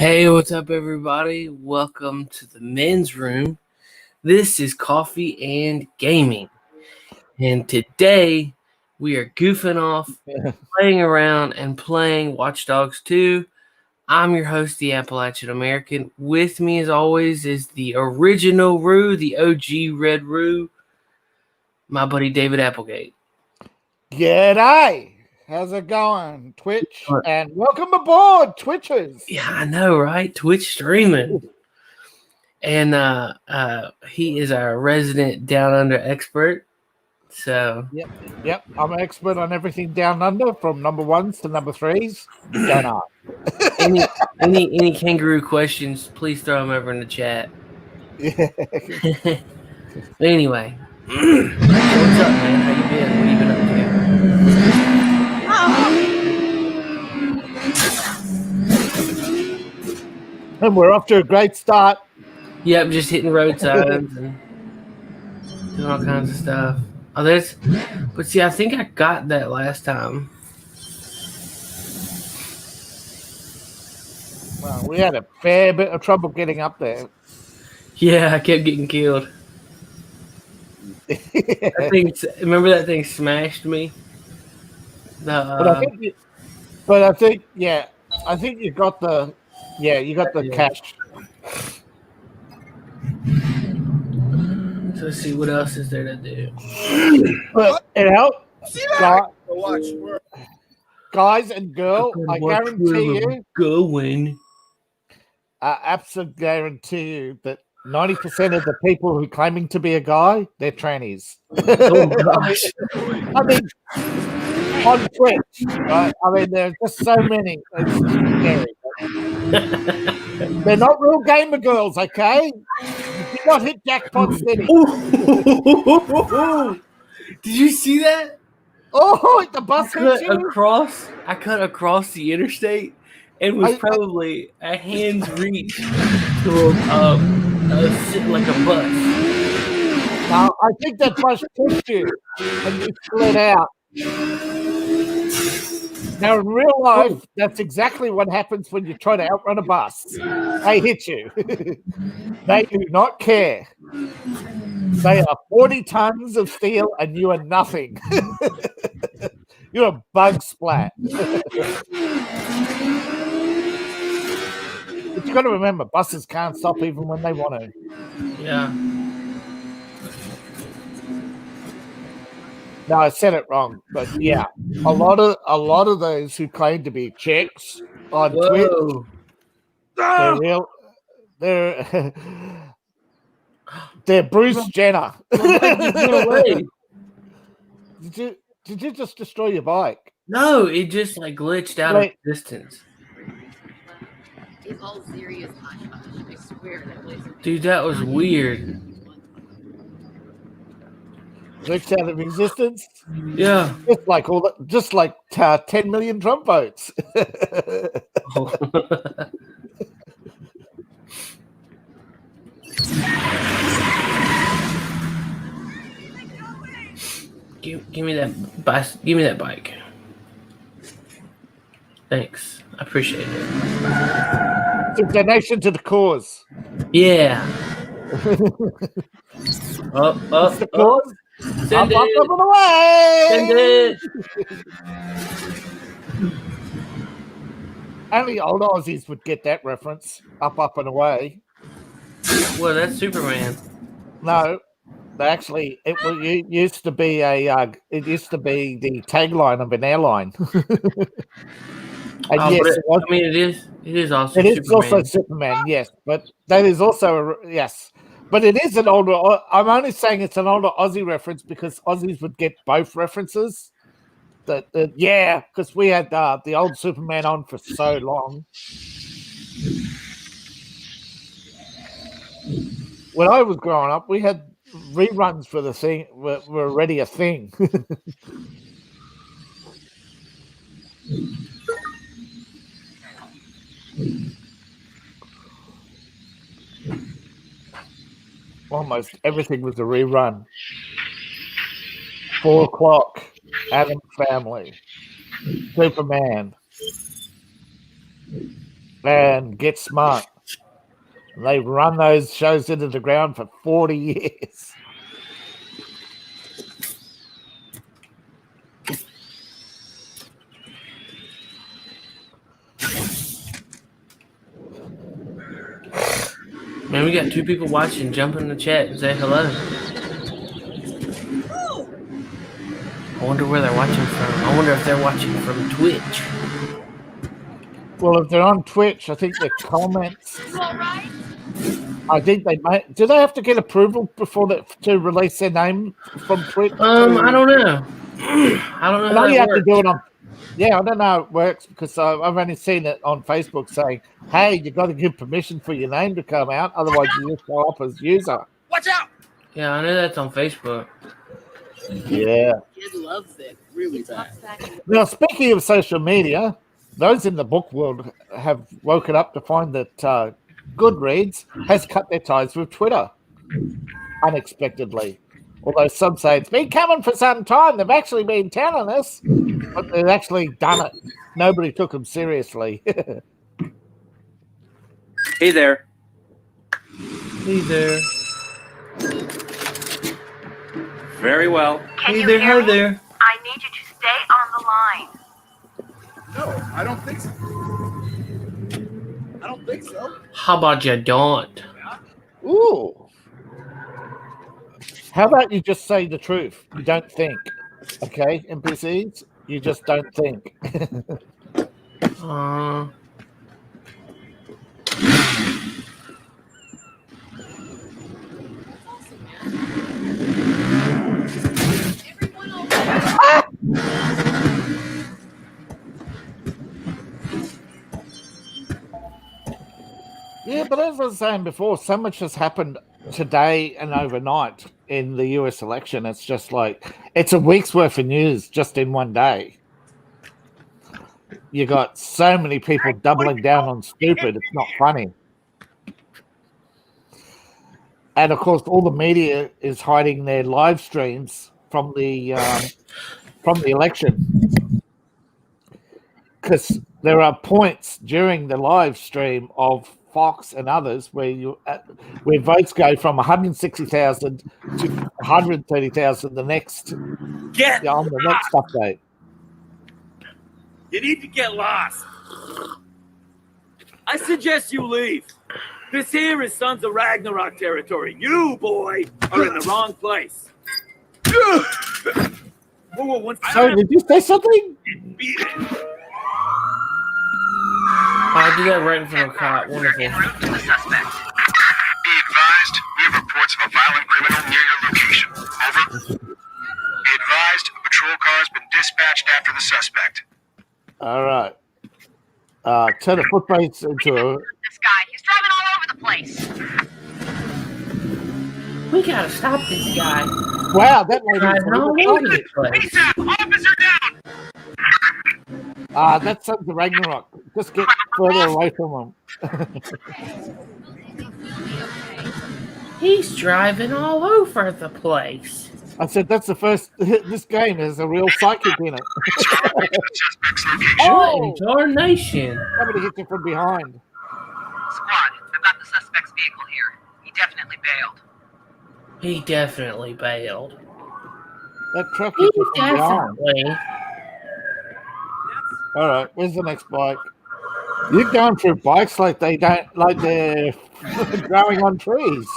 Hey, what's up, everybody? Welcome to the men's room. This is Coffee and Gaming. And today we are goofing off, playing around, and playing Watch Dogs 2. I'm your host, the Appalachian American. With me, as always, is the original Roo, the OG Red Roo, my buddy David Applegate. G'day! How's it going, Twitch? And welcome aboard, Twitchers. Yeah, I know, right? Twitch streaming. And he is our resident Down Under expert. So Yep. I'm an expert on everything down under, from number ones to number threes. Don't ask. any kangaroo questions, please throw them over in the chat. Yeah. But anyway, what's up, man? How you been? What have you been up And we're off to a great start. Yep, just hitting road signs and doing all kinds of stuff. But see, I think I got that last time. Well, we had a fair bit of trouble getting up there. Yeah, I kept getting killed. Remember that thing smashed me? But I think you got the cash. So let's see, what else is there to do? But it helped. Guys and girls, I guarantee you, I absolutely guarantee you that 90% of the people who are claiming to be a guy, they're trannies. Oh gosh. I mean, on Twitch, right? I mean, there's just so many. It's scary. They're not real gamer girls, okay? You did not hit Jackpot City. Did you see that? Oh, the bus I cut across the interstate and was probably a hand's reach to like a bus. No, I think that bus pushed you and you slid out. Now, in real life, that's exactly what happens when you try to outrun a bus. They hit you. They do not care. They are 40 tons of steel and you are nothing. You're a bug splat. But you got to remember, buses can't stop even when they want to. Yeah. No, I said it wrong, but yeah, a lot of those who claim to be chicks on Twitch, they're Bruce Jenner. Did you just destroy your bike? No, it just like glitched out of existence. It's all serious. I swear that dude, that was weird. Glitched out of existence. Yeah, just like 10 million drum votes. Give me that bike. Thanks, I appreciate it. It's a donation to the cause. Yeah. Up the cause. Send it. Up and away. Send it. Only old Aussies would get that reference. Up and away. Well, that's Superman. No, actually, it used to be it used to be the tagline of an airline. And yes, I mean, it is also. It is also Superman. Yes, but that is also yes. But it is an older. I'm only saying it's an older Aussie reference because Aussies would get both references. Because we had the old Superman on for so long. When I was growing up, we had reruns for the thing. Were already a thing. Almost everything was a rerun. 4 o'clock, Addams Family, Superman. and Get Smart. They've run those shows into the ground for 40 years. Man, we got 2 people watching. Jump in the chat and say hello. I wonder where they're watching from. I wonder if they're watching from Twitch. Well, if they're on Twitch, I think the comments. I think they might. Do they have to get approval before to release their name from Twitch? I don't know. I don't know how you that have to works. do it on. Yeah, I don't know how it works because I've only seen it on Facebook saying, "Hey, you got to give permission for your name to come out, otherwise you just go up as user." Watch out! Yeah, I know that's on Facebook. Yeah. Kid loves it really bad. Now, speaking of social media, those in the book world have woken up to find that Goodreads has cut their ties with Twitter unexpectedly. Although some say it's been coming for some time, they've actually been telling us, but they've actually done it. Nobody took them seriously. Hey there. Hey there. Very well. Can Hey you there, hear hi me? there. I need you to stay on the line. No, I don't think so. I don't think so. How about you don't? Ooh. How about you just say the truth? You don't think. Okay, NPCs? You just don't think. Yeah, but as I was saying before, so much has happened today and overnight in the US election. It's just like, it's a week's worth of news just in one day. You got so many people doubling down on stupid, it's not funny. And of course, all the media is hiding their live streams from the election. Because there are points during the live stream of Fox and others where votes go from 160,000 to 130,000 the next on the next update. You need to get lost. I suggest you leave. This here is Sons of Ragnarok territory. You, boy, are in the wrong place. Whoa, Sorry, did you say something? I did that right in front of a cop. Wonderful. En route to the suspect. Be advised, we have reports of a violent criminal near your location. Over. Be advised, a patrol car has been dispatched after the suspect. All right. Turn the footbrakes into a... This guy, he's driving all over the place. We gotta stop this guy. Wow, that lady... Driving all over the place. ASAP, officer down! That's Sons of Ragnarok. Just get further away from him. He's driving all over the place. I said that's the first... This game has a real psychic in it. What in tarnation? Somebody hit you from behind. Squad, I've got the suspect's vehicle here. He definitely bailed. He definitely bailed. That truck He hit you from behind. definitely. All right, where's the next bike? You're going through bikes like they're growing on trees.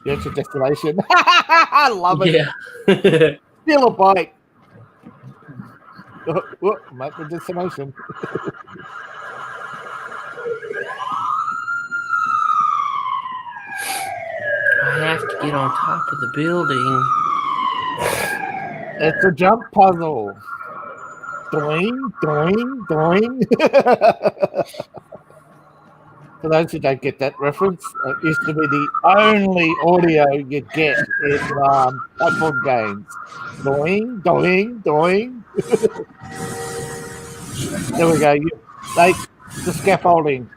Get your destination. I love it. Yeah. Steal a bike. I'm at the destination. I have to get on top of the building. It's a jump puzzle. Doing, doing, doing. For those who don't get that reference, it used to be the only audio you get in platform games. Doing, doing, doing. There we go. Like the scaffolding.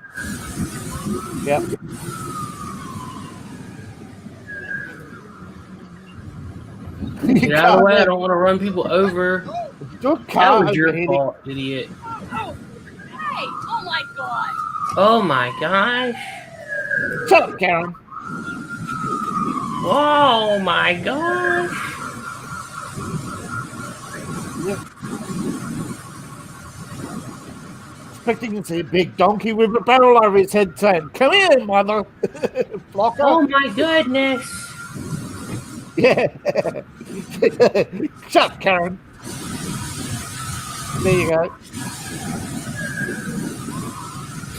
Yep. Get out of the way. I don't want to run people over. Your That car was your overheating. fault, idiot. Oh, hey! Oh my god! Oh my gosh. Shut up, Karen. Oh my gosh. Expecting to see a big donkey with a barrel over his head saying, "Come here, mother." Blocker. Oh my goodness. Yeah. Shut up, Karen. There you go.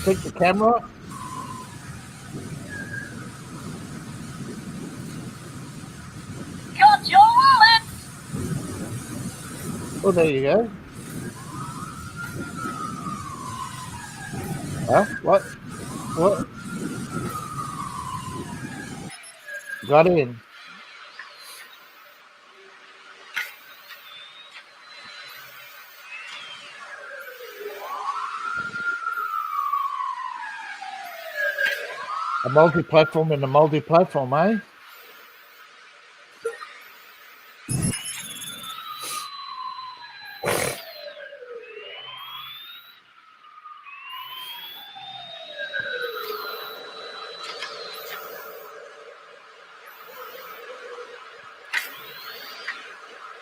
Take the camera. Got your wallet! Oh, there you go. Huh? What? What? Got in. A multi-platform and a multi-platform, eh?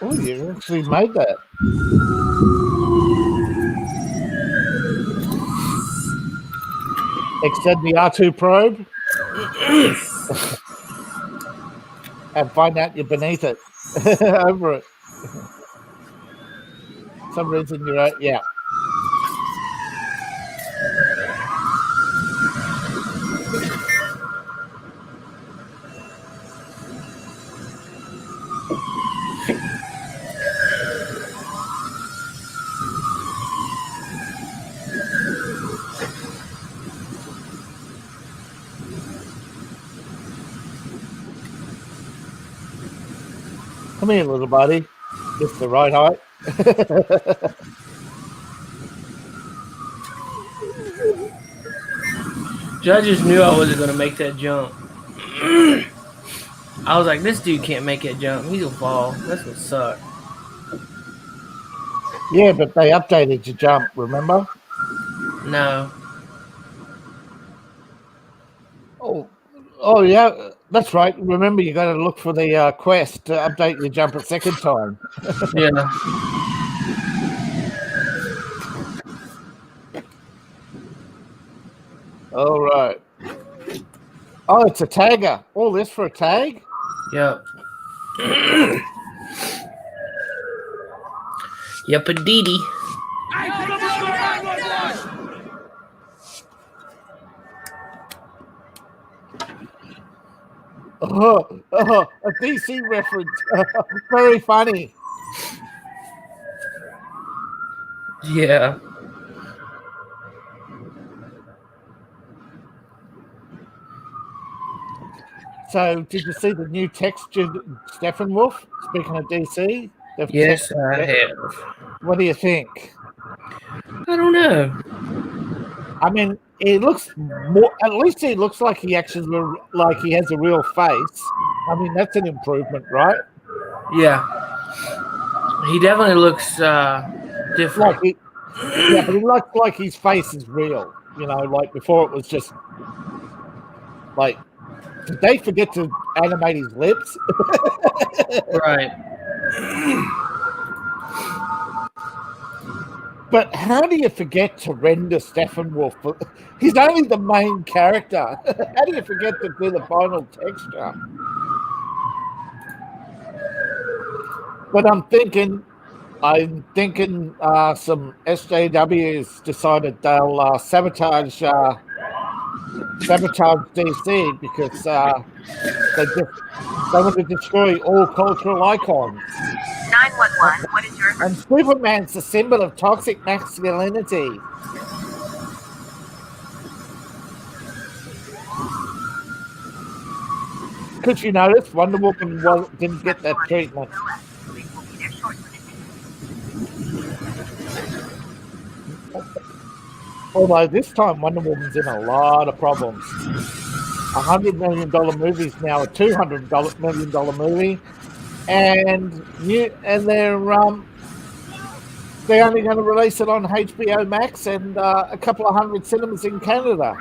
Oh, you actually made that. Extend the R2 probe and find out you're beneath it. Over it. Some reason you're out. Yeah. Come here, little buddy. It's the right height. Judges knew I wasn't going to make that jump. I was like, this dude can't make that jump. He'll fall. That's what sucked. Yeah, but they updated your jump, remember? No. Oh, yeah, that's right. Remember, you got to look for the quest to update your jump a second time. Yeah. All right. Oh, it's a tagger. All this for a tag? Yep. Yep, a Didi. A DC reference. Very funny. Yeah. So, did you see the new textured Steppenwolf? Speaking of DC, Yes, I have. What do you think? I don't know. I mean, it looks more. At least it looks like he actually like he has a real face. I mean, that's an improvement, right? Yeah. He definitely looks different. Yeah, but it looks like his face is real. You know, like before it was just like. Did they forget to animate his lips? Right. But how do you forget to render Steppenwolf? He's only the main character. How do you forget to do the final texture? But I'm thinking some SJWs decided they'll sabotage DC because they want to destroy all cultural icons. 911, what is your... And Superman's the symbol of toxic masculinity. Could you notice Wonder Woman didn't get that treatment? Although this time Wonder Woman's in a lot of problems. $100 million movie's now a $200 million movie, and they're They're only going to release it on HBO Max and a couple of hundred cinemas in Canada.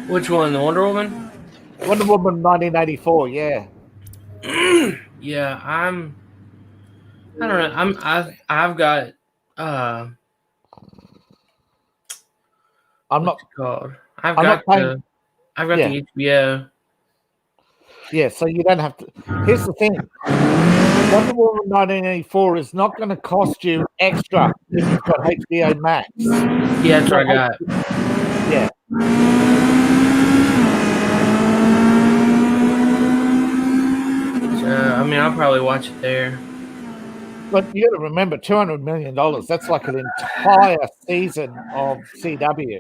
Which one? The Wonder Woman? Wonder Woman 1984, yeah. Yeah, I don't know. I've got I'm what's not it called? I've I'm got not paying. Yeah. the HBO. Yeah, so you don't have to. Here's the thing. Wonder Woman 1984 is not going to cost you extra if you've got HBO Max. Yeah, that's what I got. Yeah. I mean, I'll probably watch it there. But you got to remember, $200 million, that's like an entire season of CW.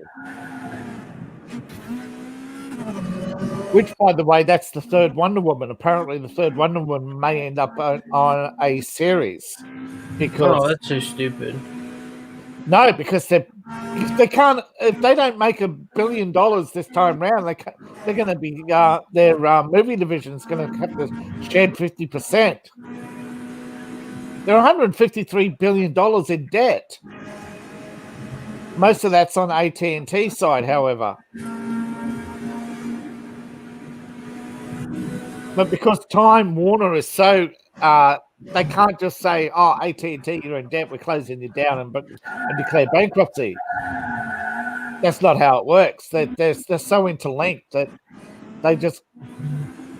Which, by the way, that's the third Wonder Woman. Apparently, the third Wonder Woman may end up on a series. Because Oh, that's so stupid. No, because if they don't make $1 billion this time round, they're going to be their movie division is going to have to shed 50%. They're $153 billion in debt. Most of that's on AT&T side, however. But because Time Warner is so, they can't just say, "Oh, AT&T, you're in debt. We're closing you down and declare bankruptcy." That's not how it works. They're so interlinked that they just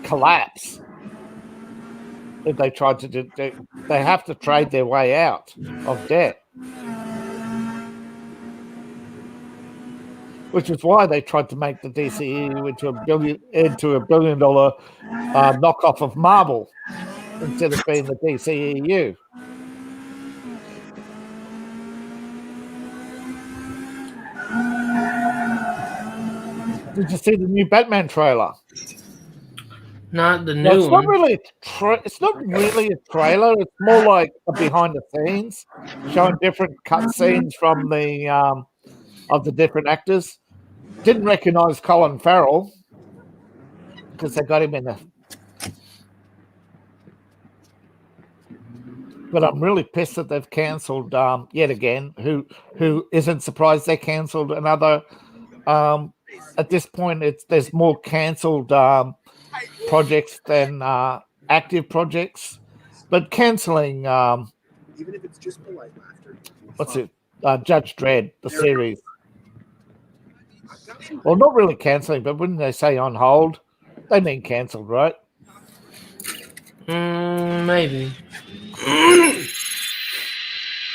collapse. If they try to do, they have to trade their way out of debt, which is why they tried to make the DCEU into $1 billion knockoff of Marvel instead of being the DCEU. Did you see the new Batman trailer? Not the new No, it's one. not really. It's not really a trailer. It's more like a behind the scenes, showing different cut scenes from the of the different actors. Didn't recognize Colin Farrell because they got him in the. But I'm really pissed that they've cancelled yet again. Who isn't surprised they cancelled another? At this point, there's more cancelled projects than active projects. But cancelling, even if it's just polite laughter. what's it? Judge Dredd, the series. Well, not really cancelling, but when they say on hold, they mean cancelled, right? Maybe.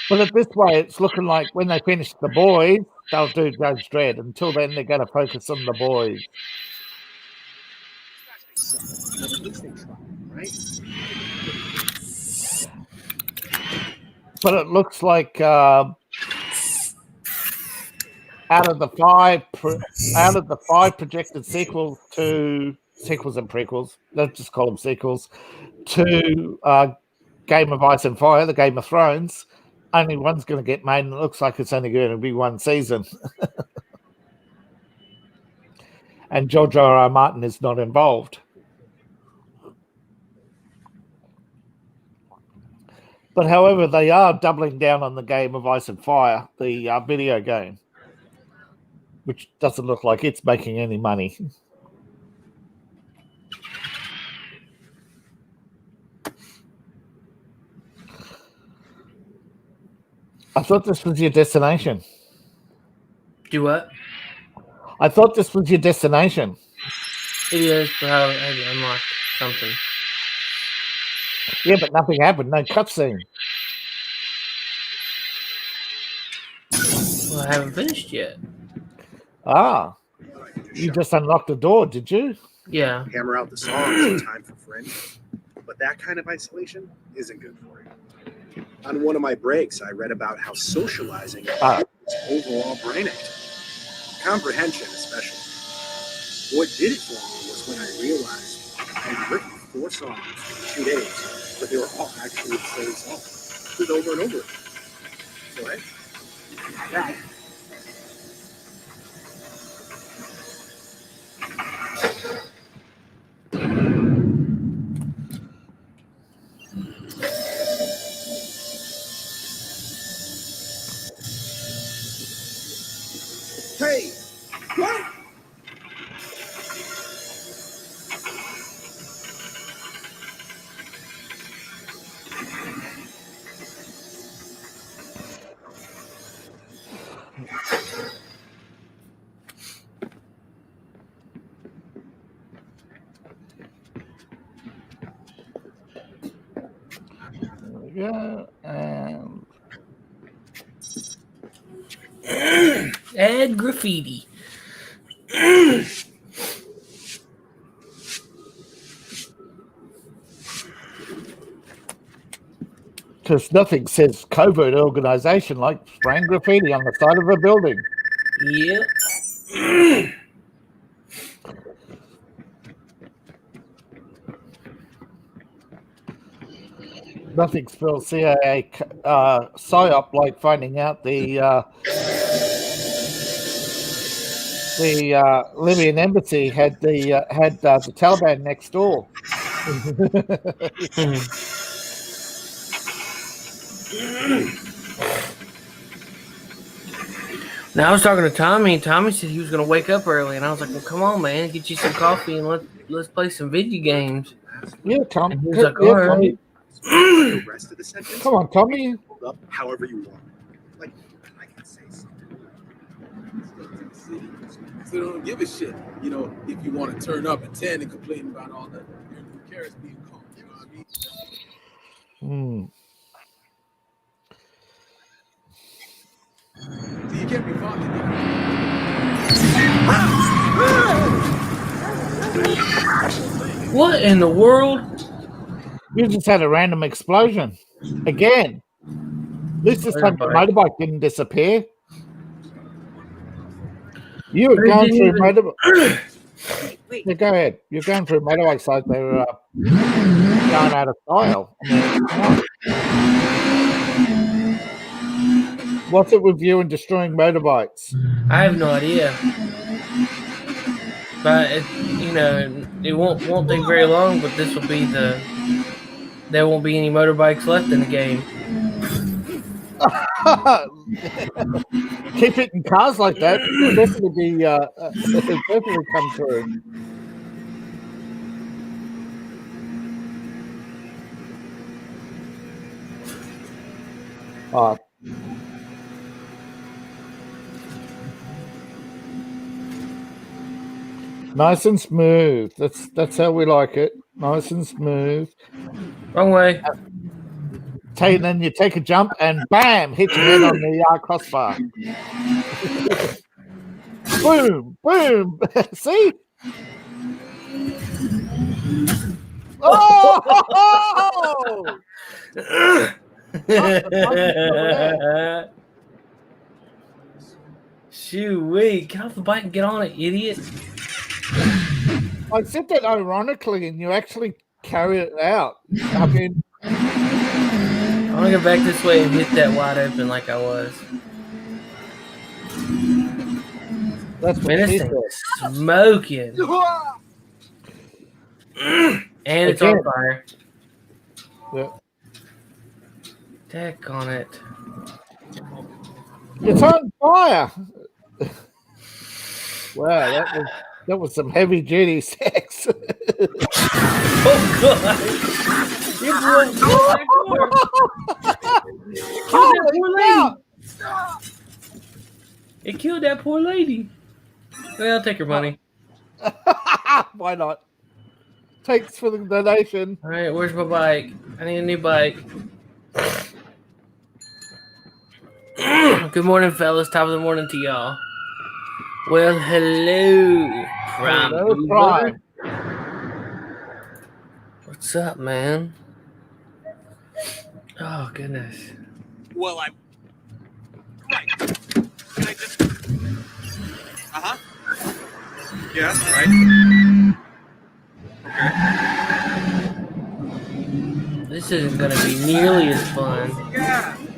But at this way, it's looking like when they finish The Boys, they'll do Judge Dredd. Until then, they're going to focus on The Boys. But it looks like out of the five projected sequels and prequels, let's just call them sequels, to Game of Ice and Fire, the Game of Thrones, only one's going to get made, and it looks like it's only going to be one season. And George R.R. Martin is not involved. But however, they are doubling down on the Game of Ice and Fire, the video game, which doesn't look like it's making any money. I thought this was your destination. Do what? I thought this was your destination. It is, but I had to unlock something. Yeah, but nothing happened. No cutscene. Well, I haven't finished yet. Ah, you just unlocked the door, did you? Yeah. Hammer out the songs in time for friends. But that kind of isolation isn't good for you. On one of my breaks, I read about how socializing improves overall brain activity. Comprehension, especially. What did it for me was when I realized I'd written 4 songs in 2 days, but they were all actually the same song, just over and over again. So, hey, that. we go. And Add graffiti. because nothing says covert organization like spraying graffiti on the side of a building. Yep. Nothing spells CIA psyop like finding out the Libyan embassy had the Taliban next door. Now I was talking to Tommy. Tommy said he was going to wake up early, and I was like, "Well, come on, man, get you some coffee and let's play some video games." Yeah, Tom. And he was like, "All right." The rest of the sentence. Come on, Tommy. Hold up however you want. Like I can say something. So they don't give a shit, you know, if you want to turn up at 10 and complain about all the carrots being called, you know what I mean? So you can't be fucking. What in the world? You just had a random explosion again. At least this time the motorbike didn't disappear. You were going through motorbike. Yeah, go ahead. You're going through motorbikes like they were going out of style. What's it with you and destroying motorbikes? I have no idea. But it won't take very long. But this will be there won't be any motorbikes left in the game. Keep hitting cars like that. It'll definitely come through. Nice and smooth. That's how we like it. Nice and smooth. Wrong way. Then you take a jump and bam, hit your head on the crossbar. Boom, boom. See? Oh! Shoo wee! Get off the bike and get on it, idiot! I said that ironically, and you actually carried it out. I mean, I'm gonna go back this way and hit that wide open like I was. That's what this thing is smoking. And it's on fire. Yeah. Deck on it. It's on fire. Wow, that was some heavy duty sex. Oh god! It killed that poor lady. Well, I'll take her money. Why not? Thanks for the donation. All right, where's my bike? I need a new bike. Good morning, fellas. Top of the morning to y'all. Well, hello, Prime. Hello, Prime. What's up, man? Oh, goodness. Well, right. Can I just... Uh-huh. Yeah, right. Okay. This isn't going to be nearly as fun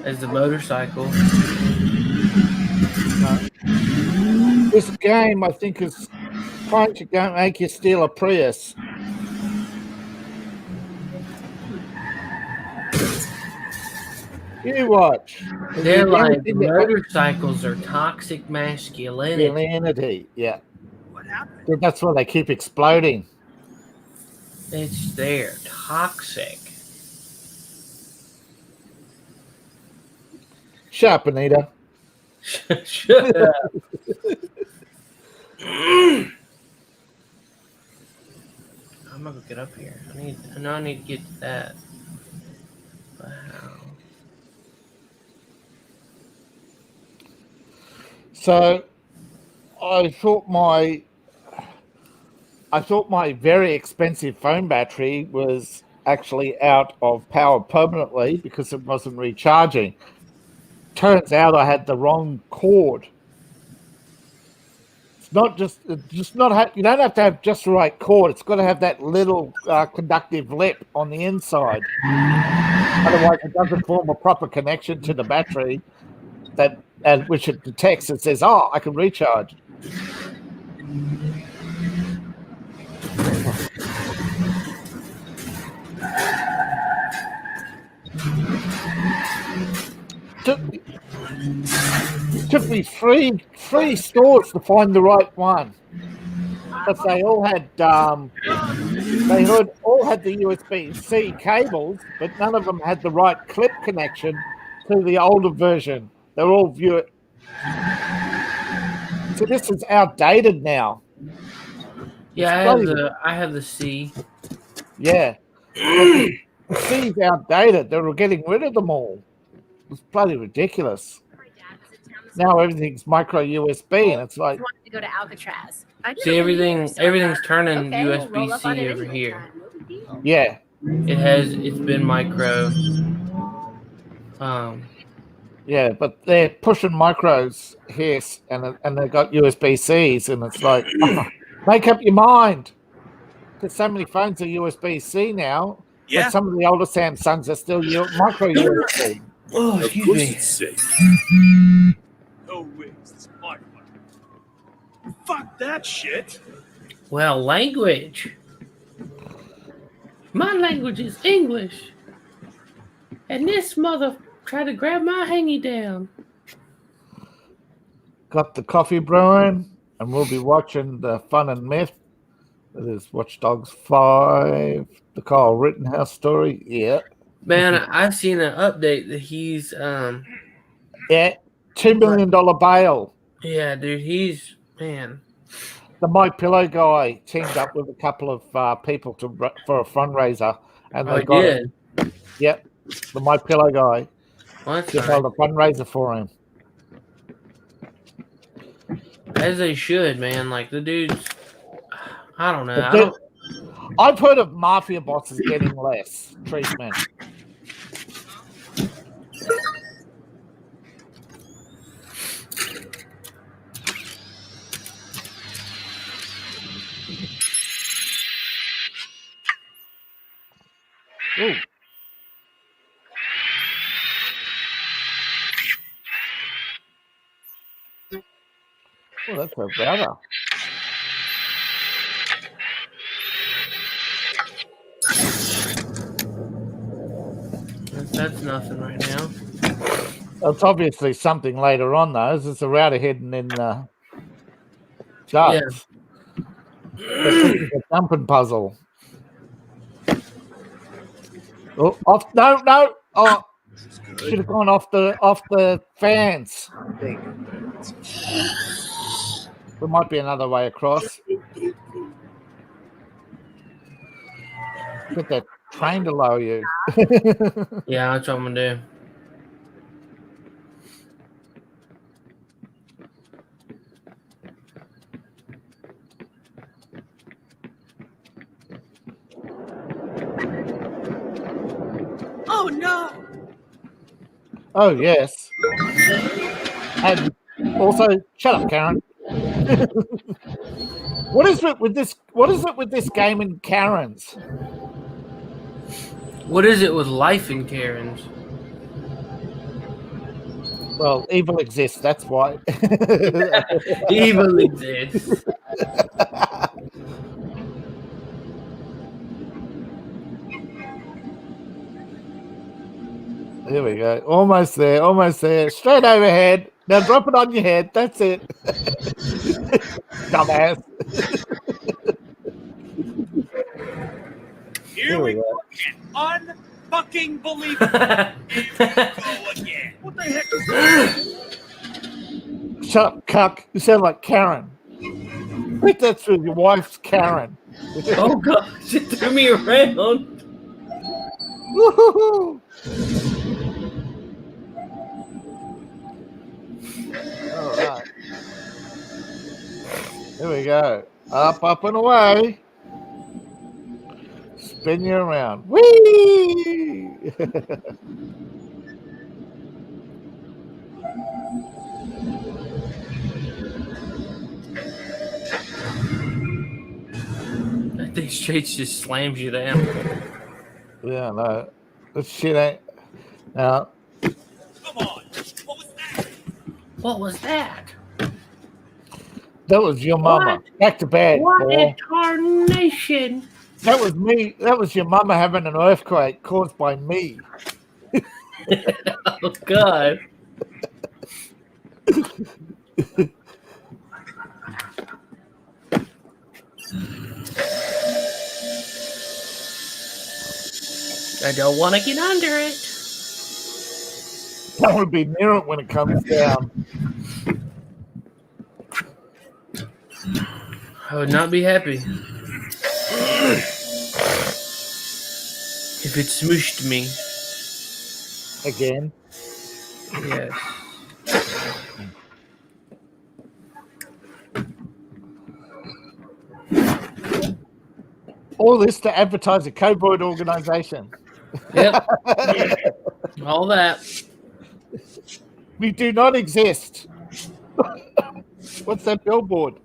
as the motorcycle. This game, I think, is trying to make you steal a Prius. You watch. They're like motorcycles are toxic masculinity. Yeah. What happened? That's why they keep exploding. They're toxic. Shut up, Anita. Shut up. I'm gonna get up here. I need to get to that. Wow. So I thought my very expensive phone battery was actually out of power permanently because it wasn't recharging. Turns out I had the wrong cord. It's not just not you don't have to have just the right cord. It's got to have that little conductive lip on the inside. Otherwise, it doesn't form a proper connection to the battery and which it detects and says, "Oh, I can recharge." Took me three stores to find the right one, but they all had the USB-C cables, but none of them had the right clip connection to the older version. They're all view. So this is outdated now. Yeah, I have the C. Yeah, C's outdated. They were getting rid of them all. It was bloody ridiculous. Now everything's micro USB, and it's like I wanted to go to Alcatraz. See, everything's turning USB-C over here. Yeah, It's been micro. Yeah, but they're pushing micros here, and they've got USB-Cs, and it's like, make up your mind. Because so many phones are USB-C now, Yeah. but some of the older Samsungs are still micro USB. Oh, Of excuse course me. it's safe. No way. It's my phone. Fuck that shit. Well, language. My language is English. And this mother tried to grab my hangy down. Got the coffee brewing, and we'll be watching the Fun and Myth. It is Watch Dogs 5, the Kyle Rittenhouse story. Yeah. Man, I've seen an update that he's Yeah, $2 million bail. Yeah, dude, he's man. The My Pillow guy teamed up with a couple of people for a fundraiser, and they got it. Yep, the My Pillow guy. Well, just held a fundraiser for him. As they should, man. Like the dudes, I don't know. I've heard of mafia bosses getting less treatment. Ooh. Oh, that's a better. That's nothing right now. It's obviously something later on, though. It's a router hidden in the charts. Yeah. This is a jumping puzzle. Oh, off! No! Oh, should have gone off the fans. There might be another way across. Get that train to lower you. Yeah, that's what I'm gonna do. Oh no! Oh yes. And also, shut up, Karen. What is it with this game in Karens? What is it with life in Karens? Well, evil exists, that's why. Evil exists. Here we go. Almost there. Straight overhead. Now drop it on your head. That's it. Dumbass. Here we go again. Unfucking believable. Here we go again. What the heck is that? Shut up, cuck. You sound like Karen. Put that through your wife's Karen. Oh, God. She threw me around. Woohoo! Here we go. Up and away. Spin you around. Whee! I think Straits just slams you down. Yeah, no. This shit ain't. Now, Come on. What was that? What was that? that was your mama. What? Back to bed, What boy. incarnation? That was me. That was your mama having an earthquake caused by me. Oh, God. I don't want to get under it. That would be near it when it comes down. I would not be happy if it smooshed me. Again. Yes. All this to advertise a covert organization. Yep. All that. We do not exist. What's that billboard?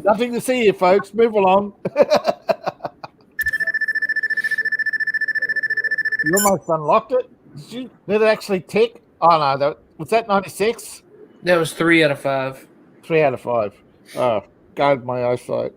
Nothing to see here, folks. Move along. You almost unlocked it. Did it actually tick? Oh, no. Was that 96? That was 3 out of 5. 3 out of 5. Oh, God, my eyesight.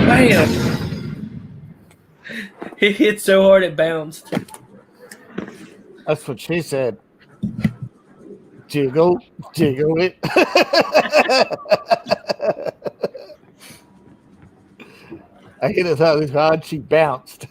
Bam! It hit so hard it bounced. That's what she said. Jiggle, jiggle it. I hit it so hard she bounced.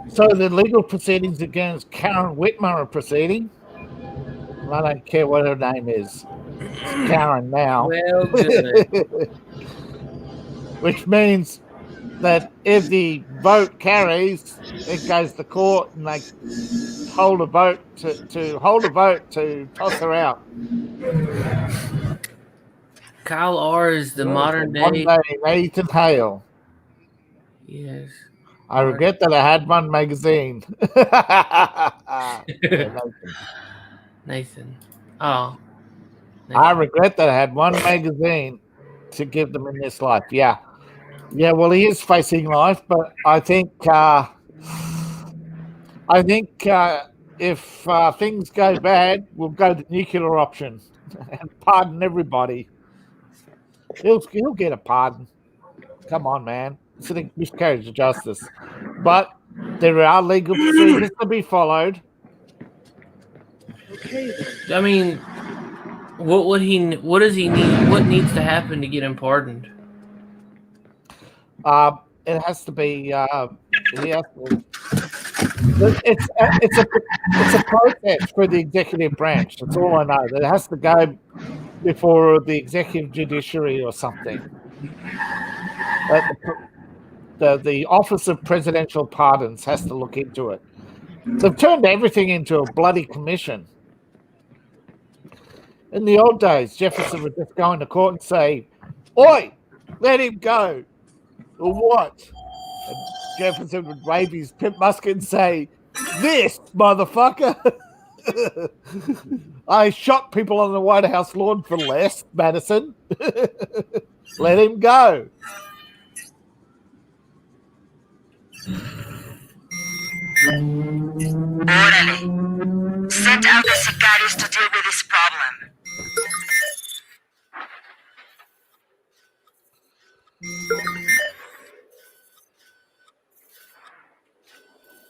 So the legal proceedings against Karen Whitmer are proceeding. I don't care what her name is. It's Karen now. Well, good. Which means that if the vote carries, it goes to court and they hold a vote to toss her out. Kyle R is the modern One day. day, Nathan Hale. Yes. I regret that I had one magazine. Nathan. Oh. I regret that I had one magazine to give them in this life. Yeah. Yeah, well, he is facing life, but I think if things go bad, we'll go the nuclear option and pardon everybody. He'll get a pardon. Come on, man. It's a miscarriage of justice. But there are legal procedures to be followed. Okay. I mean, what does he need? What needs to happen to get him pardoned? It has to be. It's a process for the executive branch. That's all I know. It has to go before the executive judiciary or something. The Office of Presidential Pardons has to look into it. They've turned everything into a bloody commission. In the old days, Jefferson would just go into court and say, "Oi, let him go," or what? And Jefferson would wave his pimp musket and say, "This motherfucker." I shot people on the White House lawn for less, Madison. Let him go. Orderly. Send out the sicarios to deal with this problem.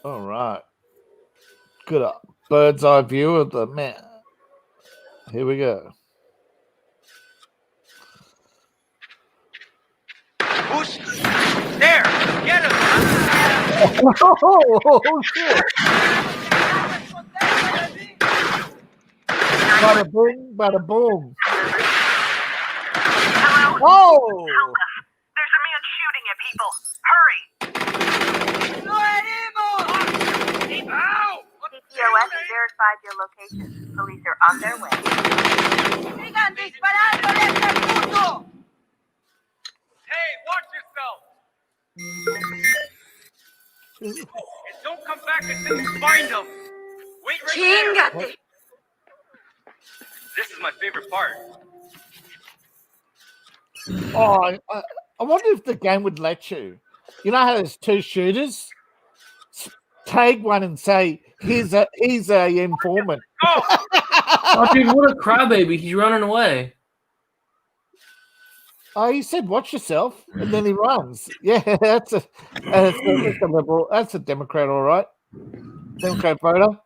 All right. Good bird's eye view of the man. Here we go. Who's there? Get him! Oh, shit. Bada boom, bada boom. Hello? Oh! There's a man shooting at people. Hurry! TPOS verified your location. Police are on their way. Hey, watch yourself! And don't come back until you find them! Wait right there! This is my favorite part. Oh, I wonder if the game would let you. You know how there's two shooters? Tag one and say, he's a informant. Oh, dude, what a crybaby. He's running away. Oh, he said, watch yourself, and then he runs. Yeah, that's a liberal. That's a Democrat, all right. Democrat voter.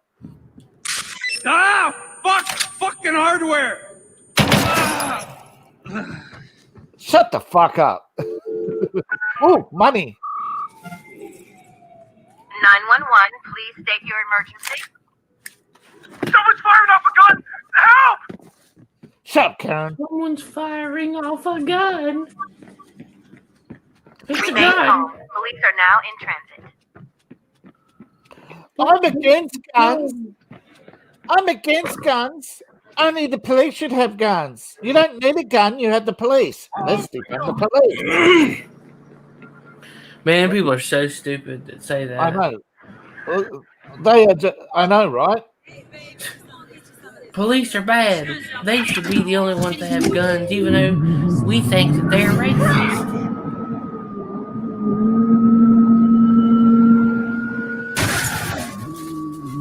Ah! Fucking hardware! Shut the fuck up. Oh, money. 911, please state your emergency. Someone's firing off a gun! Help! Shut up, Karen. Someone's firing off a gun. It's a Remain gun. calm. Police are now in transit. I'm against guns. I'm against guns. Only the police should have guns. You don't need a gun, you have the police. Let's defend the police. Man, people are so stupid that say that. I know. They are I know, right? Police are bad. They should be the only ones that have guns, even though we think that they're racist.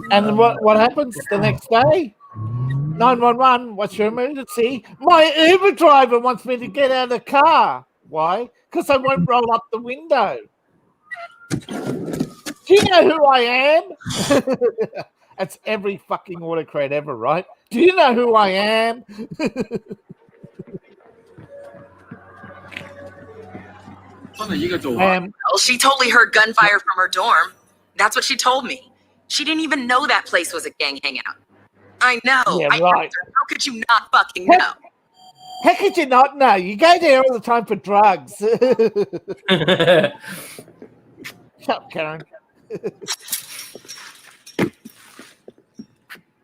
And what happens the next day? 911, what's your emergency? My Uber driver wants me to get out of the car. Why? Because I won't roll up the window. Do you know who I am? That's every fucking autocrat ever, right? Do you know who I am? Well, she totally heard gunfire from her dorm. That's what she told me. She didn't even know that place was a gang hangout. I know. Yeah, I right. asked her, how could you not fucking know? How could you not know? You go there all the time for drugs. Shut up, Karen.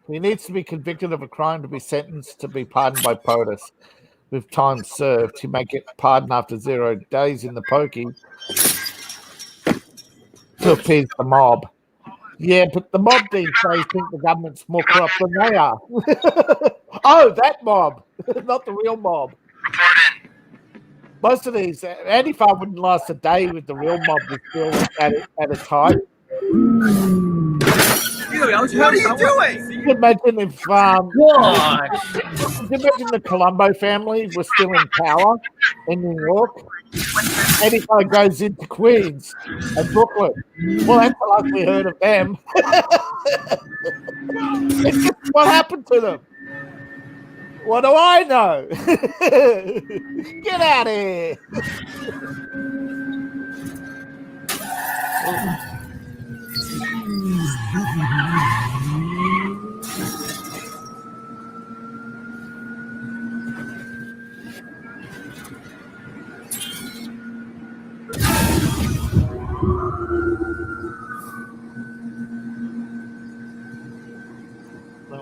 He needs to be convicted of a crime to be sentenced to be pardoned by POTUS. With time served, he may get pardoned after 0 days in the pokey to appease the mob. Yeah, but the mob these days think the government's more corrupt than they are. Oh, that mob, not the real mob. Most of these, Antifa wouldn't last a day with the real mob was still at its height. What are you doing? Can you imagine if What? can you imagine the Colombo family was still in power in New York? Antifa goes into Queens and Brooklyn. Well, that's the last we heard of them. It's just what happened to them. What do I know? Get out of here.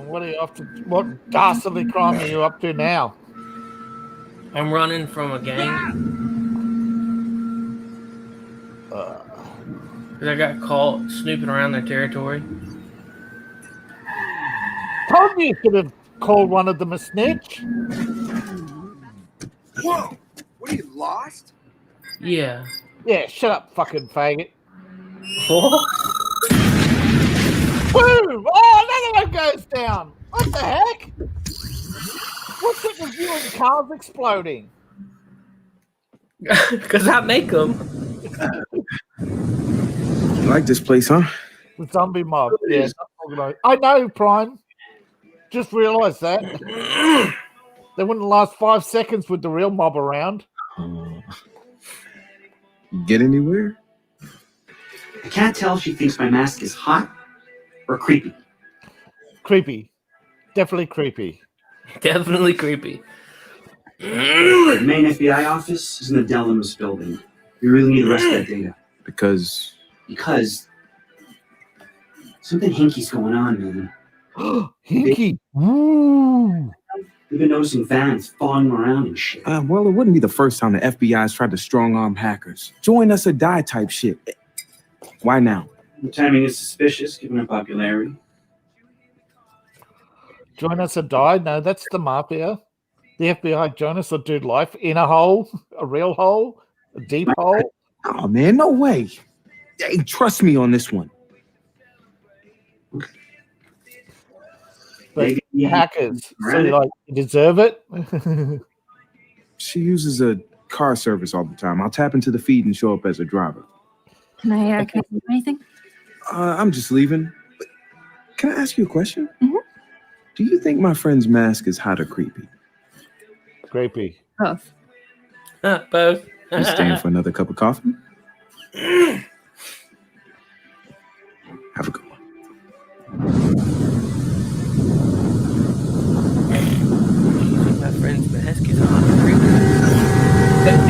What are you up to? What dastardly crime are you up to now? I'm running from a gang. Because I got caught snooping around their territory. Told you could have called one of them a snitch. Whoa! What are you, lost? Yeah. Yeah, shut up, fucking faggot. What? Boom! Oh, another one goes down. What the heck? What's it with you and cars exploding? Because I make them. You like this place, huh? The zombie mob. Yeah, not organized. I know, Prime. Just realised that. They wouldn't last 5 seconds with the real mob around. Get anywhere? I can't tell if she thinks my mask is hot or creepy. Creepy. Definitely creepy. Definitely creepy. The main FBI office is in the Delamus building. We really need the rest of that data. Because something hinky's going on, man. Hinky. Woo. We've been noticing vans following around and shit. well, it wouldn't be the first time the FBI's tried to strong-arm hackers. Join us or die type shit. Why now? The timing is suspicious, given her popularity. Join us or die? No, that's the mafia. The FBI join us or do life in a hole, a real hole, a deep hole. Oh, man, no way. Hey, trust me on this one. But hackers, so you deserve it. She uses a car service all the time. I'll tap into the feed and show up as a driver. Can I do anything? I'm just leaving. But can I ask you a question? Mm-hmm. Do you think my friend's mask is hot or creepy? Creepy. Both. Both. You staying for another cup of coffee? Have a good one. My friend's mask is hot or creepy.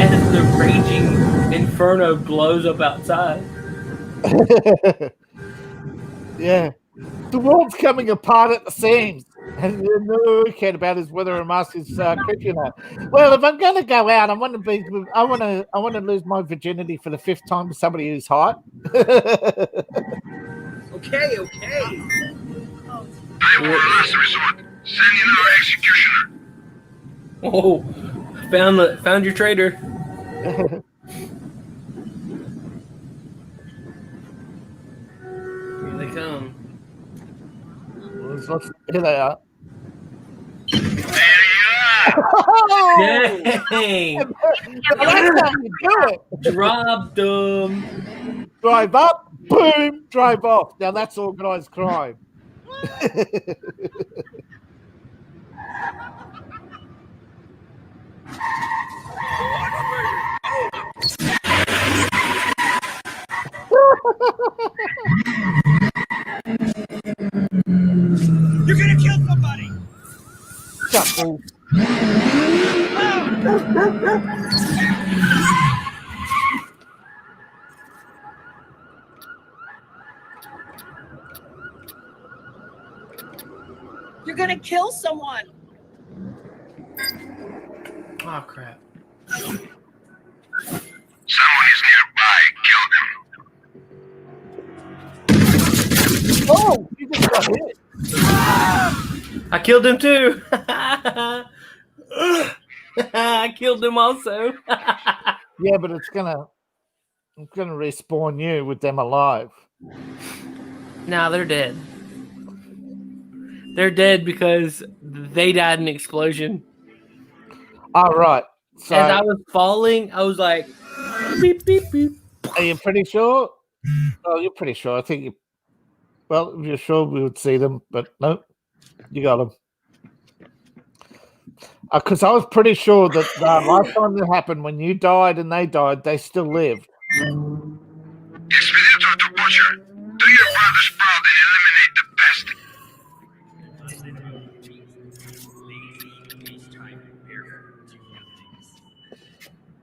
As the raging inferno blows up outside. Yeah. The world's coming apart at the seams. And no cared about is whether a mask is creepy or not. Well, if I'm going to go out, I want to lose my virginity for the 5th time to somebody who's hot. Okay. I will last resort. Send in our executioner. Oh, found your traitor. Here they come. Here they are. Dang! That's how you do it. Dropped them. Drive up, boom, drive off. Now that's organized crime. You're gonna kill somebody. Shuffle. You're gonna kill someone. Oh crap. Someone is nearby. Kill them. Oh, you just got hit. I killed him too. I killed him also. Yeah, but it's gonna respawn you with them alive. Nah, they're dead. They're dead because they died in an explosion. All right. So, as I was falling, I was like, beep, beep, beep. Are you pretty sure? Oh, you're pretty sure. I think you. Well, if you're sure, we would see them, but no, you got them. Because I was pretty sure that the last time that happened, when you died and they died, they still lived. Expeditor to Butcher. Do your brothers proud and eliminate the pest.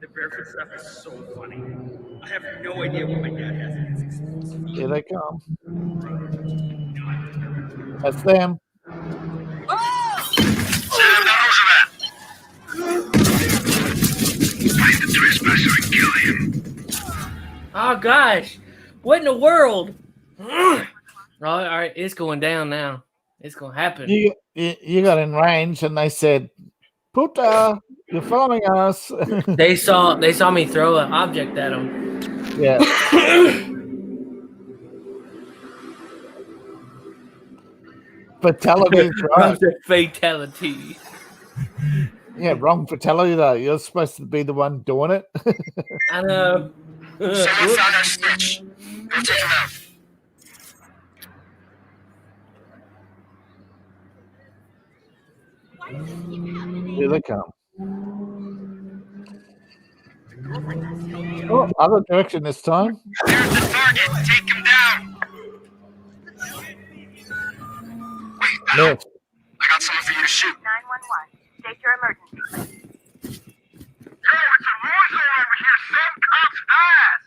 The barefoot stuff is so funny. I have no idea what my dad has in his experience. Here they come. That's them. Find the trespasser and kill him. Oh gosh, what in the world? All right, it's going down now. It's gonna happen. You got in range, and they said, "Puta, you're following us." They saw me throw an object at them. Yeah. Fatality, right? Fatality. Yeah, wrong fatality though. You're supposed to be the one doing it. I know. Someone found our snitch. Go take him out. Here they come. Oh, other direction this time. There's the target. Take him down. Wait, Yes. I got someone for you to shoot. 911. State your emergency. Yo, it's a war zone over here. Send cops fast.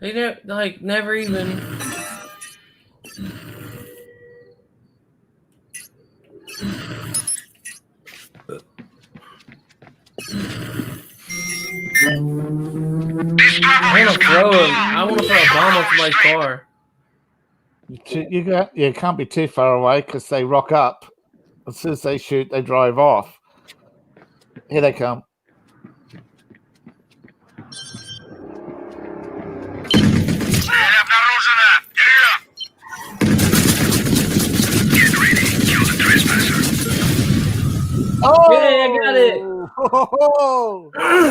They never even. I want to throw a bomb on somebody's car. You can't be too far away because they rock up. As soon as they shoot, they drive off. Here they come. Oh, yeah, I got it.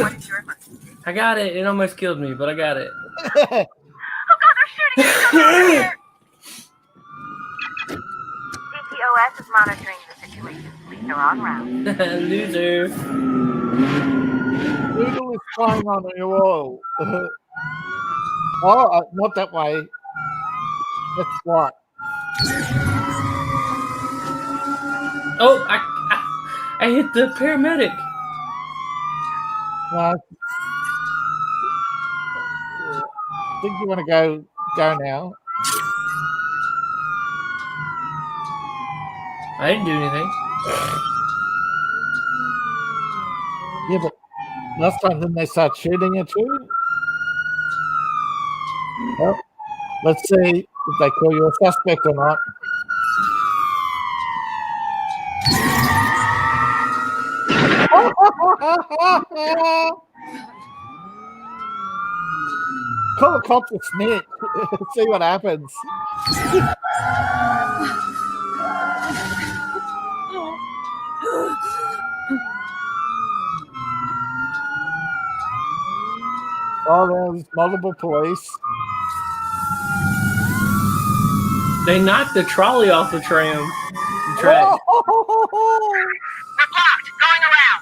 What is your emergency? I got it. It almost killed me, but I got it. Oh God, they're shooting! Come over here! CTOS is monitoring the situation. Police are on route. Loser. Noodle is flying on your wall. Oh, not that way. That's what. Oh, I hit the paramedic. No. I think you want to go now. I didn't do anything. Yeah, but last time didn't they start shooting at you? Well, let's see if they call you a suspect or not. Call the cops a snitch. See what happens. Oh, there's multiple police. They knocked the trolley off the track. We're blocked. Going around.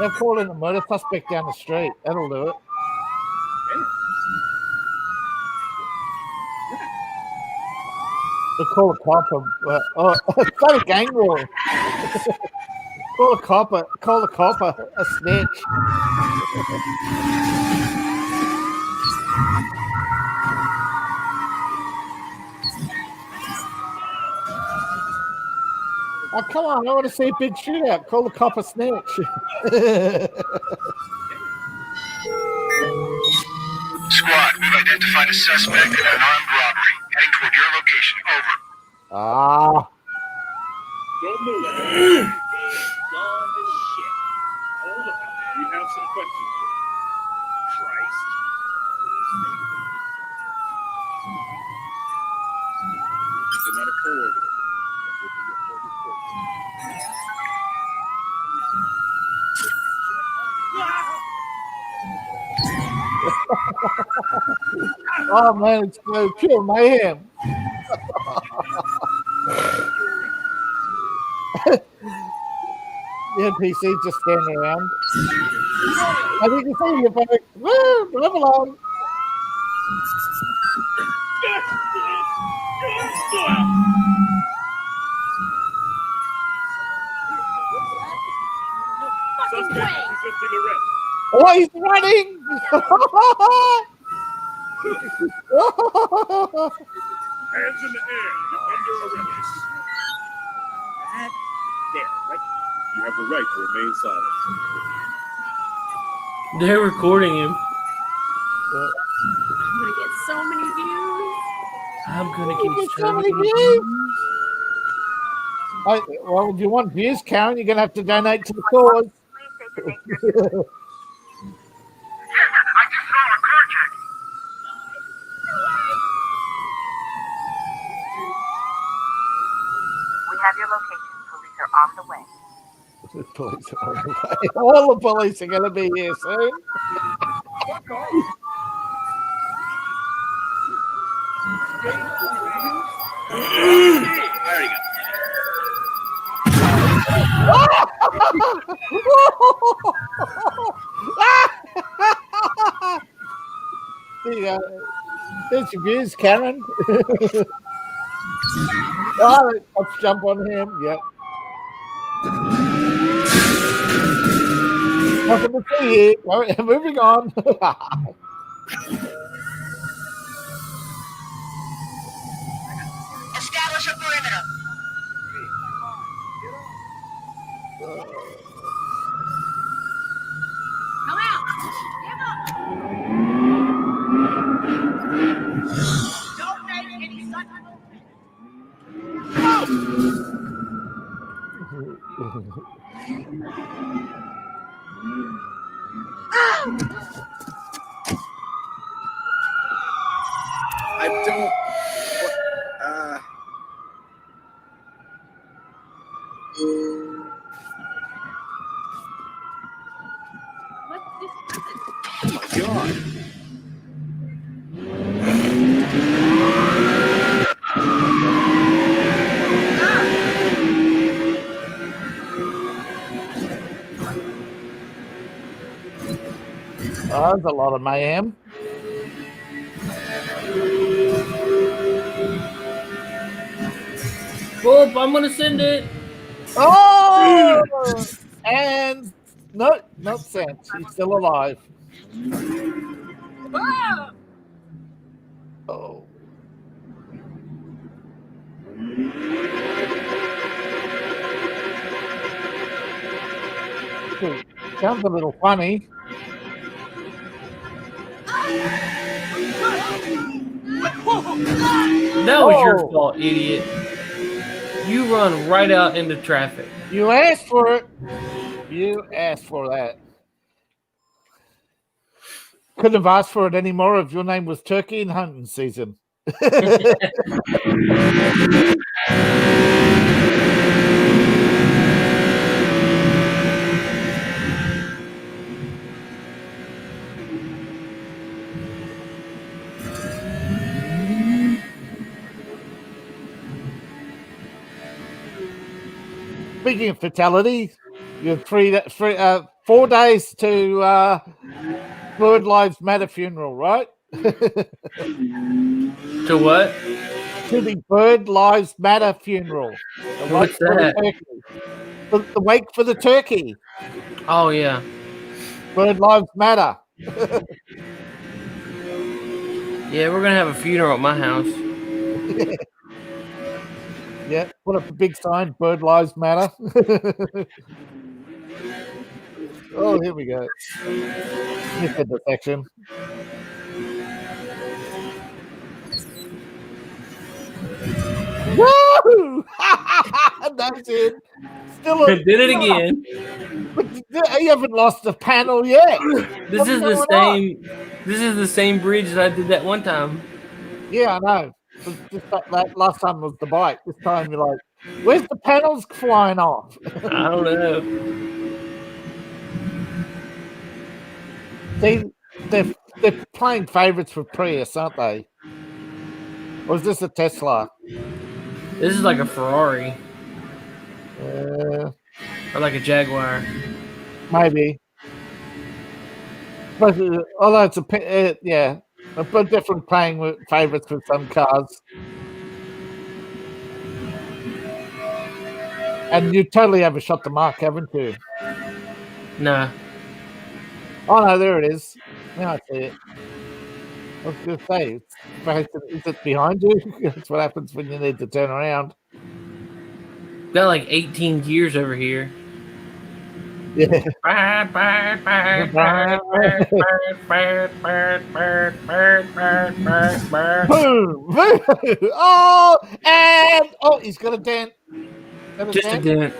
They're calling a murder suspect down the street. That'll do it. They call a cop it's not a gang war. Call the cop a snitch. Oh, come on, I want to see a big shootout. Call the cop a snitch. Squad, we've identified a suspect in an armed robbery. Heading toward your location. Over. Ah. Don't move. Long as shit. Hold on. We have some questions for you. Christ. Cannot afford it. Oh man, it's pure mayhem. The NPC just standing around. I think you see you back. Woo, live alone. Oh, he's running! Hands in the air. You're under arrest. There, right? You have the right to remain silent. They're recording him. I'm gonna get so many views. I'm gonna get so many views. Well, if you want views, Karen, you're gonna have to donate to the cause. We have your location. Police are on the way. The police are on the way. All the police are going to be here soon. There you go. There's your views, Karen. Oh, let's jump on him. Yep. Nothing to see here. Moving on. Establish a perimeter. Come out. Don't make any such I don't. What's this? Oh my god. Oh, there's a lot of mayhem. Whoop, I'm gonna send it. Oh! And no, not sent. He's still alive. Oh. Sounds a little funny. That was your fault, idiot. You run right out into traffic. You asked for it. You asked for that. Couldn't have asked for it anymore if your name was Turkey in hunting season. Speaking of fatality, you have 4 days to Bird Lives Matter funeral, right? To what? To the Bird Lives Matter funeral. What's that? The wake for the turkey. Oh, yeah. Bird Lives Matter. Yeah, we're going to have a funeral at my house. Yeah, put up a big sign, Bird Lives Matter. Oh, here we go. Missed the section. Woo! That's it. Still Did it again. But you haven't lost the panel yet. This is the same bridge that I did that one time. Yeah, I know. Just that last time was the bike. This time you're like, where's the panels flying off? I don't know. See, they're playing favourites for Prius, aren't they? Or is this a Tesla? This is like a Ferrari. Or like a Jaguar. Maybe. But although it's but different playing with favourites with some cars. And you totally overshot the mark, haven't you? Nah. Oh no, there it is. Now I see it. I was going to say, is it behind you? That's what happens when you need to turn around. Got like 18 gears over here. Yeah. Boom! Oh, and he's got a dent. Just a dent.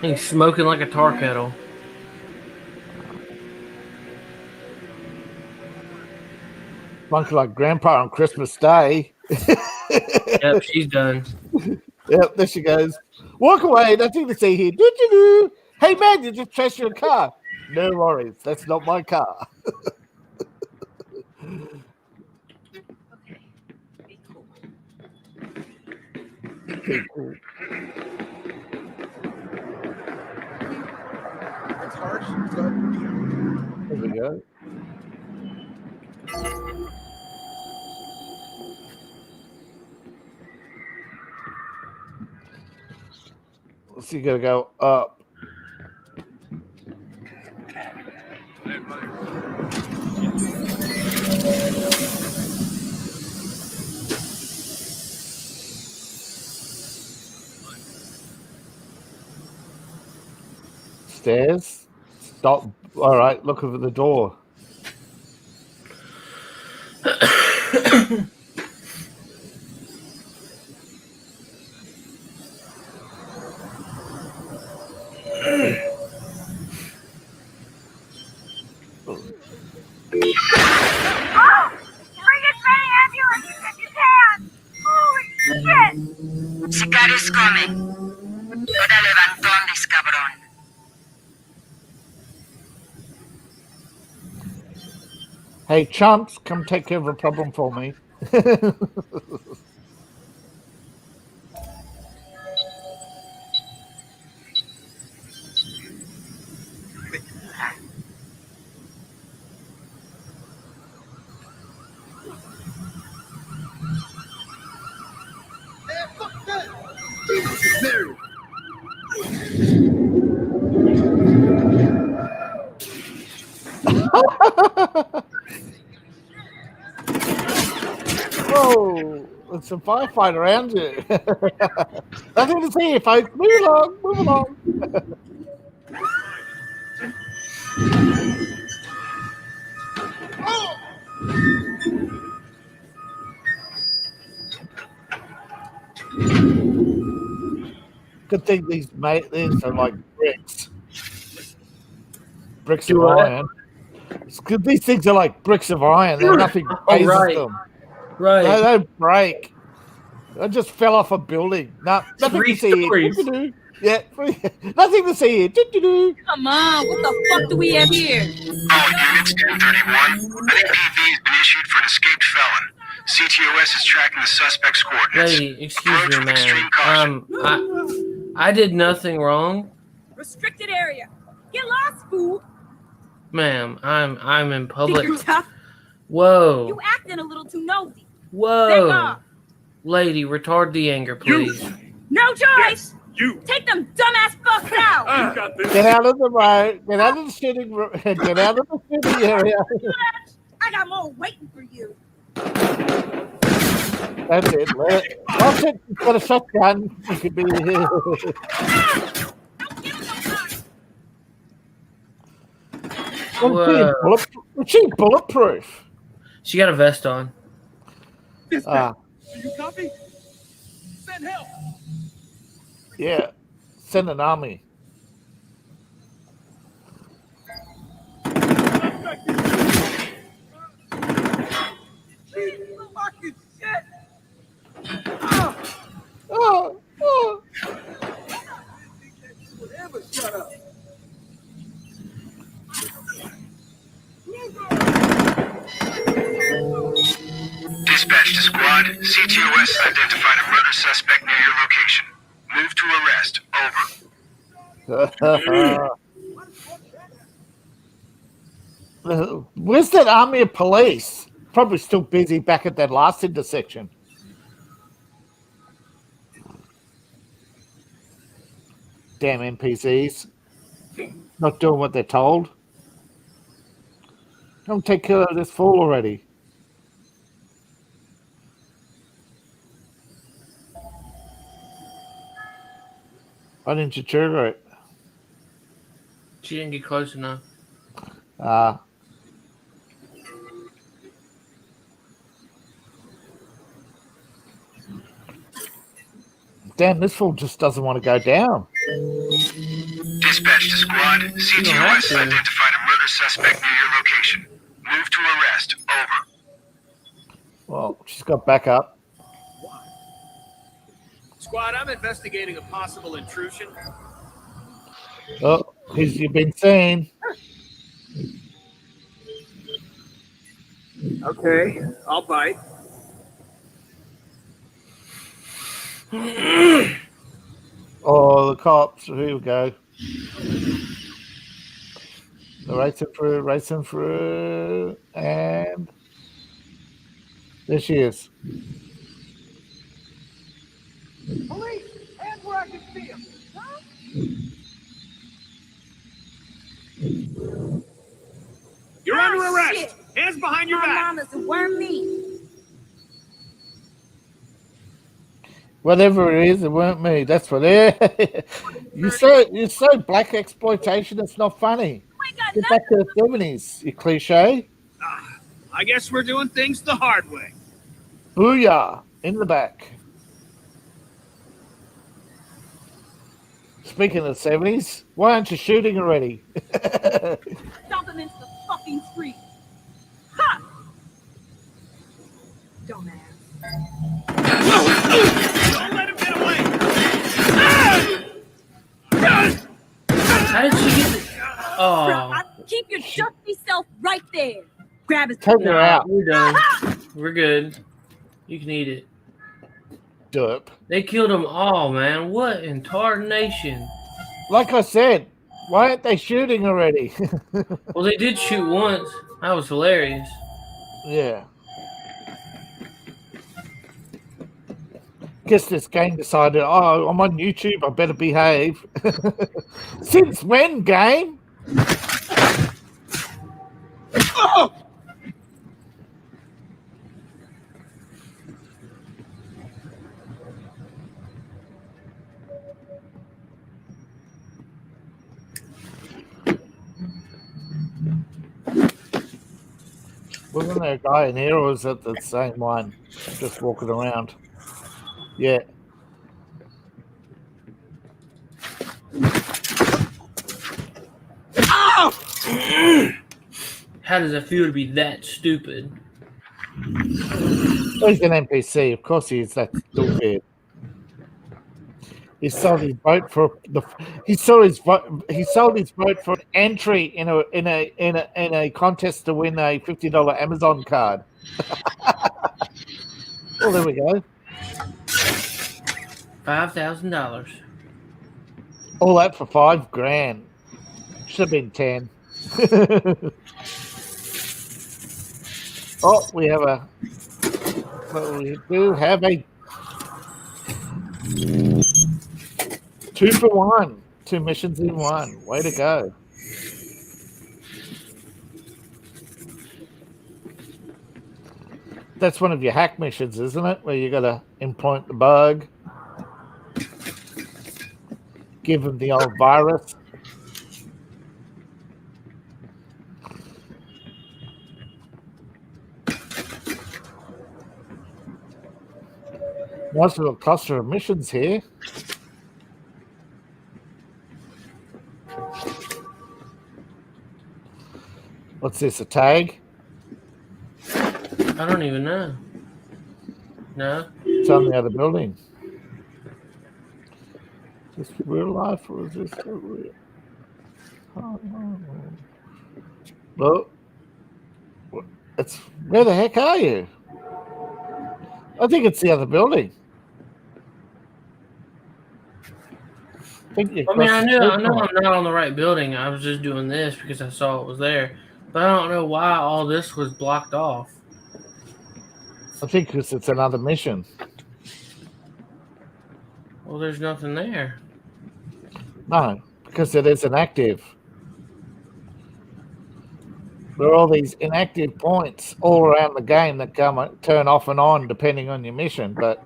He's smoking like a tar kettle. Monkey like Grandpa on Christmas Day. Yep, she's done. Yep, there she goes. Walk away, nothing to see here. Doo-doo-doo. Hey man, you just trashed your car. No worries, that's not my car. Be cool. That's harsh. So, There we go. So you gotta go up. Stairs. Stop. All right, look over the door. Oh! Bring as many ambulances as you can! Holy shit! Sicarios coming. Ahora levantones, cabrón. Hey, chumps, come take care of a problem for me. Whoa, it's a firefight around you. Nothing to see, folks. Move along, move along. Good thing these are like bricks. Bricks of iron. It's good. These things are like bricks of iron. They're nothing phases them. Right. They don't break. I just fell off a building. No, nothing to see here. Yeah, nothing to see here. Come on, what the fuck do we have here? All units, 1031. An APV has been issued for an escaped felon. CTOS is tracking the suspect's coordinates. Lady, excuse me, ma'am. I did nothing wrong. Restricted area. Get lost, fool. Ma'am, I'm in public. Think you're tough? Whoa. You acting a little too nosy. Whoa. Back off. Lady, retard the anger, please. No choice. Yes, you. Take them dumbass fucks out. Get out of the road. Get out of the shooting room. Get out of the shooting area. I got more waiting for you. That's it. Watch it. You've got a shotgun. You could be here. She's bulletproof. She got a vest on. Do you copy? Send help. Yeah. Send an army. Fucking shit. Oh. Whatever, shut up. Dispatch to squad. CTOS identified a murder suspect near your location. Move to arrest. Over. Where's that army of police? Probably still busy back at that last intersection. Damn NPCs. Not doing what they're told. Don't take care of this fool already. Why didn't you trigger it? She didn't get close enough. Damn, this fool just doesn't want to go down. Dispatch to squad. CTOS identified a murder suspect near your location. Move to arrest. Over. Well, she's got backup. Squad, I'm investigating a possible intrusion. Oh, you've been seen. Okay, I'll bite. Oh, the cops. Here we go. They're racing through, and there she is. Police, hands where I can see them. Huh? You're under arrest. Shit. Hands behind your back. Mamas, it weren't me. Whatever it is, it weren't me. That's what it. You're so black exploitation. It's not funny. Get back to the 70s, you cliche. I guess we're doing things the hard way. Booyah! In the back. Speaking of the 70s, why aren't you shooting already? Dump him into the fucking street. Ha! Dumbass. Don't let him get away. How did she get the... Oh. Keep your dusty self right there. Grab his... Take her out. We're done. We're good. You can eat it. Derp. They killed them all, man. What in tarnation? Like I said, why aren't they shooting already? Well, they did shoot once. That was hilarious. Yeah. Guess this game decided, oh, I'm on YouTube, I better behave. Since when, game? Oh! Wasn't there a guy in here, or was it the same one just walking around? Yeah. Oh! How does it feel to be that stupid? Well, he's an NPC. Of course he is that stupid. He sold his boat for he sold his boat for an entry in a contest to win a $50 Amazon card. Oh, there we go. $5,000. All that for $5,000. Should have been 10. Oh, we do have a 2 for 1. 2 missions in 1. Way to go. That's one of your hack missions, isn't it? Where you got to implant the bug. Give them the old virus. Nice little cluster of missions here. What's this, a tag? I don't even know. No? It's on the other building. Is this real life or is this real? Well, it's where the heck are you? I think it's the other building. I know I'm not on the right building. I was just doing this because I saw it was there. But I don't know why all this was blocked off. I think because it's another mission. Well, there's nothing there. No, because it is inactive. There are all these inactive points all around the game that turn off and on depending on your mission, but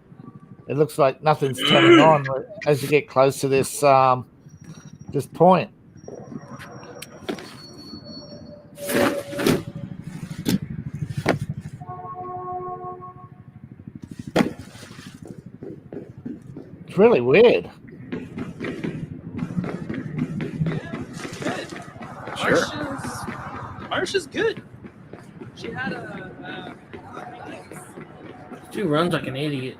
it looks like nothing's turning on as you get close to this this point. It's really weird. Sure. Marsha's good. She had She runs like an idiot.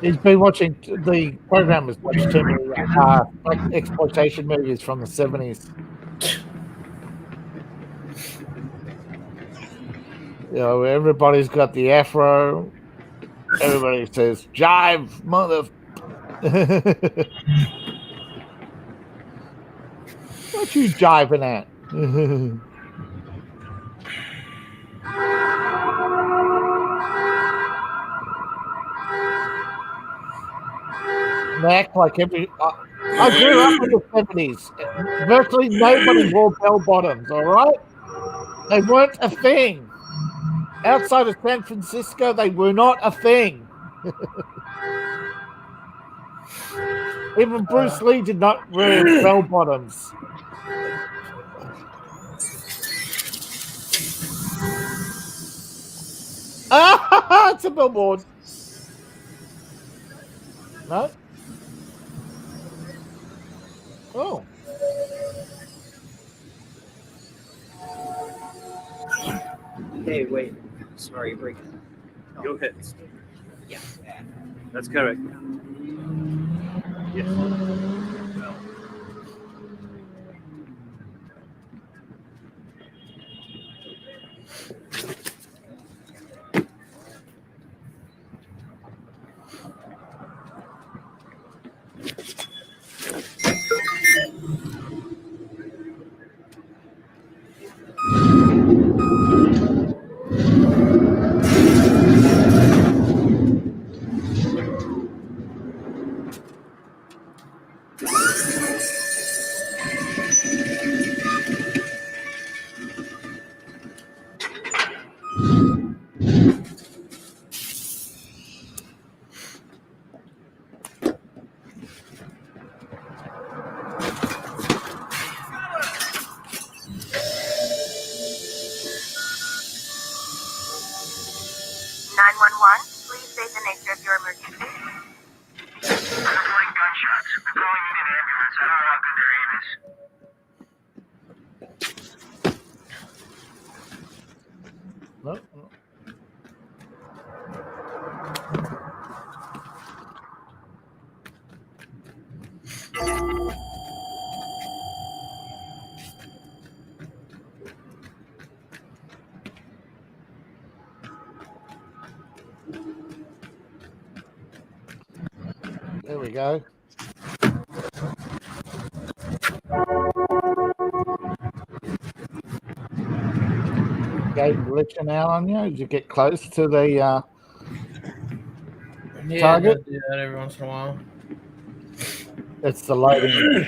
He's been watching the program has watched too many like exploitation movies from the 70s. You know, everybody's got the afro. Everybody says jive, mother. What you jiving at? They act like every. I grew up in the 70s. Virtually nobody wore bell bottoms. All right, they weren't a thing. Outside of San Francisco, they were not a thing. Even Bruce Lee did not wear bell bottoms. It's a billboard. No? Oh. Hey, wait. Sorry, break it. Go ahead. Yeah. That's correct. Yes. Please state the nature of your emergency. Reporting gunshots. We're calling in an ambulance. I don't know how good their aim is. No. There we go. Game glitching out on you as you get close to the target. I do that every once in a while. It's the loading.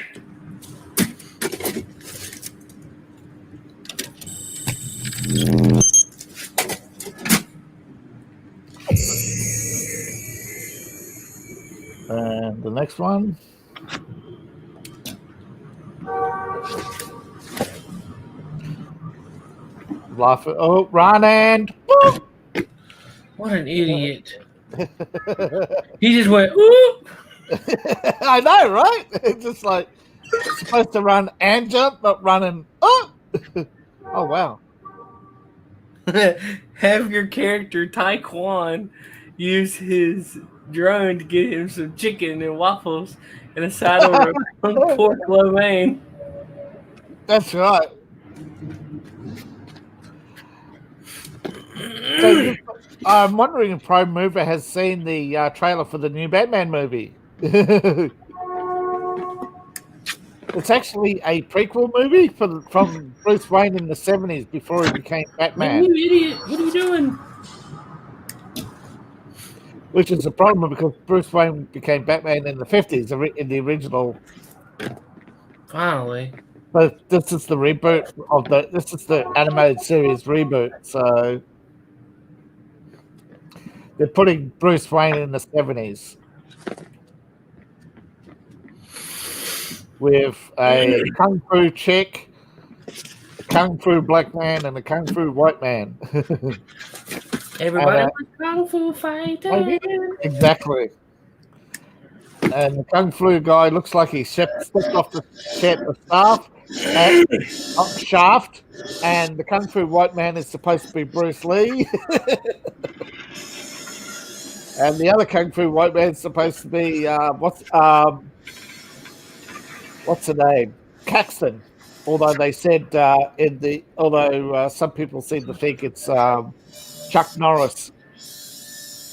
And the next one. Laugh. Oh, run and. What an idiot. He just went, ooh. I know, right? It's just like it's supposed to run and jump, but running. Oh, oh wow. Have your character Taekwon use his drone to get him some chicken and waffles and a side order of pork lo mein. That's right. So I'm wondering if Pro Mover has seen the trailer for the new Batman movie. It's actually a prequel movie from Bruce Wayne in the 70s before he became Batman. Man, you idiot. What are you doing? Which is a problem because Bruce Wayne became Batman in the 50s in the original. Finally. But this is the reboot of this is the animated series reboot. So they're putting Bruce Wayne in the 70s with a kung fu chick, a kung fu black man, and a kung fu white man. Everybody was kung fu fighting. Exactly. And the kung fu guy looks like he stepped off the set of Shaft, and the kung fu white man is supposed to be Bruce Lee. And the other kung fu white man's supposed to be what's her name? Caxton. Although they said some people seem to think it's Chuck Norris.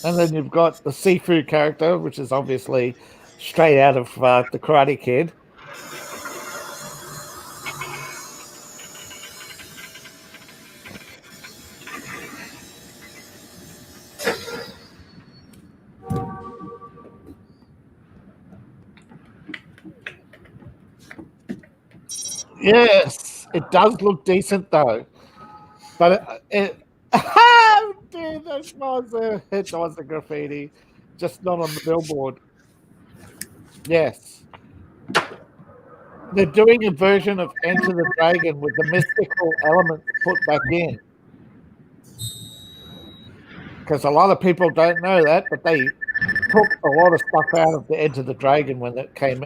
And then you've got the Sifu character, which is obviously straight out of the Karate Kid. Yes, it does look decent though, but it dude, that was a graffiti, just not on the billboard. Yes, they're doing a version of Enter the Dragon with the mystical elements put back in, because a lot of people don't know that, but they took a lot of stuff out of the Enter the Dragon when it came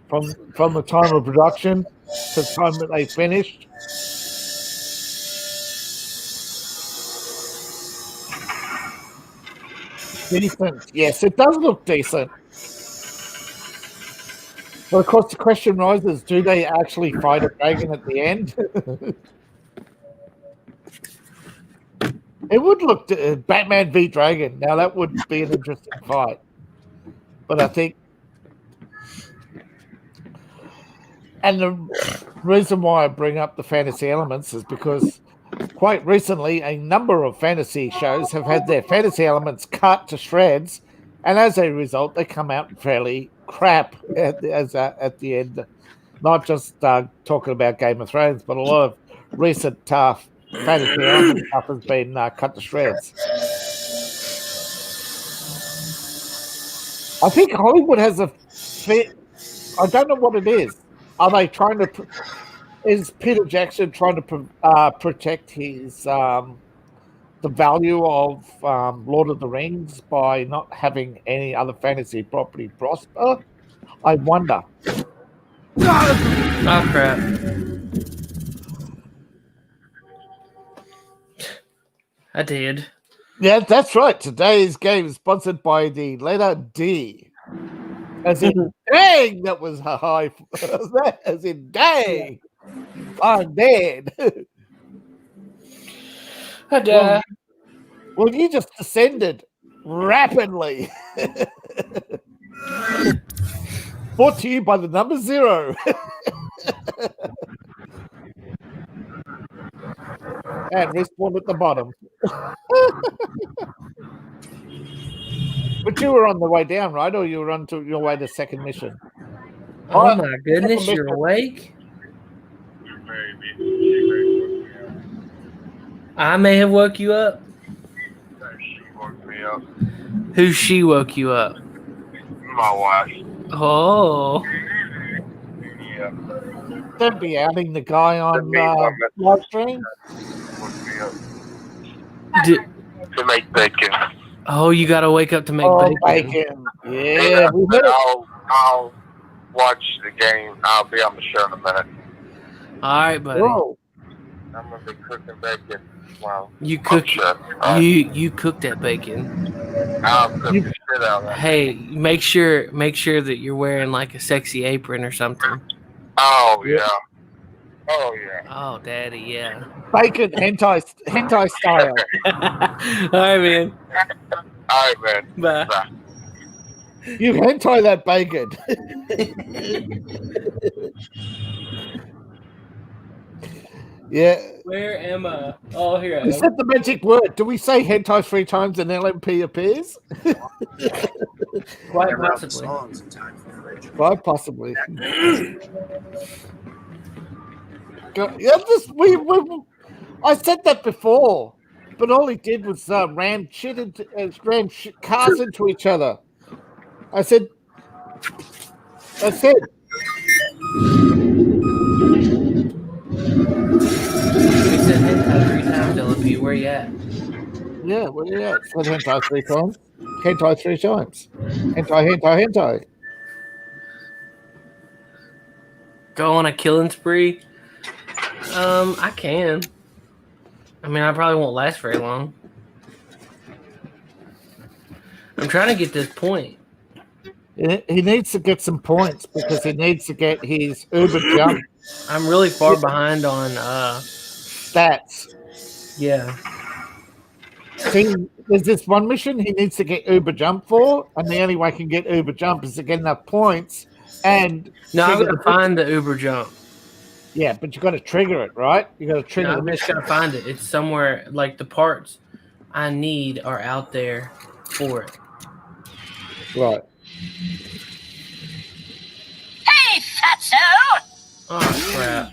from the time of production to the time that they finished. Decent. Yes, it does look decent. But of course, the question rises, do they actually fight a dragon at the end? It would look Batman v Dragon. Now, that would be an interesting fight. But I think... And the reason why I bring up the fantasy elements is because quite recently, a number of fantasy shows have had their fantasy elements cut to shreds, and as a result, they come out fairly crap at the end. Not just talking about Game of Thrones, but a lot of recent fantasy element stuff has been cut to shreds. I think Hollywood has a fit. I don't know what it is. Are they trying to? Is Peter Jackson trying to protect his the value of Lord of the Rings by not having any other fantasy property prosper? I wonder. Oh crap! I did. Yeah, that's right. Today's game is sponsored by the letter D. As in, dang, that was a high. As in, dang, I'm dead. Well, you just descended rapidly. Brought to you by the number 0. And respawn at the bottom. But you were on the way down, right? Or you were on to your way to second mission? Oh my goodness, you're awake? I may have woke you up. She woke me up. Who she woke you up? My wife. Oh. Yeah. Don't be outing the guy on live stream. To make bacon. Oh, you got to wake up to make bacon. Yeah, I'll watch the game. I'll be on the show in a minute. All right, buddy. Whoa. I'm gonna be cooking bacon. Wow. You cook you cook that bacon. I'll cook the shit out of it. Hey, make sure that you're wearing like a sexy apron or something. Oh yeah. Oh yeah. Oh, daddy, yeah. Bacon hentai style. All right, man. All right, man. Bye. You hentai that bacon. Yeah. Where am I? Oh, here I am. You said the magic word. Do we say hentai 3 times and LMP appears? Quite possibly. Quite possibly. I said that before, but all he did was ram cars into each other. I said. You said hentai 3 times, LP. Where you at? Yeah, where you at? Said hentai 3 times. Hentai 3 times. Hentai. Go on a killing spree? I can. I mean, I probably won't last very long. I'm trying to get this point. He needs to get some points because he needs to get his Uber jump. I'm really far behind on stats. Yeah. See, there's this one mission he needs to get Uber jump for, and the only way he can get Uber jump is to get enough points. And no, I'm gonna find the Uber jump. Yeah, but you got to trigger it, right? You got to trigger. I'm just gonna find it. It's somewhere. Like the parts I need are out there for it. Right. Hey, fatso! Oh crap!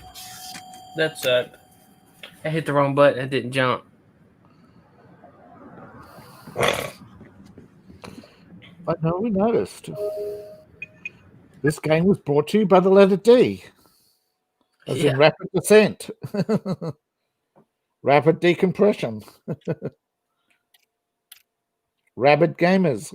That sucked. I hit the wrong button. I didn't jump. I know we noticed. This game was brought to you by the letter D. As in rapid descent. Rapid decompression. Rabid gamers.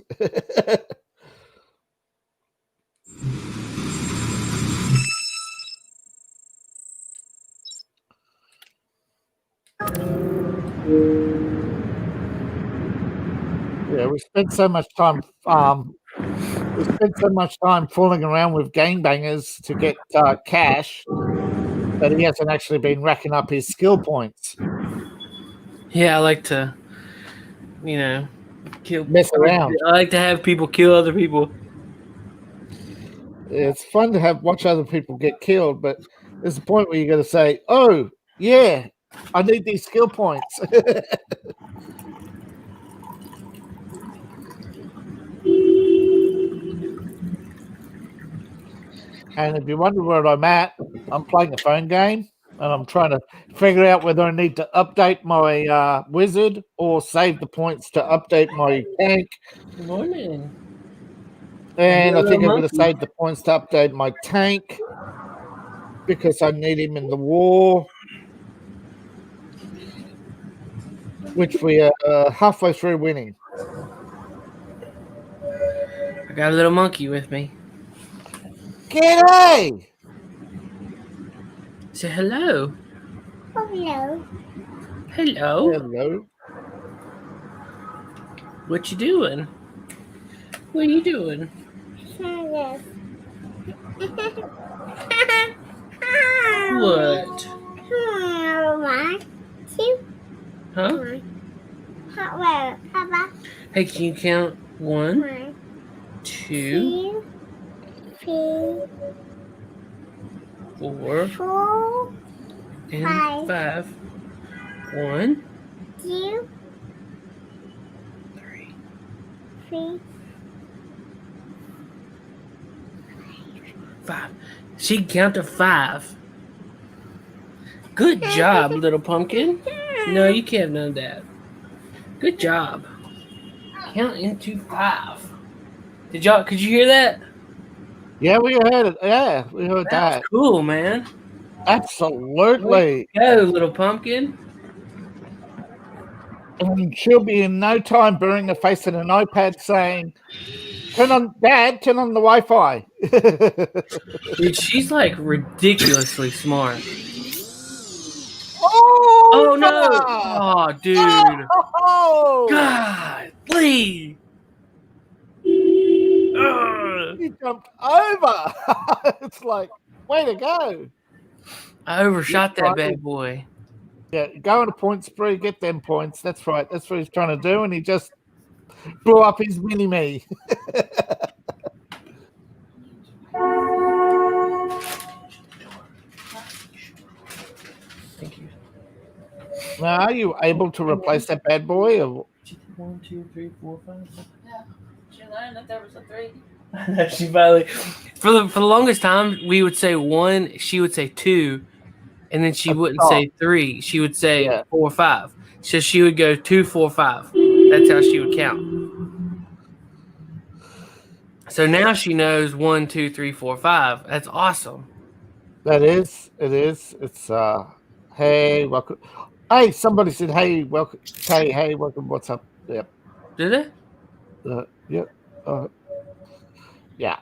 Yeah, we spent so much time fooling around with gangbangers to get cash that he hasn't actually been racking up his skill points. Yeah, I like to, mess around. I like to have people kill other people. It's fun to watch other people get killed, but there's a point where you got to say, "Oh, yeah, I need these skill points." And if you wonder where I'm at, I'm playing a phone game, and I'm trying to figure out whether I need to update my wizard or save the points to update my tank. Good morning. And I think I'm going to save the points to update my tank because I need him in the war, which we are halfway through winning. I got a little monkey with me. G'day! Say hello. Hello. Hello. Hello. What you doing? What are you doing? What? Huh? Hey, can you count 1, 2, 3, 4, and 5. 1, 2, 3, 5. She can count to 5. Good job, little pumpkin. No, you can't know that. Good job. Count into 5. Could you hear that? Yeah, we heard it. Yeah, we heard that. That's cool, man. Absolutely. Go, little pumpkin. And she'll be in no time burying her face in an iPad saying, Dad, turn on the Wi-Fi. Dude, she's like ridiculously smart. Oh no! Oh, dude. Oh. God, please. You jumped over. It's like, way to go. I overshot that bad boy. Yeah, go on a point spree, get them points. That's right. That's what he's trying to do, and he just blew up his mini-me. Thank you. Now, are you able to replace that bad boy? Or... 1, 2, 3, 4, 5. Yeah, she learned that there was a 3. She finally, for the longest time, we would say 1. She would say 2. And then she wouldn't say 3. She would say 4, 5. So she would go 2, 4, 5. That's how she would count. So now she knows 1, 2, 3, 4, 5. That's awesome. That is. It is. It's hey, welcome. Hey, somebody said, hey, welcome. Hey, welcome. What's up? Yep. Did it? Yep. Yeah.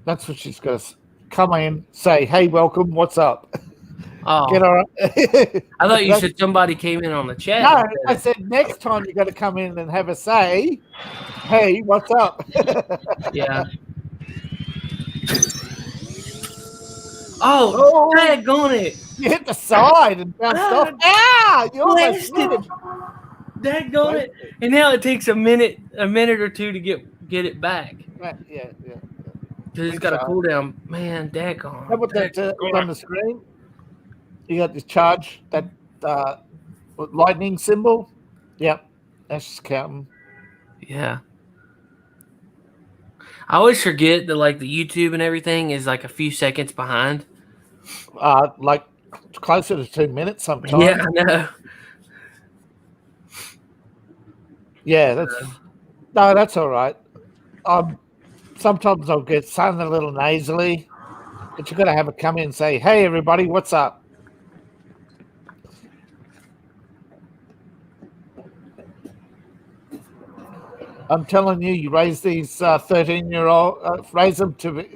That's what she's going to come in, say, hey, welcome. What's up? Oh, Get all right. I thought you said somebody came in on the chat. No, I said next time you got to come in and have a say. Hey, what's up? Yeah. Oh, tag on it. You hit the side and bounced off. Ah, you almost Blasted. Daggone it. And now it takes a minute or two to get it back. Right, yeah. Because it's got a cooldown. Man, daggone. How about that on the screen? You got the charge, that lightning symbol. Yep, that's just counting. Yeah. I always forget that like the YouTube and everything is like a few seconds behind. Like closer to 2 minutes sometimes. Yeah, I know. Yeah, that's all right. Sometimes I'll get sounding a little nasally, but you got to have it come in and say, "Hey, everybody, what's up?" I'm telling you, you raise these 13-year-old, raise them, to be,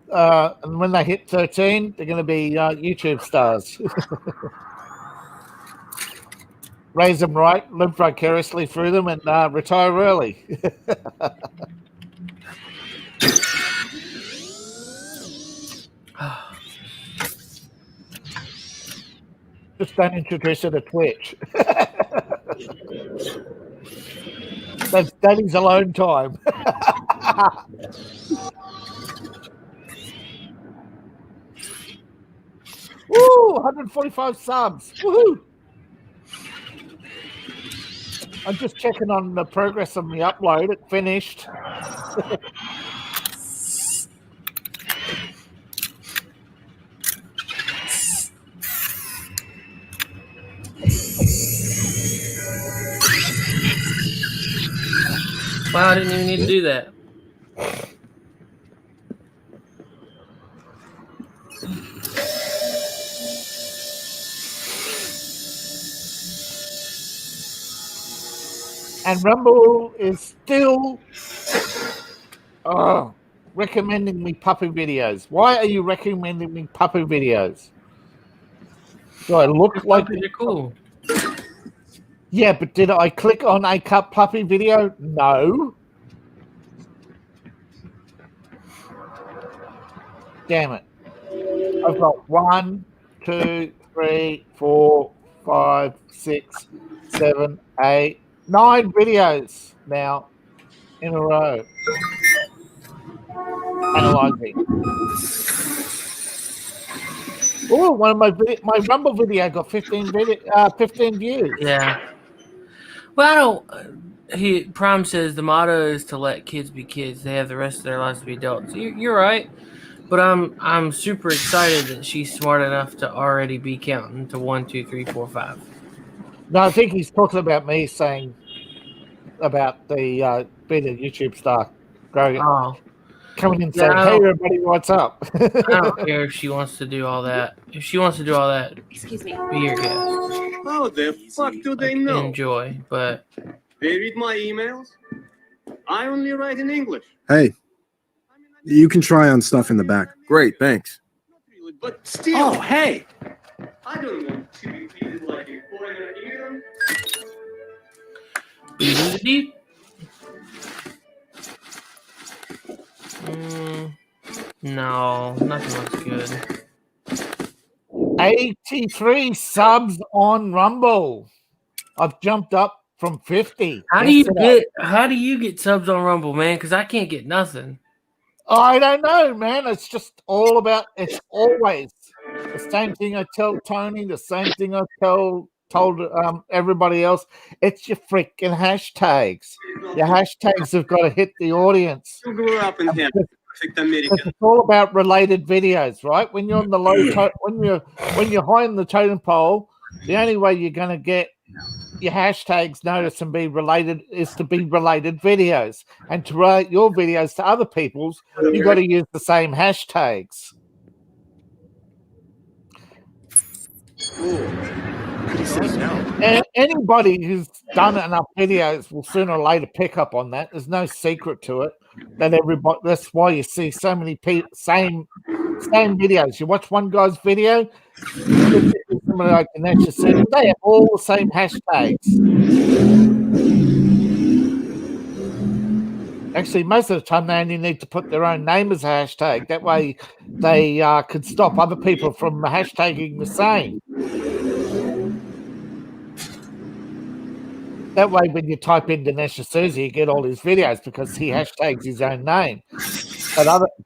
and when they hit 13, they're going to be YouTube stars. Raise them right, live vicariously through them, and retire early. Just don't introduce her to Twitch. That's Daddy's alone time. Woo! 145 subs. Woohoo! I'm just checking on the progress of the upload. It finished. Wow, I didn't even need to do that. And Rumble is still recommending me puppy videos. Why are you recommending me puppy videos? Do I look like they're cool? Yeah, but did I click on a cup puppy video? No. Damn it. I've got 1, 2, 3, 4, 5, 6, 7, 8, 9 videos now in a row. Analyzing. Oh, one of my Rumble video got 15 views. Yeah. Well, Prime says the motto is to let kids be kids. They have the rest of their lives to be adults. You're right, but I'm super excited that she's smart enough to already be counting to 1, 2, 3, 4, 5. No, I think he's talking about me saying about the being a YouTube star, growing coming in saying, "Hey, everybody, what's up?" I don't care if she wants to do all that. If she wants to do all that, excuse me, be your guest. How the fuck do they know? Enjoy, but they read my emails. I only write in English. Hey, you can try on stuff in the back. Great, thanks. But still, hey, I don't want to be treated like a foreigner here. No, nothing looks good. 83 subs on Rumble. I've jumped up from 50. How do you get subs on Rumble, man? Because I can't get nothing. I don't know, man. It's just all about. It's always the same thing I tell Tony. The same thing I told everybody else. It's your freaking hashtags. Your hashtags have got to hit the audience. You grew up in here. Perfect American. It's all about related videos, right? When you're on the when you're high in the totem pole, the only way you're going to get your hashtags noticed and be related is to be related videos, and to relate your videos to other people's, you got to use the same hashtags. And anybody who's done enough videos will sooner or later pick up on that. There's no secret to it. That everybody. That's why you see so many same same videos. You watch one guy's video, somebody like Dinesh said, they have all the same hashtags. Actually, most of the time they only need to put their own name as a hashtag. That way they could stop other people from hashtagging the same. That way when you type in Dinesh D'Souza, you get all his videos because he hashtags his own name.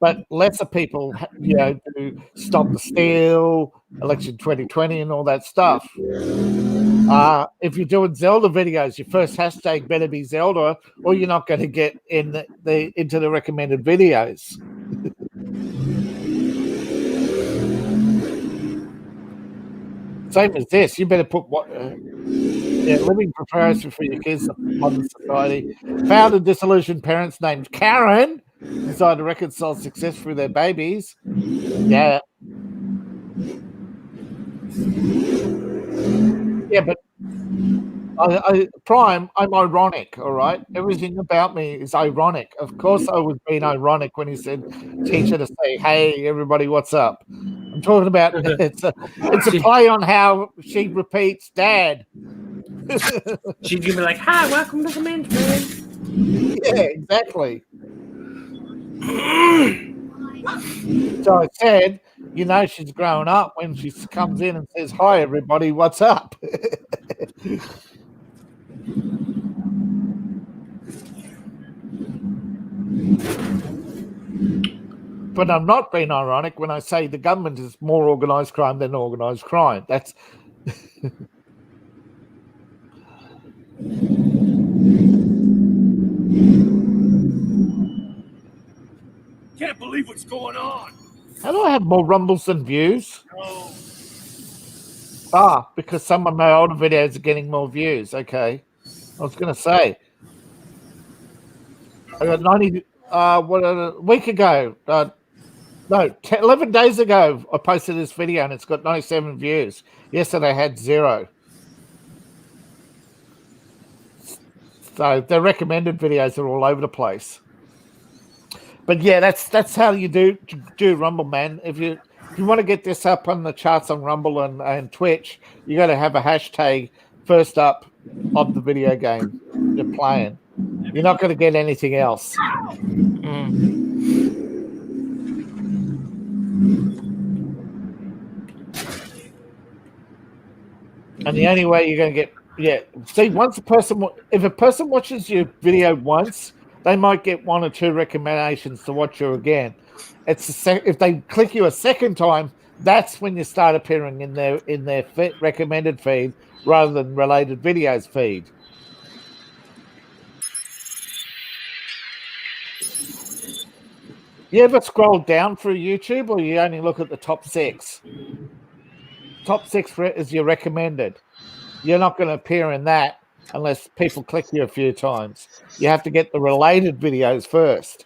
But lesser people, do Stop the Steal, Election 2020 and all that stuff. If you're doing Zelda videos, your first hashtag better be Zelda, or you're not going to get into the recommended videos. Same as this. You better put living preparation for your kids, modern society. Found and disillusioned parents named Karen decide to reconcile success through their babies. Yeah. Yeah, but Prime, I'm ironic, all right? Everything about me is ironic. Of course I was being ironic when he said teacher to say, hey, everybody, what's up? I'm talking about it's a play on how she repeats dad. She's gonna be like, hi, welcome to the men's room. Yeah, exactly. So I said, she's grown up when she comes in and says, hi, everybody, what's up? But I'm not being ironic when I say the government is more organised crime than organised crime. That's... Can't believe what's going on. How do I have more rumbles than views? No. Because some of my older videos are getting more views. Okay. I was going to say. I got 90... a week ago... 11 days ago, I posted this video and it's got 97 views. Yesterday I had 0. So the recommended videos are all over the place. But yeah, that's how you do Rumble, man. If you want to get this up on the charts on Rumble and Twitch, you got to have a hashtag first up of the video game you're playing. You're not going to get anything else. And the only way you're going to get, see, if a person watches your video once, they might get 1 or 2 recommendations to watch you again. If they click you a second time, that's when you start appearing in their recommended feed rather than related videos feed. You ever scroll down through YouTube, or you only look at the top 6? Top 6 is your recommended. You're not going to appear in that unless people click you a few times. You have to get the related videos first.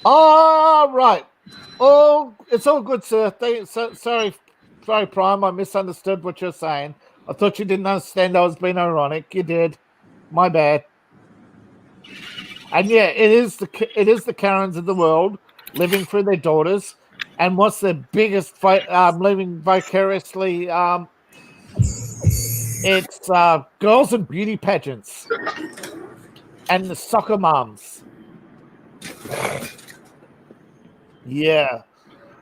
Oh, right. Oh, it's all good, sir. Sorry, Prime. I misunderstood what you're saying. I thought you didn't understand I was being ironic. You did. My bad. And yeah, it is the Karens of the world living through their daughters. And what's the biggest living vicariously? It's girls and beauty pageants and the soccer moms. Yeah,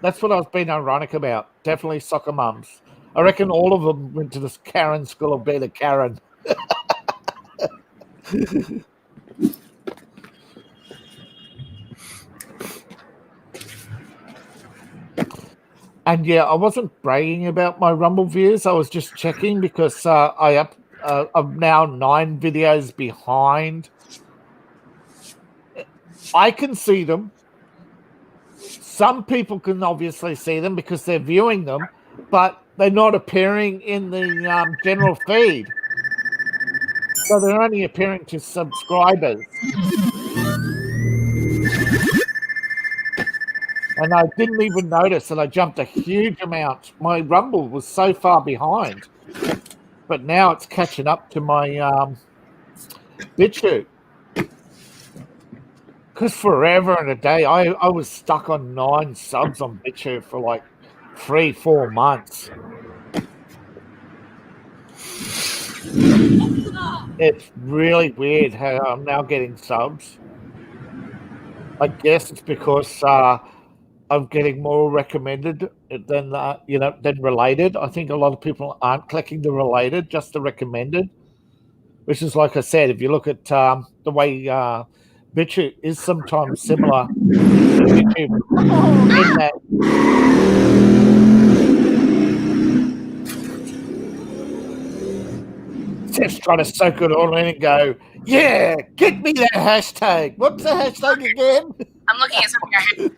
that's what I was being ironic about. Definitely soccer moms. I reckon all of them went to this Karen school of being a Karen. And yeah, I wasn't bragging about my Rumble views. I was just checking because I'm now 9 videos behind. I can see them. Some people can obviously see them because they're viewing them, but they're not appearing in the general feed. So they're only appearing to subscribers. And I didn't even notice that I jumped a huge amount. My Rumble was so far behind. But now it's catching up to my BitChute. Because forever and a day, I was stuck on 9 subs on BitChute for like 3-4 months. It's really weird how I'm now getting subs. I guess it's because I'm getting more recommended than than related. I think a lot of people aren't clicking the related, just the recommended. Which is like I said, if you look at the way BitChute is sometimes similar to YouTube in that Steph's trying to soak it all in and go, yeah, get me that hashtag. What's the hashtag again? I'm looking at something I had.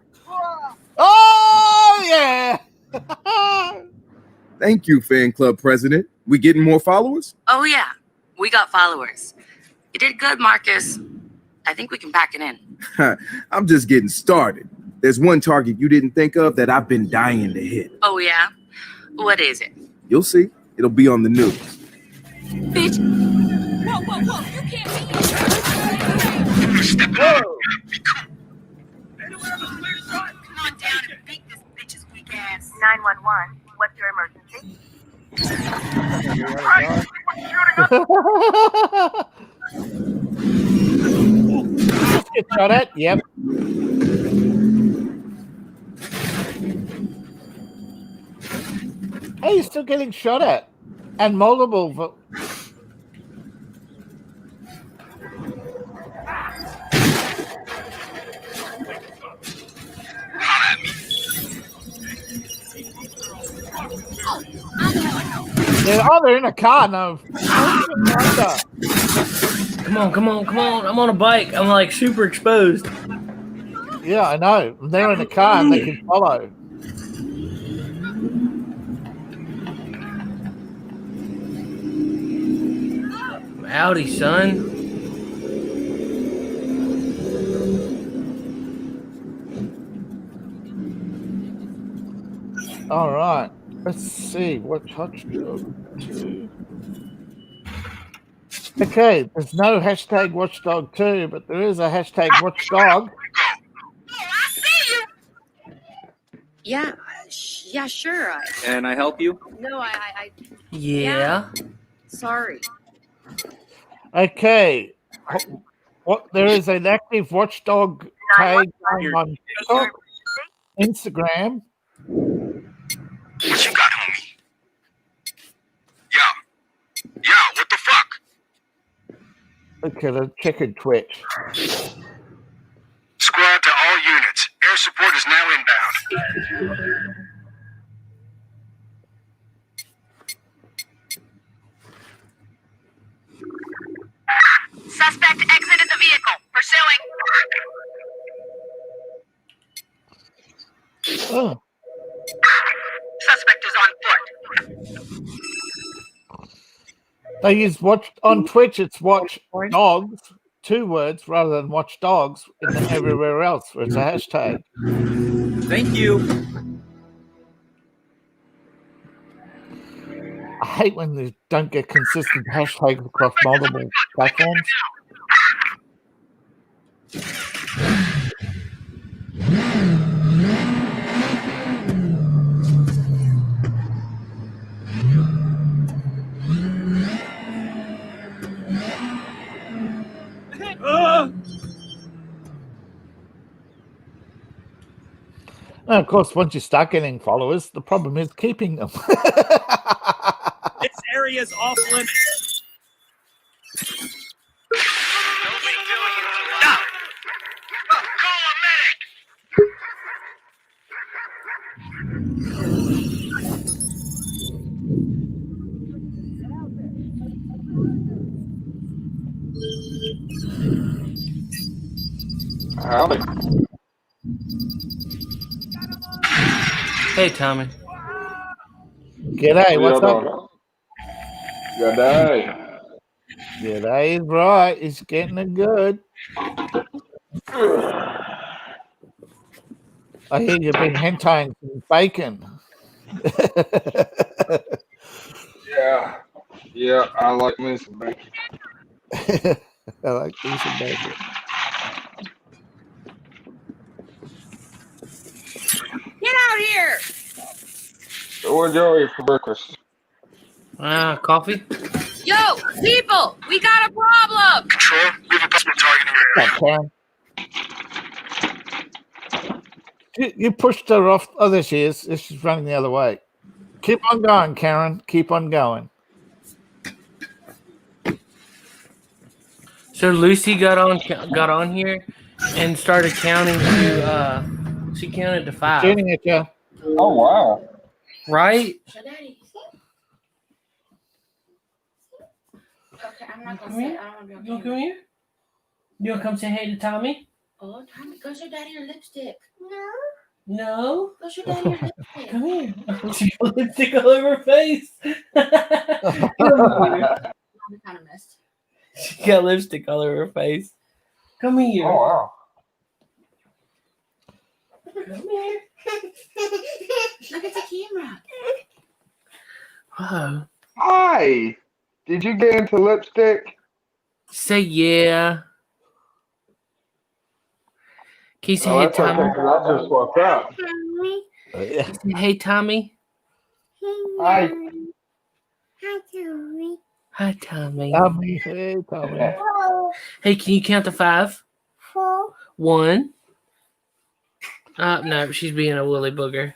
Oh, yeah. Thank you, fan club president. We getting more followers? Oh, yeah. We got followers. You did good, Marcus. I think we can pack it in. I'm just getting started. There's one target you didn't think of that I've been dying to hit. Oh, yeah? What is it? You'll see. It'll be on the news. Bitch. Whoa, whoa, whoa. You can't be. Step it up. Be cool. Come on down and beat this bitch's weak ass. 911, what's your emergency? Get shot at? Yep. Hey, you're still getting shot at. And multiple. They're in a car now. Come on. I'm on a bike. I'm like super exposed. Yeah, I know. They're in a car and they can follow. Howdy, son. All right. Let's see what Watchdog 2. Okay, there's no hashtag Watchdog 2, but there is a hashtag Watchdog. Yeah, sure. Can I help you? No, I Yeah. Sorry. Okay. What there is an active Watchdog tag on TikTok, Instagram. What you got, homie? Yeah, what the fuck? Okay, let's check in Twitch. Squad to all units. Air support is now inbound. Suspect exited the vehicle. Pursuing. Oh. Suspect is on foot. They use on Twitch. It's Watch Dogs, 2 words rather than Watch Dogs, and then everywhere else where it's a hashtag. Thank you. I hate when they don't get consistent hashtags across multiple platforms. And of course, once you start getting followers, the problem is keeping them. This area's off limits. Stop! Call a medic! Howdy. Hey, Tommy. G'day, what's up? G'day. G'day, right. He's getting it good. I hear you've been hentai some bacon. Yeah, I like me some bacon. I like me some bacon. Get out here! So what'd y'all eat for breakfast? Coffee. Yo, people, we got a problem. Control, we have a possible target in your area. You pushed her off. Oh, there she is. She's running the other way. Keep on going, Karen. Keep on going. So Lucy got on here and started counting to. She counted to 5. Shooting at you. Oh wow! Right? Okay, I'm not gonna say. I don't want to be on You want to come here? You want to come say hey to Tommy? Oh, Tommy, go show Daddy your lipstick. No. Go show Daddy your lipstick. Come here. She got lipstick all over her face. Come here. I'm kind of messed. She got lipstick all over her face. Come here. Oh wow! Come here. Look at the camera. Whoa. Hi. Did you get into lipstick? Say yeah. Can you say hey, That's okay, Tommy? 'cause I just woke up. Can you say hey, Tommy? Hi. Hi, Tommy. Hi, Tommy. Tommy. Hey, Tommy. Hey, can you count to 5? 4. 1. No, she's being a woolly booger.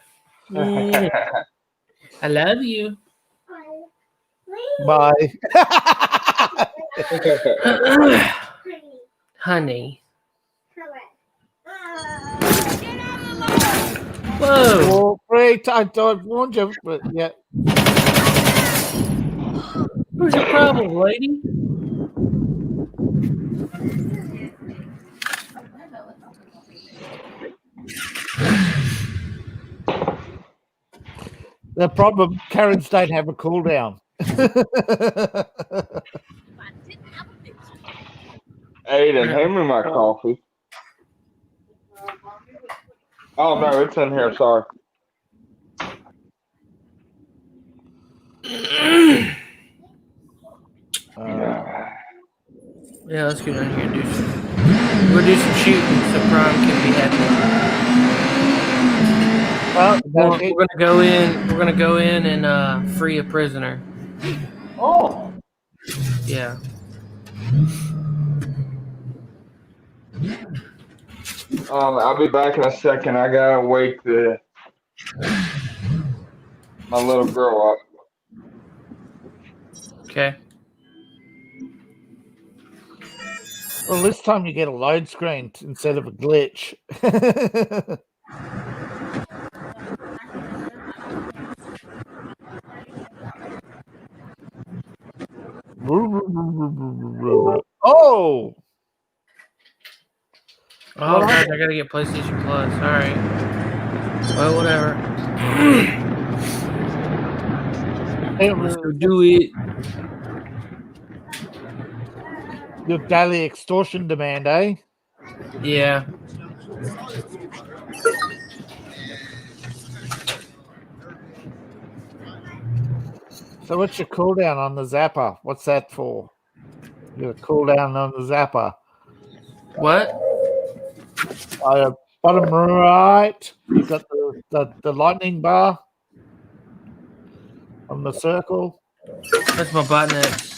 I love you. Bye. Honey. Whoa. Well, great. I warned you, but yeah. What's your problem, lady? The problem, Karens don't have a cooldown. Aiden, hand me my coffee. Oh no, it's in here. Sorry. Yeah, let's go down here and do some. We'll do some shooting so Prime can be happy. Well, we're gonna go in. We're gonna go in and free a prisoner. Oh. Yeah. I'll be back in a second. I gotta wake my little girl up. Okay. Well, this time you get a load screen instead of a glitch. Oh! Oh, God, I gotta get PlayStation Plus. All right. Well, whatever. Let's go do it. Your daily extortion demand, eh? Yeah. So what's your cooldown on the zapper? What's that for? Your cooldown on the zapper. What? Bottom right, you got the lightning bar on the circle. That's my botnet.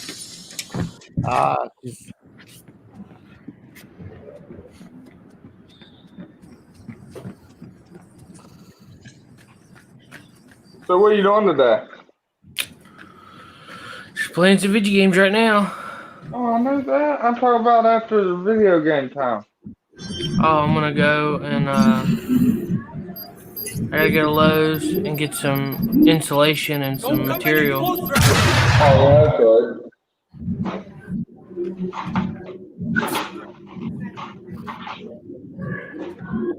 So what are you doing today? Just playing some video games right now. Oh, I know that. I'm talking about after the video game time. Oh, I'm gonna go and I gotta go to Lowe's and get some insulation and some material. Oh, yeah, that's right.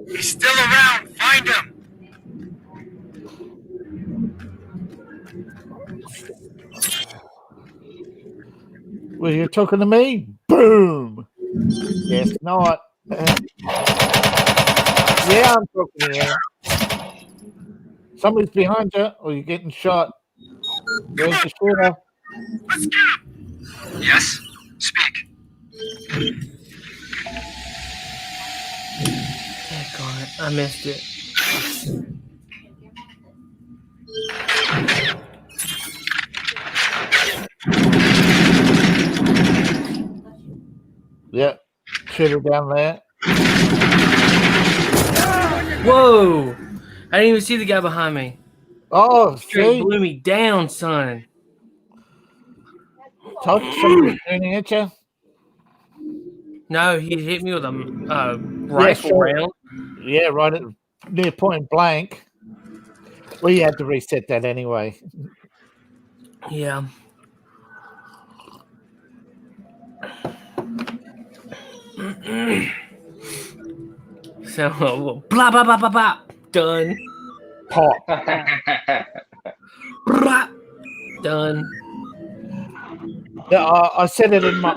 He's still around. Find him. Well, you're talking to me? Boom. Guess not. Yeah, I'm talking to you. Somebody's behind you, or you're getting shot. There's the shooter. Let's get him. Yes, speak. Oh, God, I missed it. shooter down there. Whoa! I didn't even see the guy behind me. Oh, Straight see? blew me down, son. Told you somebody was shooting at you. No, he hit me with a rifle round. Yeah, right at near point blank. Well, you had to reset that anyway. Yeah. So, blah, blah, blah, blah, blah. Done. Pop. Blah. Done. Yeah, I said it in my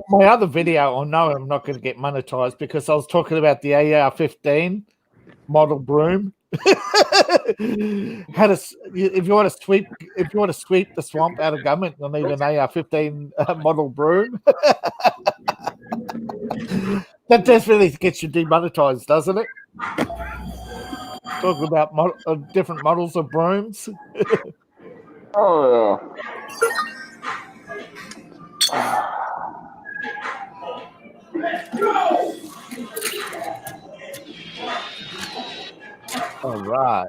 my other video. I know I'm not going to get monetized because I was talking about the AR-15 model broom. If you want to sweep the swamp out of government, you'll need an AR-15 model broom. That definitely gets you demonetized, doesn't it? Talking about different models of brooms. Oh All right.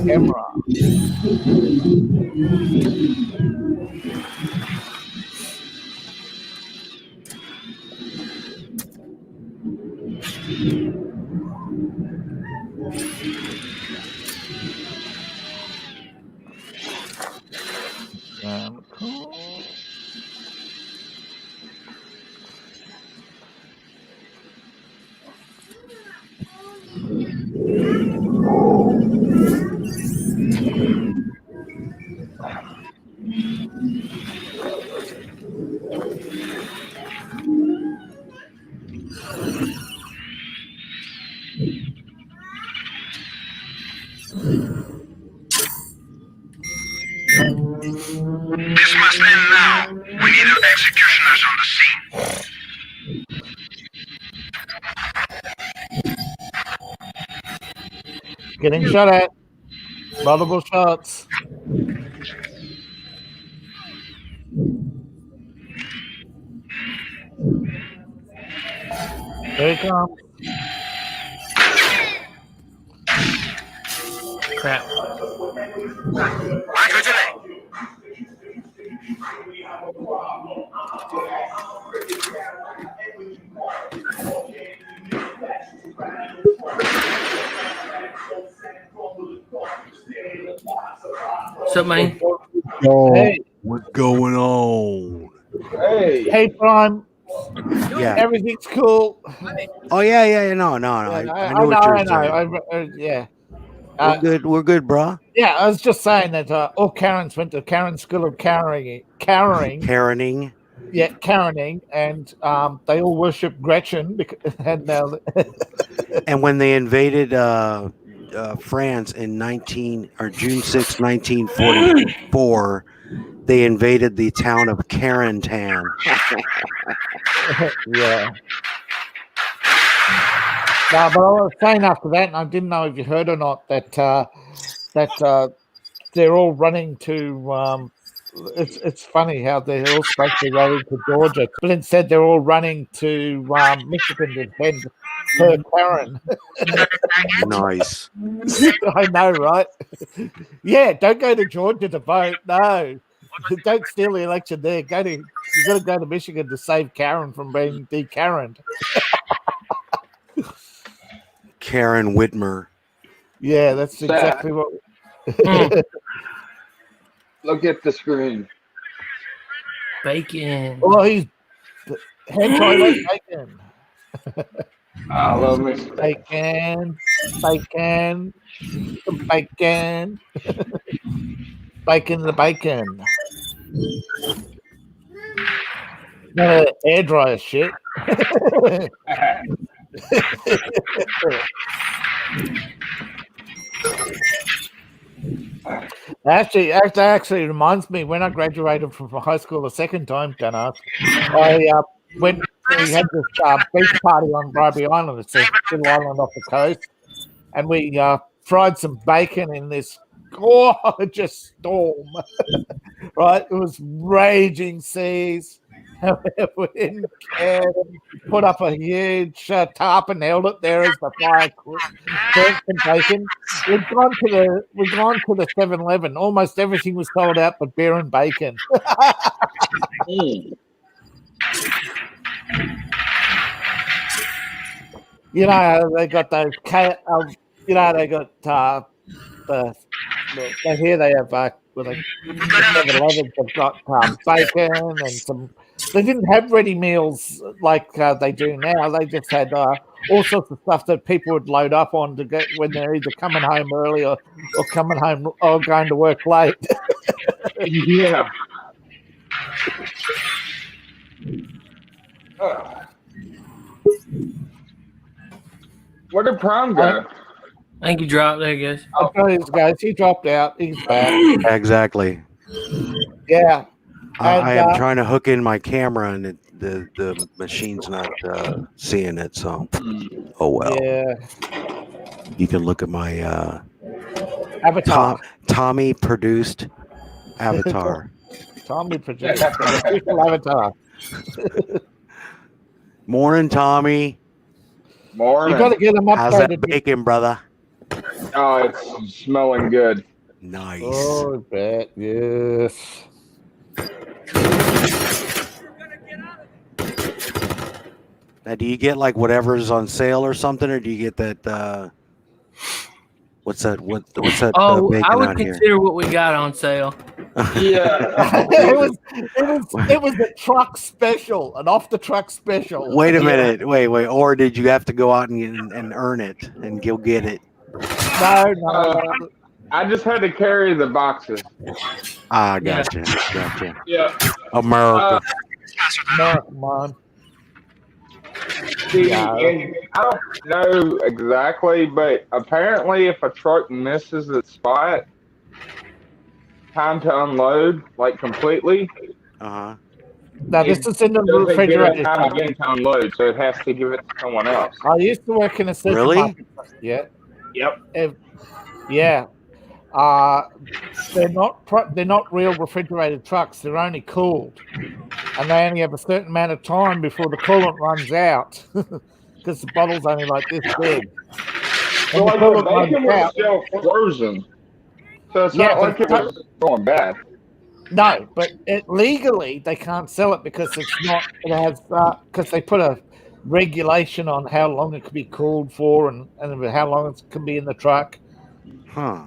Camera. Cool. This must end now. We need our executioners on the scene. Getting shot at. Multiple shots. There he comes. Crap. What's up, man? Oh, Hey. what's going on? Hey, Prime. Yeah. Everything's cool. Oh yeah. No. I know what you're saying. Yeah. We're good, bro. Yeah, I was just saying that all Karens went to Karen School of Caring. Carening. Yeah, Karening, and they all worship Gretchen. And now, And when they invaded France in June 6, 1944, they invaded the town of Carentan. Yeah. No, but I was saying after that, and I didn't know if you heard or not, that they're all running to. It's funny how they're all supposed to be running to Georgia, but instead they're all running to Michigan to defend her Karen. Nice. I know, right? Yeah, don't go to Georgia to vote. No, don't steal the election there. You got to go to Michigan to save Karen from being de-Karened. Karen Whitmer. Yeah, that's exactly what. Look at the screen. Bacon. Well, he's hentai bacon. I love me. Bacon. Bacon the bacon. Not an air dryer shit. Actually reminds me when I graduated from high school the second time, don't ask. I went. We had this beach party on Bribey Island. It's a little island off the coast, and we fried some bacon in this gorgeous storm. Right, it was raging seas. We didn't care. Put up a huge tarp and held it there as the fire burnt some bacon. We'd gone to the 7-Eleven. Almost everything was sold out but beer and bacon. You know, they got those. You know, they got here they have with a 7-Eleven. They've got bacon and some. They didn't have ready meals like they do now. They just had all sorts of stuff that people would load up on to get when they're either coming home early or coming home or going to work late. Yeah. Where did Prime go? I think he dropped there, guys. I'll tell you guys, he dropped out. He's back. Exactly. Yeah. I am trying to hook in my camera and the machine's not seeing it, so oh well. Yeah. You can look at my Avatar. Tommy produced avatar. Tommy produced avatar. Morning, Tommy. Morning. You got to get him updated. How's that bacon, brother? Oh, it's smelling good. Nice. Oh, I bet. Yes. Now, do you get like whatever's on sale or something, or do you get that? What's that? What's that? Oh, bacon I would out consider here? what we got on sale. Yeah. it was a truck special, an off the truck special. Wait a minute. Wait. Or did you have to go out and earn it and go get it? No. I just had to carry the boxes. Ah, gotcha. Yeah. America. Man. See, and I don't know exactly, but apparently if a truck misses its spot, time to unload, like completely. Uh-huh. Now, this is in the refrigerator. Time again to unload, so it has to give it to someone else. I used to work in a supermarket. Really? Yeah. Yep. Yeah. They're not real refrigerated trucks. They're only cooled, and they only have a certain amount of time before the coolant runs out because the bottle's only like this big. So like the bacon was still frozen, so it's not like it was going bad. No, but legally they can't sell it because it's not. It has because they put a regulation on how long it can be cooled for and how long it can be in the truck. Huh.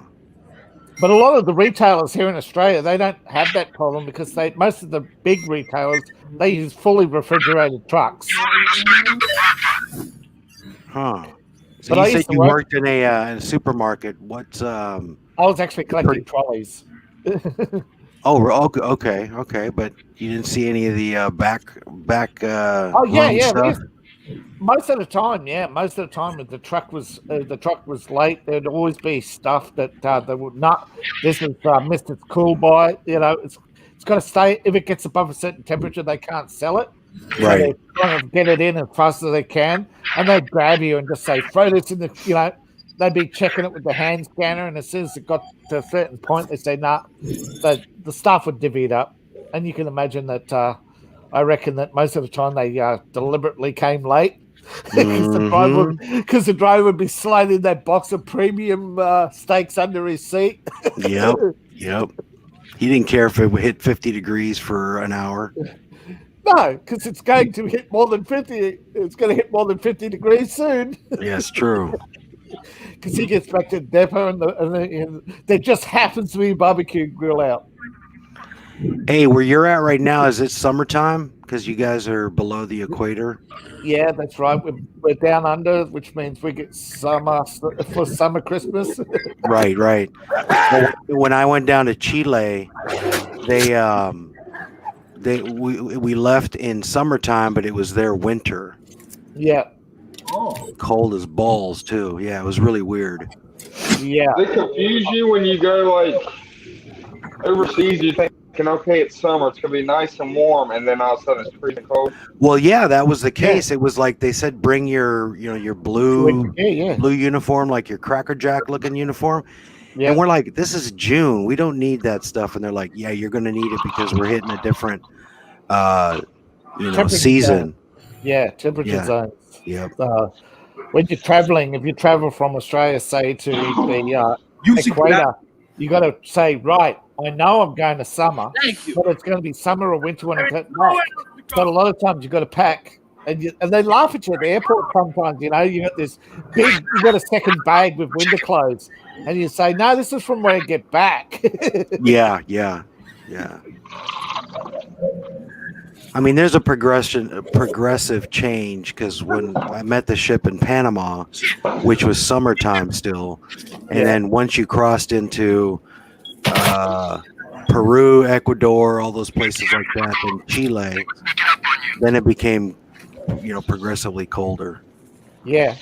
But a lot of the retailers here in Australia, they don't have that problem because most of the big retailers, they use fully refrigerated trucks. Huh. So But you said you worked in a supermarket. What's I was actually collecting trolleys. Oh, okay, but you didn't see any of the back. Oh yeah. Stuff? Most of the time, if the truck was late, there'd always be stuff that they would not. This is missed its cool by. You know, it's got to stay. If it gets above a certain temperature, they can't sell it. Right. So they're trying to get it in as fast as they can, and they'd grab you and just say, "Throw this in the." You know, they'd be checking it with the hand scanner, and as soon as it got to a certain point, they say, "Nah." The staff would divvy it up, and you can imagine that. I reckon that most of the time they deliberately came late because the driver would be sliding that box of premium steaks under his seat. Yep. He didn't care if it would hit 50 degrees for an hour. No, because it's going to hit more than 50. It's going to hit more than 50 degrees soon. Yes, true. Because he gets back to the depot and there just happens to be a barbecue grill out. Hey, where you're at right now, is it summertime? Because you guys are below the equator. Yeah, that's right. We're down under, which means we get summer for summer Christmas. Right. Well, when I went down to Chile, we left in summertime, but it was their winter. Yeah. Cold as balls too. Yeah, it was really weird. Yeah. They confuse you when you go like overseas. You think okay, it's summer, it's gonna be nice and warm, and then all of a sudden it's freezing cold. Well, yeah, that was the case. It was like they said, bring your blue uniform, like your Cracker Jack looking uniform. Yeah. And we're like, this is June. We don't need that stuff. And they're like, yeah, you're going to need it because we're hitting a different, season. Zone. Yeah, temperature zones. Yep. When you're traveling, if you travel from Australia, say to the equator, you got to say, right, I know I'm going to summer, but it's going to be summer or winter when I get back. But a lot of times you got to pack. And they laugh at you at the airport sometimes, you got this big, you got a second bag with winter clothes. And you say, no, this is from when I get back. Yeah. I mean, there's a progressive change because when I met the ship in Panama, which was summertime still, and then once you crossed into Peru, Ecuador, all those places like that, and Chile, then it became, progressively colder. Yeah.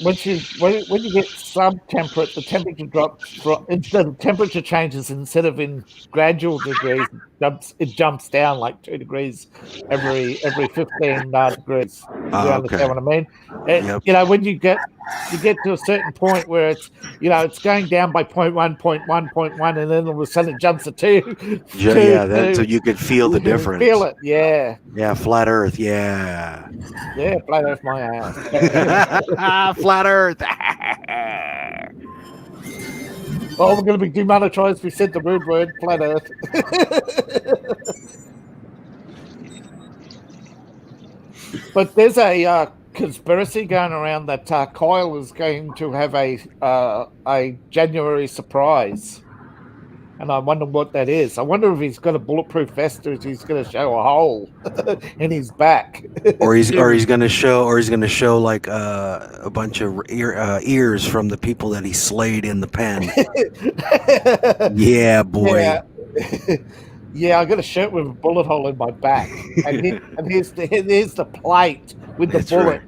When you get sub-temperate, the temperature drops. The temperature changes instead of in gradual degrees. It jumps down like 2 degrees every 15 degrees. You understand what I mean? When you get to a certain point where it's it's going down by 0.1, and then all of a sudden it jumps to 2. So you could feel the difference. Feel it, yeah. Yeah, flat Earth, yeah. Yeah, flat Earth, my ass. Flat Earth. Oh, we're going to be demonetized if we said the rude word, flat Earth. But there's a conspiracy going around that Kyle is going to have a January surprise. And I wonder what that is. I wonder if he's got a bulletproof vest or if he's going to show a hole in his back. or he's going to show like a bunch of ears from the people that he slayed in the pen. Yeah, boy. Yeah, I got a shirt with a bullet hole in my back, and here's the plate with the bullet,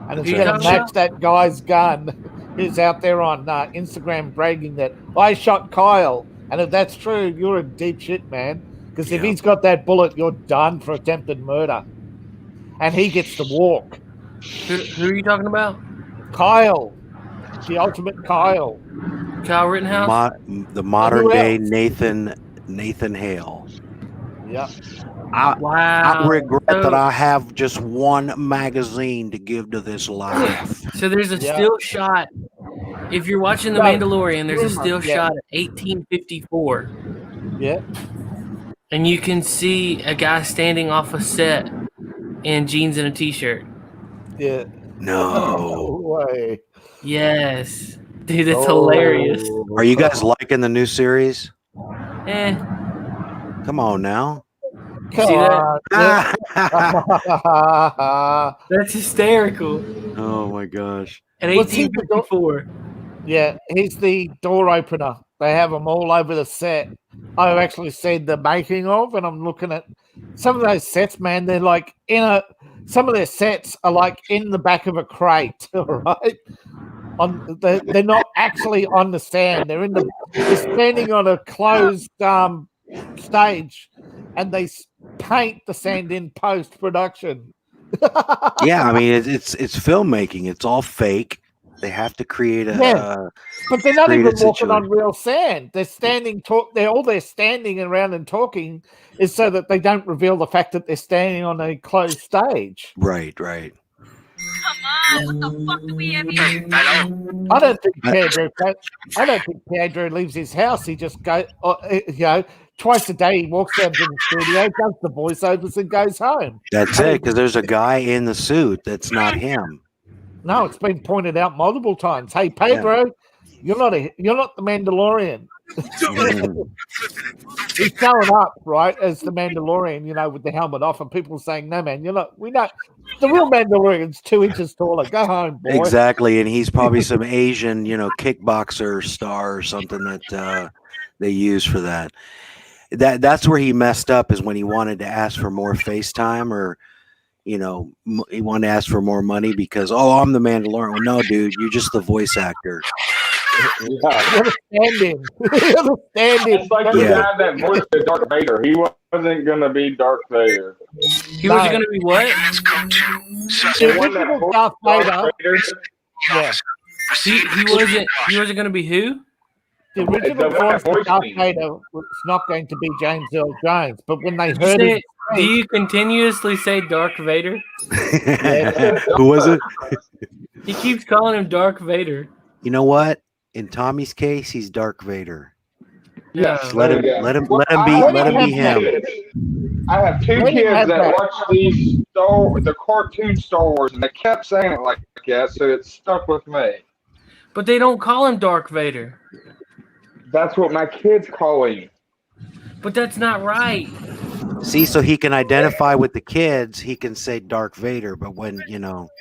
and it's going to match that guy's gun who's out there on Instagram bragging that I shot Kyle. And if that's true, you're in deep shit, man. Because if he's got that bullet, you're done for attempted murder. And he gets to walk. Who are you talking about? Kyle. The ultimate Kyle. Kyle Rittenhouse? The modern day Nathan Hale. Yep. I regret that I have just one magazine to give to this life. So there's a still shot. If you're watching The Mandalorian, there's a still shot of 1854. Yeah. And you can see a guy standing off a set in jeans and a t-shirt. Yeah. No way. Yes. Dude, that's hilarious. Are you guys liking the new series? Come on now. See that? That's hysterical. Oh my gosh. At 1854. Yeah, he's the door opener. They have them all over the set. I've actually seen the making of, and I'm looking at some of those sets, man. They're like some of their sets are like in the back of a crate, right? They're not actually on the sand. They're standing on a closed stage, and they paint the sand in post production. Yeah, I mean it's filmmaking. It's all fake. They have to create but they're not even walking on real sand. They're standing. They're standing around and talking is so that they don't reveal the fact that they're standing on a closed stage. Right. Come on, what the fuck do we have here? I don't think Pedro leaves his house. He just goes, twice a day he walks down to the studio, does the voiceovers, and goes home. That's it, because there's a guy in the suit that's not him. No, it's been pointed out multiple times. Hey, Pedro, you're not the Mandalorian. He's showing up, right, as the Mandalorian, with the helmet off, and people are saying, no, man, you're not. We know the real Mandalorian's 2 inches taller. Go home, boy. Exactly, and he's probably some Asian, kickboxer star or something that they use for that. That's where he messed up, is when he wanted to ask for more FaceTime or. He wanted to ask for more money because, I'm the Mandalorian. Well, no, dude, you're just the voice actor. What a stand-in. What a stand-in. It's like the guy that voiced the Darth Vader. He wasn't going to be Darth Vader. He was going to be what? The original Darth Vader. Yeah. He wasn't going to be who? The original voice of Darth Vader was not going to be James Earl Jones, but when they heard it, do you continuously say Dark Vader? Who was it? He keeps calling him Dark Vader. You know what? In Tommy's case, he's Dark Vader. Yes. Let him be him. I have two kids that watch the cartoon Star Wars, and they kept saying it like that, so it stuck with me. But they don't call him Dark Vader. That's what my kids call him. But that's not right. See, so he can identify with the kids. He can say Dark Vader, but when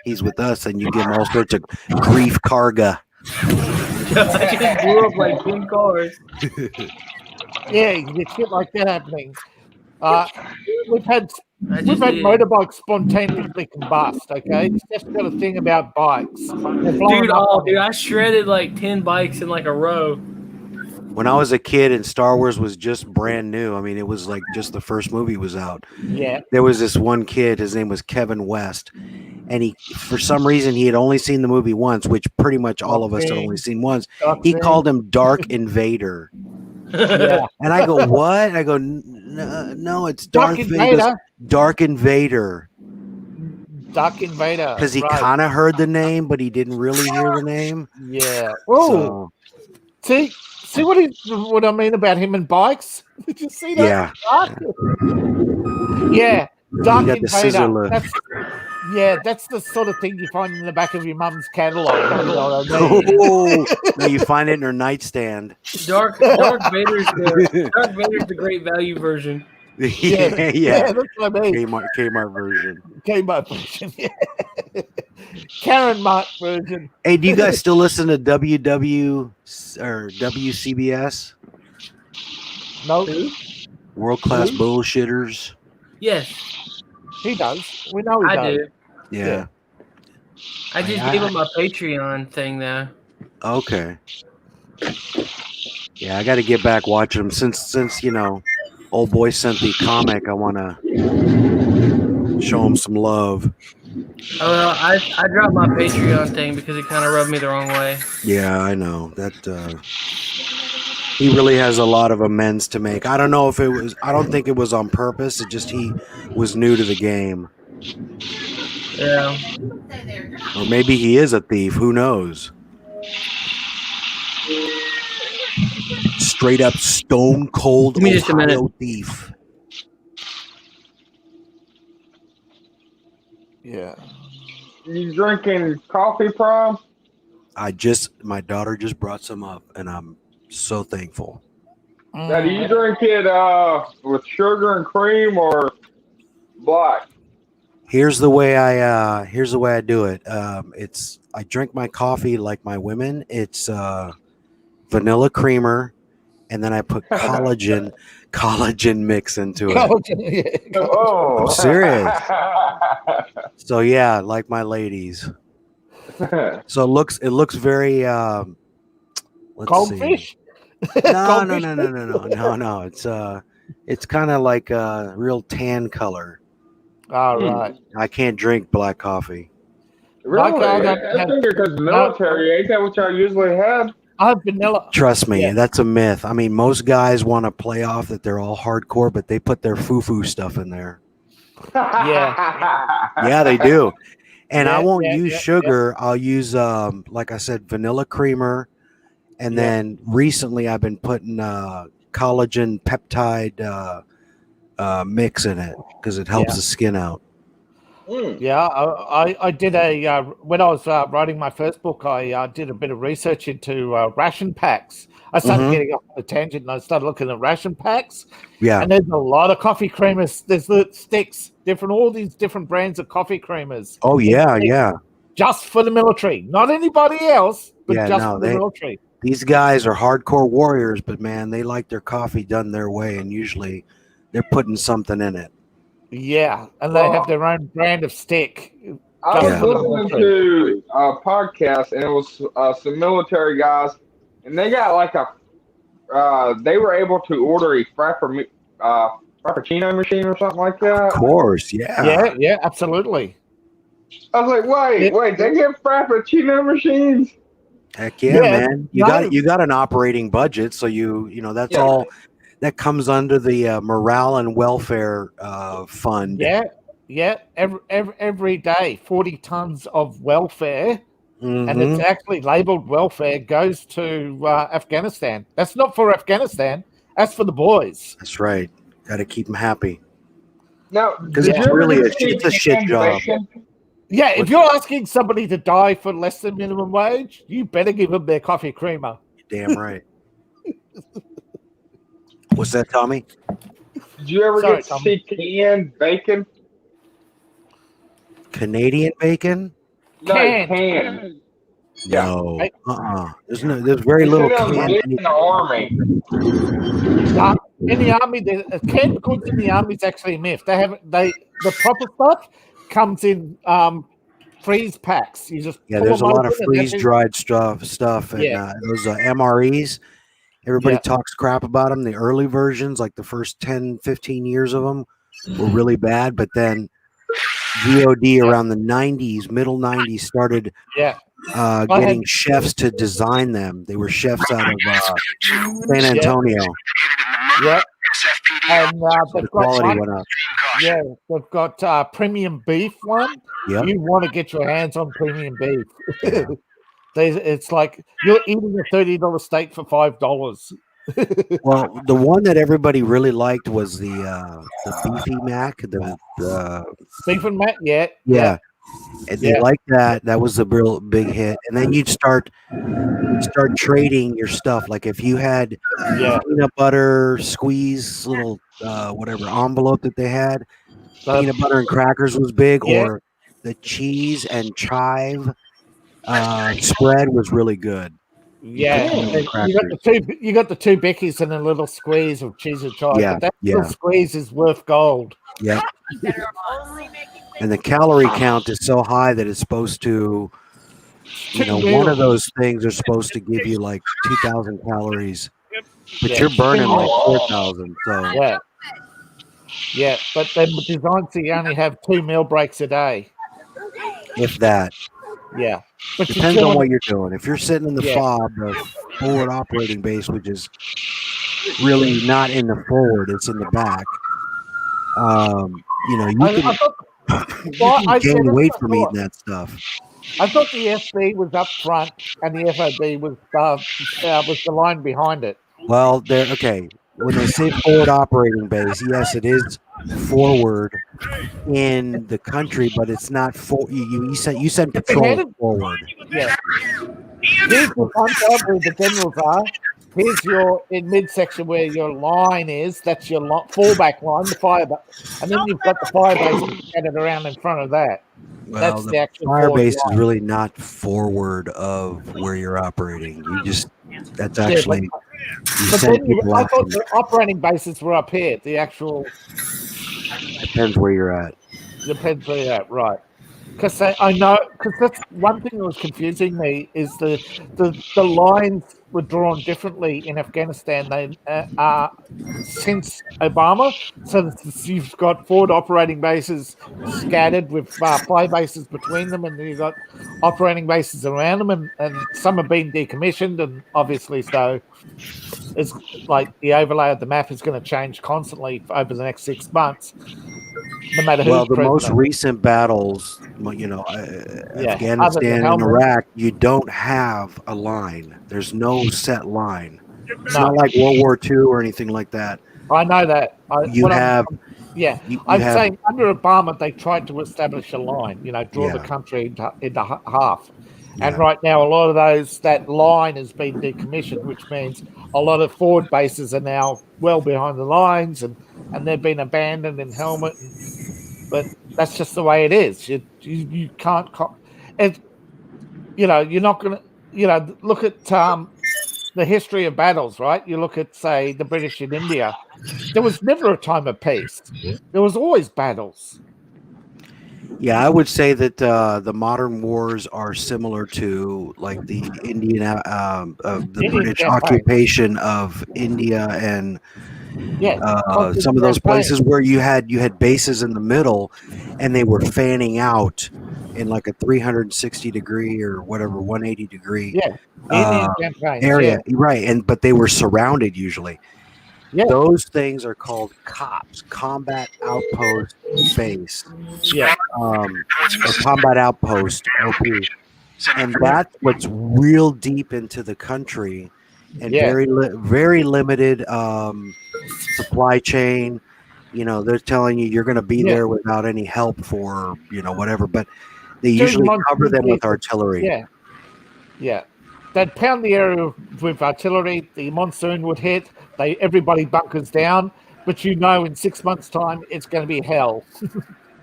he's with us, and you give him all sorts of grief, karga. I just blew up like 10 cars. Yeah, you get shit like that happening. We've had motorbikes spontaneously combust. Okay, it's just got a thing about bikes. Dude, I shredded like 10 bikes in like a row. When I was a kid and Star Wars was just brand new, I mean, it was like just the first movie was out. Yeah. There was this one kid, his name was Kevin West, and he, for some reason, he had only seen the movie once, which pretty much all of us had only seen once. He called him Dark Invader. Yeah. And I go, what? I go, no, it's Darth Vader. Dark Invader. Dark Invader. Because he kind of heard the name, but he didn't really hear the name. Yeah. Oh. So, see what I mean about him and bikes? Did you see that? Yeah. Dark Invader. That's the sort of thing you find in the back of your mum's catalog. You know what I mean? No, you find it in her nightstand. Dark Vader's the great value version. Yeah, that's what I mean. Kmart version. Kmart version. Yeah. Karen Mart version. Hey, do you guys still listen to WCBS? No. World Class Bullshitters. Yes. He does. We know he does. I do. Yeah. I just gave him my Patreon thing though. Okay. Yeah, I got to get back watching them since old boy sent the comic. I want to show him some love. Oh, well, I dropped my Patreon thing because it kind of rubbed me the wrong way. Yeah, I know that. He really has a lot of amends to make. I don't know if it was. I don't think it was on purpose. It just he was new to the game. Yeah. Or maybe he is a thief. Who knows? Straight up stone cold Ohio thief. Yeah. You drinking coffee, Prom? My daughter just brought some up, and I'm so thankful. Now, do you drink it with sugar and cream or black? Here's the way I do it. I drink my coffee like my women. It's vanilla creamer, and then I put collagen mix into it. Oh, I'm serious. So yeah, like my ladies. So it looks very let's Goldfish? See. No. It's kind of like a real tan color. All right. I can't drink black coffee. Really? I think because military, ain't that what y'all usually have? I have vanilla. Trust me, that's a myth. I mean, most guys want to play off that they're all hardcore, but they put their foo-foo stuff in there. Yeah, they do. And I won't use sugar. I'll use, like I said, vanilla creamer. And then recently I've been putting collagen peptide mix in it because it helps the skin out. Yeah, I did when I was writing my first book, I did a bit of research into ration packs. I started getting off on a tangent and I started looking at ration packs. Yeah. And there's a lot of coffee creamers. There's the sticks, all these different brands of coffee creamers. Oh, yeah. Just for the military. Not anybody else, but for the military. These guys are hardcore warriors, but man, they like their coffee done their way, and usually they're putting something in it. Yeah, and they have their own brand of stick. I was listening to a podcast, and it was some military guys, and they got like they were able to order a frappuccino machine or something like that. Of course, yeah. Yeah, absolutely. I was like, wait, they get frappuccino machines? Heck yeah, man! You no. got an operating budget, so you know that's all that comes under the morale and welfare fund. Yeah. Every day, 40 tons of welfare. And it's actually labeled welfare goes to Afghanistan. That's not for Afghanistan. That's for the boys. That's right. Got to keep them happy. No, because it's really it's a shit job. Yeah, if you're asking somebody to die for less than minimum wage, you better give them their coffee creamer. Damn right. What's that, Tommy? Did you ever get to see canned bacon? Canadian bacon? No, canned. No. There's very little canned in the army. In the army, canned goods in the army is actually a myth. The proper stuff comes in freeze packs. You just there's a lot of freeze dried stuff, and those MREs. Everybody talks crap about them. The early versions, like the first 10, 15 years of them, were really bad. But then VOD around the 90s, middle 90s, started getting chefs to design them. They were chefs out of San Antonio. Yeah. And the quality went up. Yeah, they've got premium beef one. Yep. You want to get your hands on premium beef. It's like you're eating a $30 steak for $5. Well, the one that everybody really liked was the beefy mac, the beef and mac, yeah. And they liked that. That was a real big hit. And then you'd start trading your stuff. Like if you had peanut butter squeeze little whatever envelope that they had, peanut butter and crackers was big, or the cheese and chive spread was really good. Yeah, you got the two Beckies and a little squeeze of cheese and chive. Yeah, but that little squeeze is worth gold. Yeah. And the calorie count is so high that it's supposed to, one of those things are supposed to give you like 2,000 calories, but you're burning like 4,000. So yeah, but then designed so you only have 2 meal breaks a day, if that. Yeah, but depends on what you're doing. If you're sitting in the FOB, the forward operating base, which is really not in the forward, it's in the back. You can gain weight from eating that stuff. I thought the FB was up front and the FOB was the line behind it. Well, okay. When they say forward operating base, yes, it is forward in the country, but it's not for you send patrol forward. Yeah. Here's the front side where the generals are. Here's your in midsection where your line is. That's your fallback line, the fire base, and then you've got the fire base scattered around in front of that. Well, that's the actual fire base line. Is really not forward of where you're operating. That's actually. I thought the operating bases were up here. The actual depends where you're at. Depends where you're at, right? Because I know, because that's one thing that was confusing me is the lines were drawn differently in Afghanistan. They since Obama, so you've got forward operating bases scattered with fly bases between them, and then you've got operating bases around them, and some have been decommissioned, and obviously so. It's like the overlay of the map is going to change constantly over the next 6 months, no matter who's the president. most recent battles, Afghanistan and Iraq, you don't have a line. There's no set line. It's not like World War II or anything like that. I know that. I'm saying under Obama, they tried to establish a line, draw the country into half. Yeah. And right now, a lot of that line has been decommissioned, which means a lot of forward bases are now well behind the lines, and they've been abandoned in helmet. But that's just the way it is. You can't, you're not going to, look at the history of battles, right? You look at, say, the British in India. There was never a time of peace. There was always battles. Yeah, I would say that the modern wars are similar to like the the Indian British campaign. occupation of India and Yeah, constant some of those campaign. places where you had bases in the middle, and they were fanning out in like a 360-degree or whatever 180-degree Yeah, Indian campaigns. area, Yeah, right? But they were surrounded usually. yeah, Those things are called COPs, Combat Outpost Base, yeah. or Combat Outpost (OP), and that's what's real deep into the country, and Yeah. very limited supply chain. They're telling you you're going to be Yeah. there without any help for whatever, but they During the usually cover monsoon them with season. artillery. Yeah, yeah. They'd pound the area with artillery. The monsoon would hit. Everybody bunkers down. But in 6 months' time, it's going to be hell.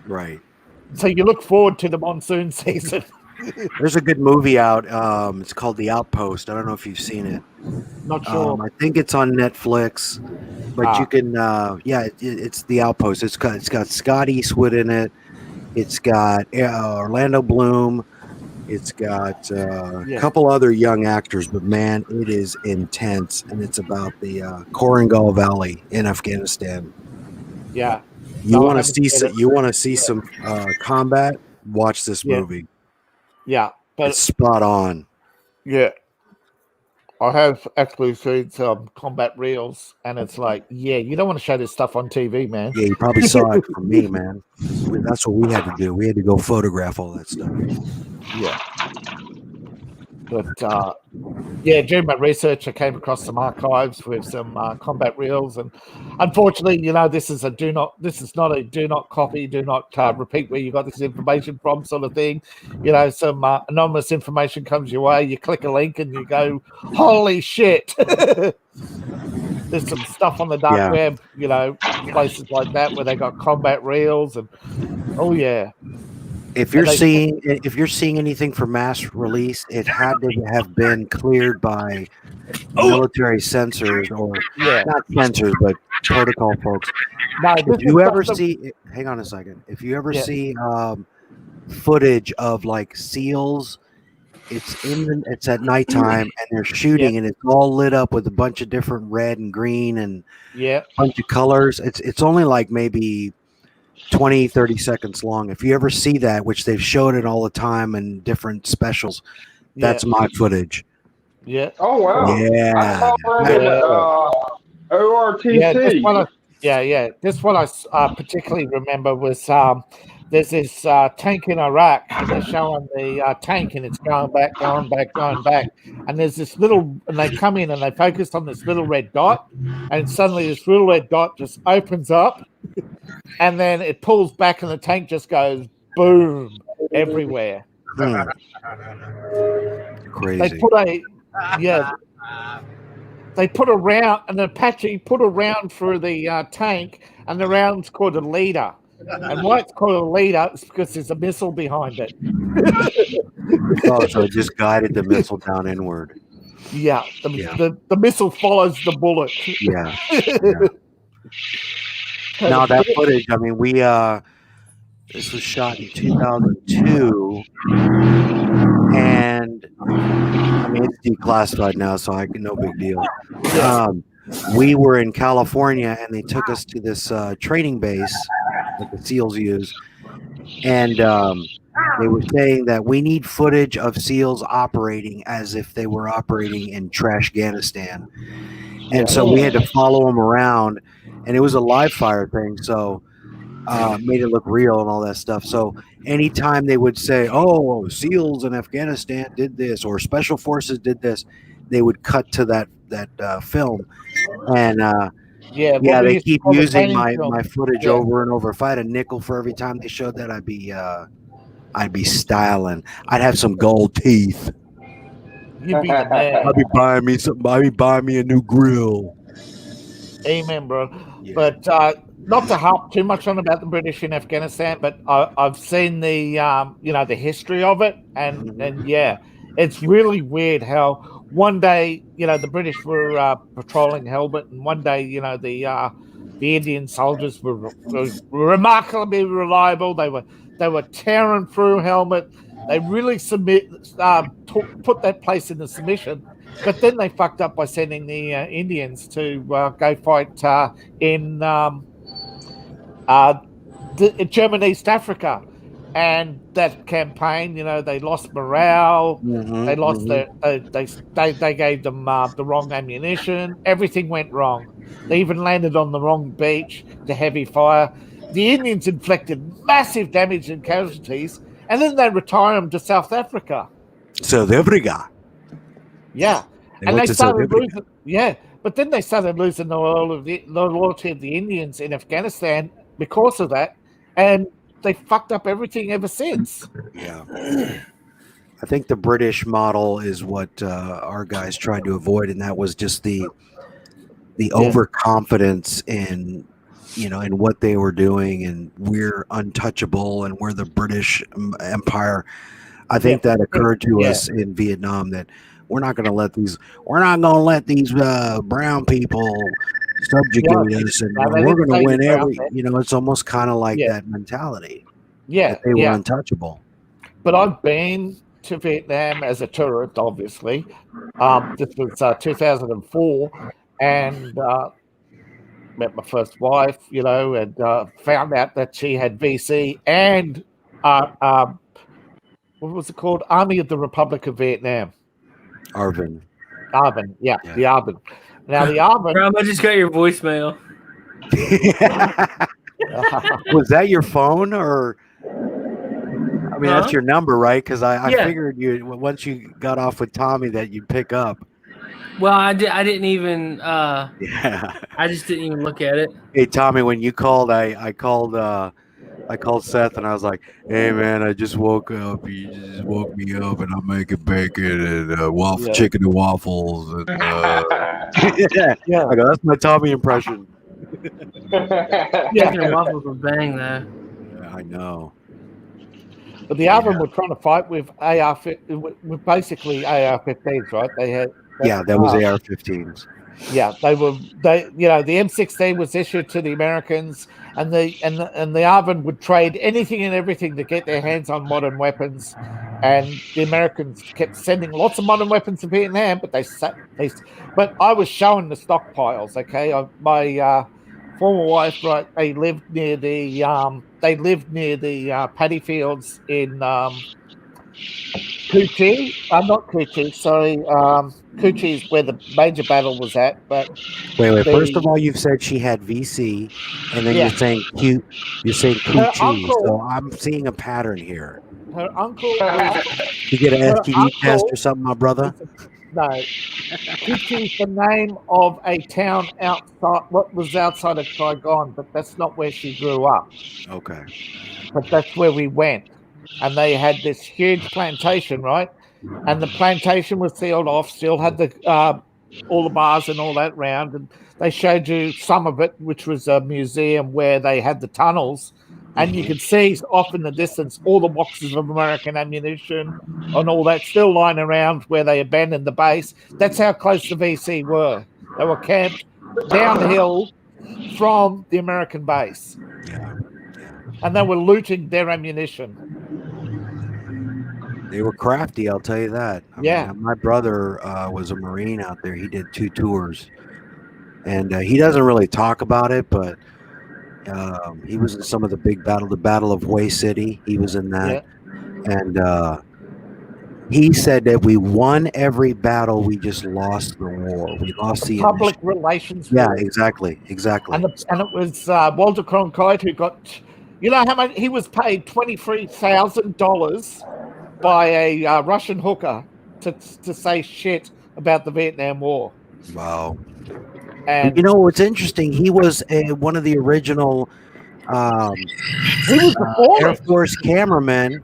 Right. So you look forward to the monsoon season. There's a good movie out. It's called The Outpost. I don't know if you've seen it. Not sure. I think it's on Netflix, but you can. It's The Outpost. It's got Scott Eastwood in it. It's got Orlando Bloom. It's got a couple other young actors, but man, it is intense, and it's about the Korangal Valley in Afghanistan. Yeah. You want to see some combat? Watch this movie. Yeah, but it's spot on. Yeah. I have actually seen some combat reels, and it's like, you don't want to show this stuff on TV, man. Yeah, you probably saw it from me, man. That's what we had to do. We had to go photograph all that stuff. Yeah. But during my research, I came across some archives with some combat reels, and unfortunately, this is not a do not copy, do not repeat where you got this information from, sort of thing. Some anonymous information comes your way. You click a link, and you go, "Holy shit!" There's some stuff on the dark web, places like that where they got combat reels, and if you're seeing anything for mass release, it had to have been cleared by military censors or not censors, but protocol folks. No, if you ever see, hang on a second. If you ever see footage of like SEALs, it's at nighttime and they're shooting and it's all lit up with a bunch of different red and green and a bunch of colors. It's only like maybe 20-30 seconds long. If you ever see that, which they've shown it all the time in different specials, that's my footage. Yeah. Oh wow. Yeah. I saw it in, ORTC. This one I particularly remember was there's this tank in Iraq, and they're showing the tank, and it's going back, and there's this and they come in and they focus on this little red dot, and suddenly this little red dot just opens up, and then it pulls back, and the tank just goes boom everywhere. Crazy. They put a round, and the Apache put a round through the tank, and the round's called a leader. And why it's called a leader is because there's a missile behind it. So it just guided the missile down inward. Yeah, the missile follows the bullet. Yeah. Now that footage, I mean, this was shot in 2002, and I mean it's declassified now, so no big deal. We were in California, and they took us to this training base that the SEALs use, and they were saying that we need footage of SEALs operating as if they were operating in Trashganistan, and so we had to follow them around, and it was a live fire thing, so made it look real and all that stuff. So anytime they would say, "Oh, SEALs in Afghanistan did this," or "Special Forces did this," they would cut to that film, and they keep using my footage over and over. If I had a nickel for every time they showed that, I'd be styling. I'd have some gold teeth. You'd be the man. I'd be buying me something. I'd be buying me a new grill. Amen, bro. Yeah. But not to harp too much on about the British in Afghanistan, but I've seen the the history of it, and it's really weird how one day the British were patrolling Helmut, and one day the Indian soldiers were remarkably reliable. They were They were tearing through Helmet. They really put that place into submission. But then they fucked up by sending the Indians to go fight in German East Africa. And that campaign, they lost morale. They lost their. They gave them the wrong ammunition. Everything went wrong. They even landed on the wrong beach to heavy fire. The Indians inflicted massive damage and casualties, and then they retire them to South Africa. South Africa. Yeah, They went to South Africa. But then they started losing the loyalty of the Indians in Afghanistan because of that, and they fucked up everything ever since. Yeah. I think the British model is what our guys tried to avoid, and that was just the overconfidence in in what they were doing, and we're untouchable, and we're the British Empire. I think that occurred to us in Vietnam, that we're not going to let these brown people subjugate us, and we're going to win every. It's almost kind of like that mentality. Yeah, that they were untouchable. But I've been to Vietnam as a tourist, obviously. This was 2004, and met my first wife, and found out that she had VC and what was it called? Army of the Republic of Vietnam. ARVN, yeah, the ARVN. Now the ARVN. Rob, I just got your voicemail. Was that your phone, or? I mean, that's your number, right? Because I figured once you got off with Tommy that you'd pick up. Well, I didn't even. I just didn't even look at it. Hey, Tommy, when you called, I called Seth, and I was like, "Hey, man, I just woke up. You just woke me up, and I'm making bacon and chicken and waffles." And I go, "That's my Tommy impression." Chicken and waffles was bang there. Yeah, I know. But the ARVN were trying to fight with basically AR-15s, right? They had. That was AR-15s. Yeah, the M16 was issued to the Americans, and the ARVN would trade anything and everything to get their hands on modern weapons, and the Americans kept sending lots of modern weapons to Vietnam, but but I was showing the stockpiles. Okay, my former wife, right? They lived near the paddy fields in Cu Chi. Not Cu Chi, sorry. Cu Chi is where the major battle was at. But wait. First of all, you've said she had VC, and then you're saying Cu Chi. So I'm seeing a pattern here. Her uncle. You get an STD test or something, my brother? No. Cu Chi is the name of a town outside of Saigon, but that's not where she grew up. Okay. But that's where we went. And they had this huge plantation, right? And the plantation was sealed off, still had the all the bars and all that round. And they showed you some of it, which was a museum where they had the tunnels. And you could see off in the distance all the boxes of American ammunition and all that still lying around where they abandoned the base. That's how close the VC were. They were camped downhill from the American base. And they were looting their ammunition. They were crafty, I'll tell you that. I mean, my brother was a Marine out there. He did 2 tours. And he doesn't really talk about it, but he was in some of the big the Battle of Hue City. He was in that. And he said that we won every battle. We just lost the war. We lost the public relations. Yeah, exactly. And it was Walter Cronkite who got, how much he was paid $23,000 by a Russian hooker to say shit about the Vietnam War. Wow. And what's interesting, he was one of the original Air Force cameramen,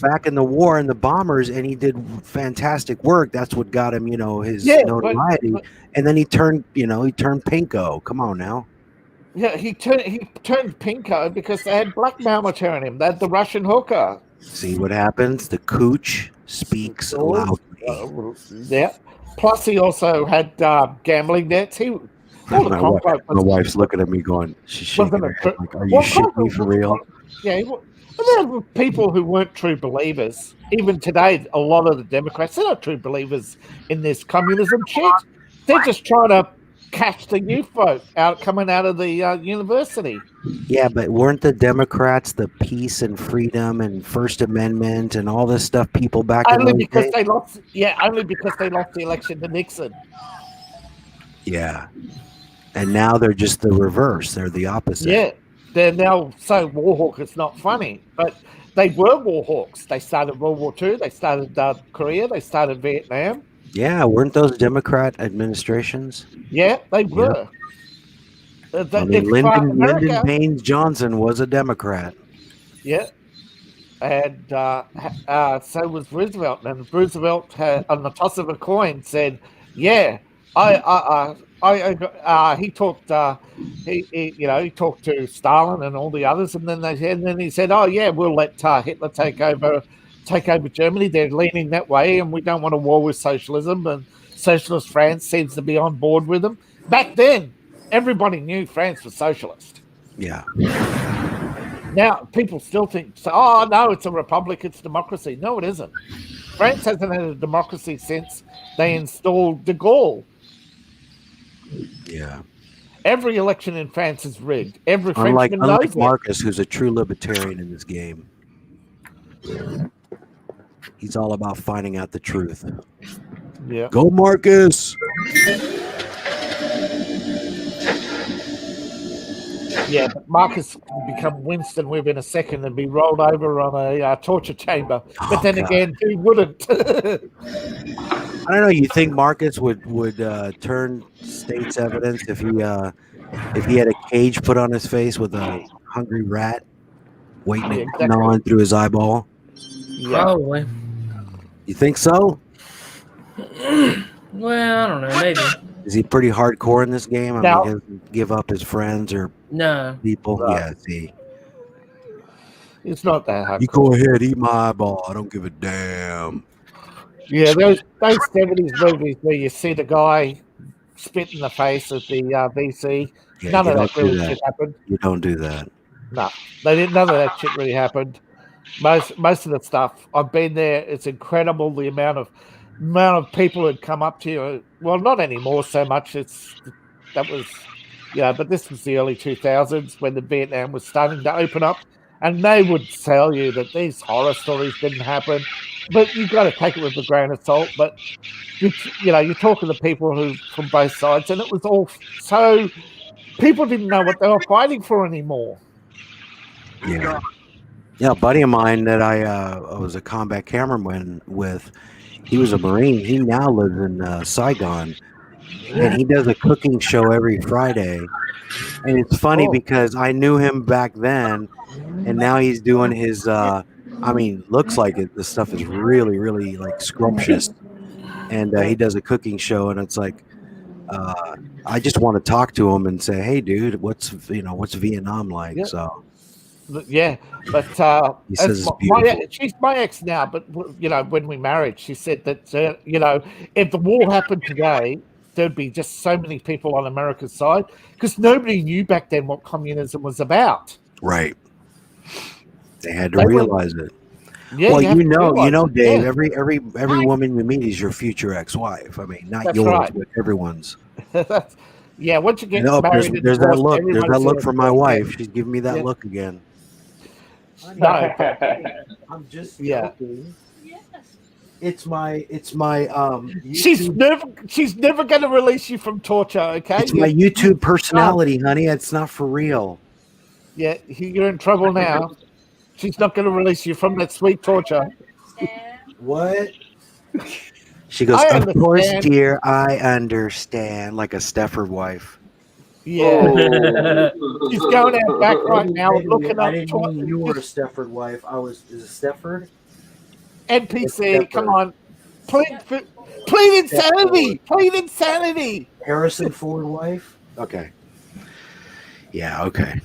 back in the war and the bombers, and he did fantastic work. That's what got him, his notoriety. And then he turned pinko. Come on now. Yeah, he turned pinko because they had blackmail material on him. They had the Russian hooker. See what happens? The cooch speaks loudly. Yeah. Plus, he also had gambling debts. My wife's looking at me going, she's shaking her head like, are you shitting me for real? Yeah, And there were people who weren't true believers. Even today, a lot of the Democrats, they're not true believers in this communism shit. They're just trying to catch the youth vote coming out of the university. Yeah, but weren't the Democrats the peace and freedom and First Amendment and all this stuff people back in Only those because days? they lost. Yeah, only because they lost the election to Nixon. Yeah. And now they're just the reverse. They're the opposite. Yeah, they're now so warhawk. It's not funny, but they were warhawks. They started World War II. They started Korea. They started Vietnam. Yeah, weren't those Democrat administrations? Yeah, they were. I mean, Lyndon Baines Johnson was a Democrat. Yeah, and so was Roosevelt. And Roosevelt, on the toss of a coin, said, "Yeah, he talked. He talked to Stalin and all the others, and then he said, "Oh yeah, we'll let Hitler take over Germany. They're leaning that way, and we don't want a war with socialism." And socialist France seems to be on board with them. Back then, everybody knew France was socialist. Yeah. Now people still think, "Oh no, it's a republic, it's democracy." No, it isn't. France hasn't had a democracy since they installed de Gaulle. Yeah. Every election in France is rigged. Every Unlike Frenchman knows it. Marcus, who's a true libertarian in this game. He's all about finding out the truth. Yeah. Go, Marcus! Yeah, but Marcus can become Winston within a second and be rolled over on a torture chamber. But then again, he wouldn't. I don't know. You think Marcus would turn state's evidence if he had a cage put on his face with a hungry rat waiting to gnaw on through his eyeball? Yeah. Probably. You think so? Well, I don't know. Maybe. Is he pretty hardcore in this game? I No. mean, he doesn't give up his friends or people. No. Yeah, see. It's not that hard. You go ahead, eat my eyeball. I don't give a damn. Yeah, those 70s movies where you see the guy spit in the face of the VC. Yeah, None you of don't that do really that. shit happened. You don't do that. No, they didn't. None of that shit really happened. Most of the stuff, I've been there. It's incredible the amount of people who'd come up to you. Well, not anymore so much. But this was the early 2000s when the Vietnam was starting to open up, and they would tell you that these horror stories didn't happen, but you've got to take it with a grain of salt. But you're talking to people who from both sides, and it was all so people didn't know what they were fighting for anymore. Yeah. Yeah, a buddy of mine that I was a combat cameraman with, he was a Marine. He now lives in Saigon, and he does a cooking show every Friday. And it's funny because I knew him back then, and now he's doing his. Looks like it. This stuff is really, really like scrumptious. And he does a cooking show, and it's like, I just want to talk to him and say, "Hey, dude, what's Vietnam like?" Yeah. So. Yeah, but He says it's beautiful. she's my ex now. But when we married, she said that if the war happened today, there'd be just so many people on America's side because nobody knew back then what communism was about. Right. They had to realize it. Yeah, well, you know, Dave. Yeah. Every woman you meet is your future ex-wife. I mean, not That's yours, right. but everyone's. Yeah, once you get No, married, and there's that divorced, look. There's that everybody's look in from it. my wife. She's giving me that Yeah. look again. No, I'm just Yeah. joking. It's my she's never going to release you from torture. Okay, It's my YouTube personality, honey. It's not for real. Yeah, you're in trouble now. She's not going to release you from that sweet torture. What? She goes, I of course, understand. dear, I understand. Like a Stefford wife. Yeah, she's going out back right now and looking I up. didn't mean you were a Stefford wife. Is it Stefford? NPC, come on, plead insanity, plead insanity. Harrison Ford wife. Okay. Yeah. Okay.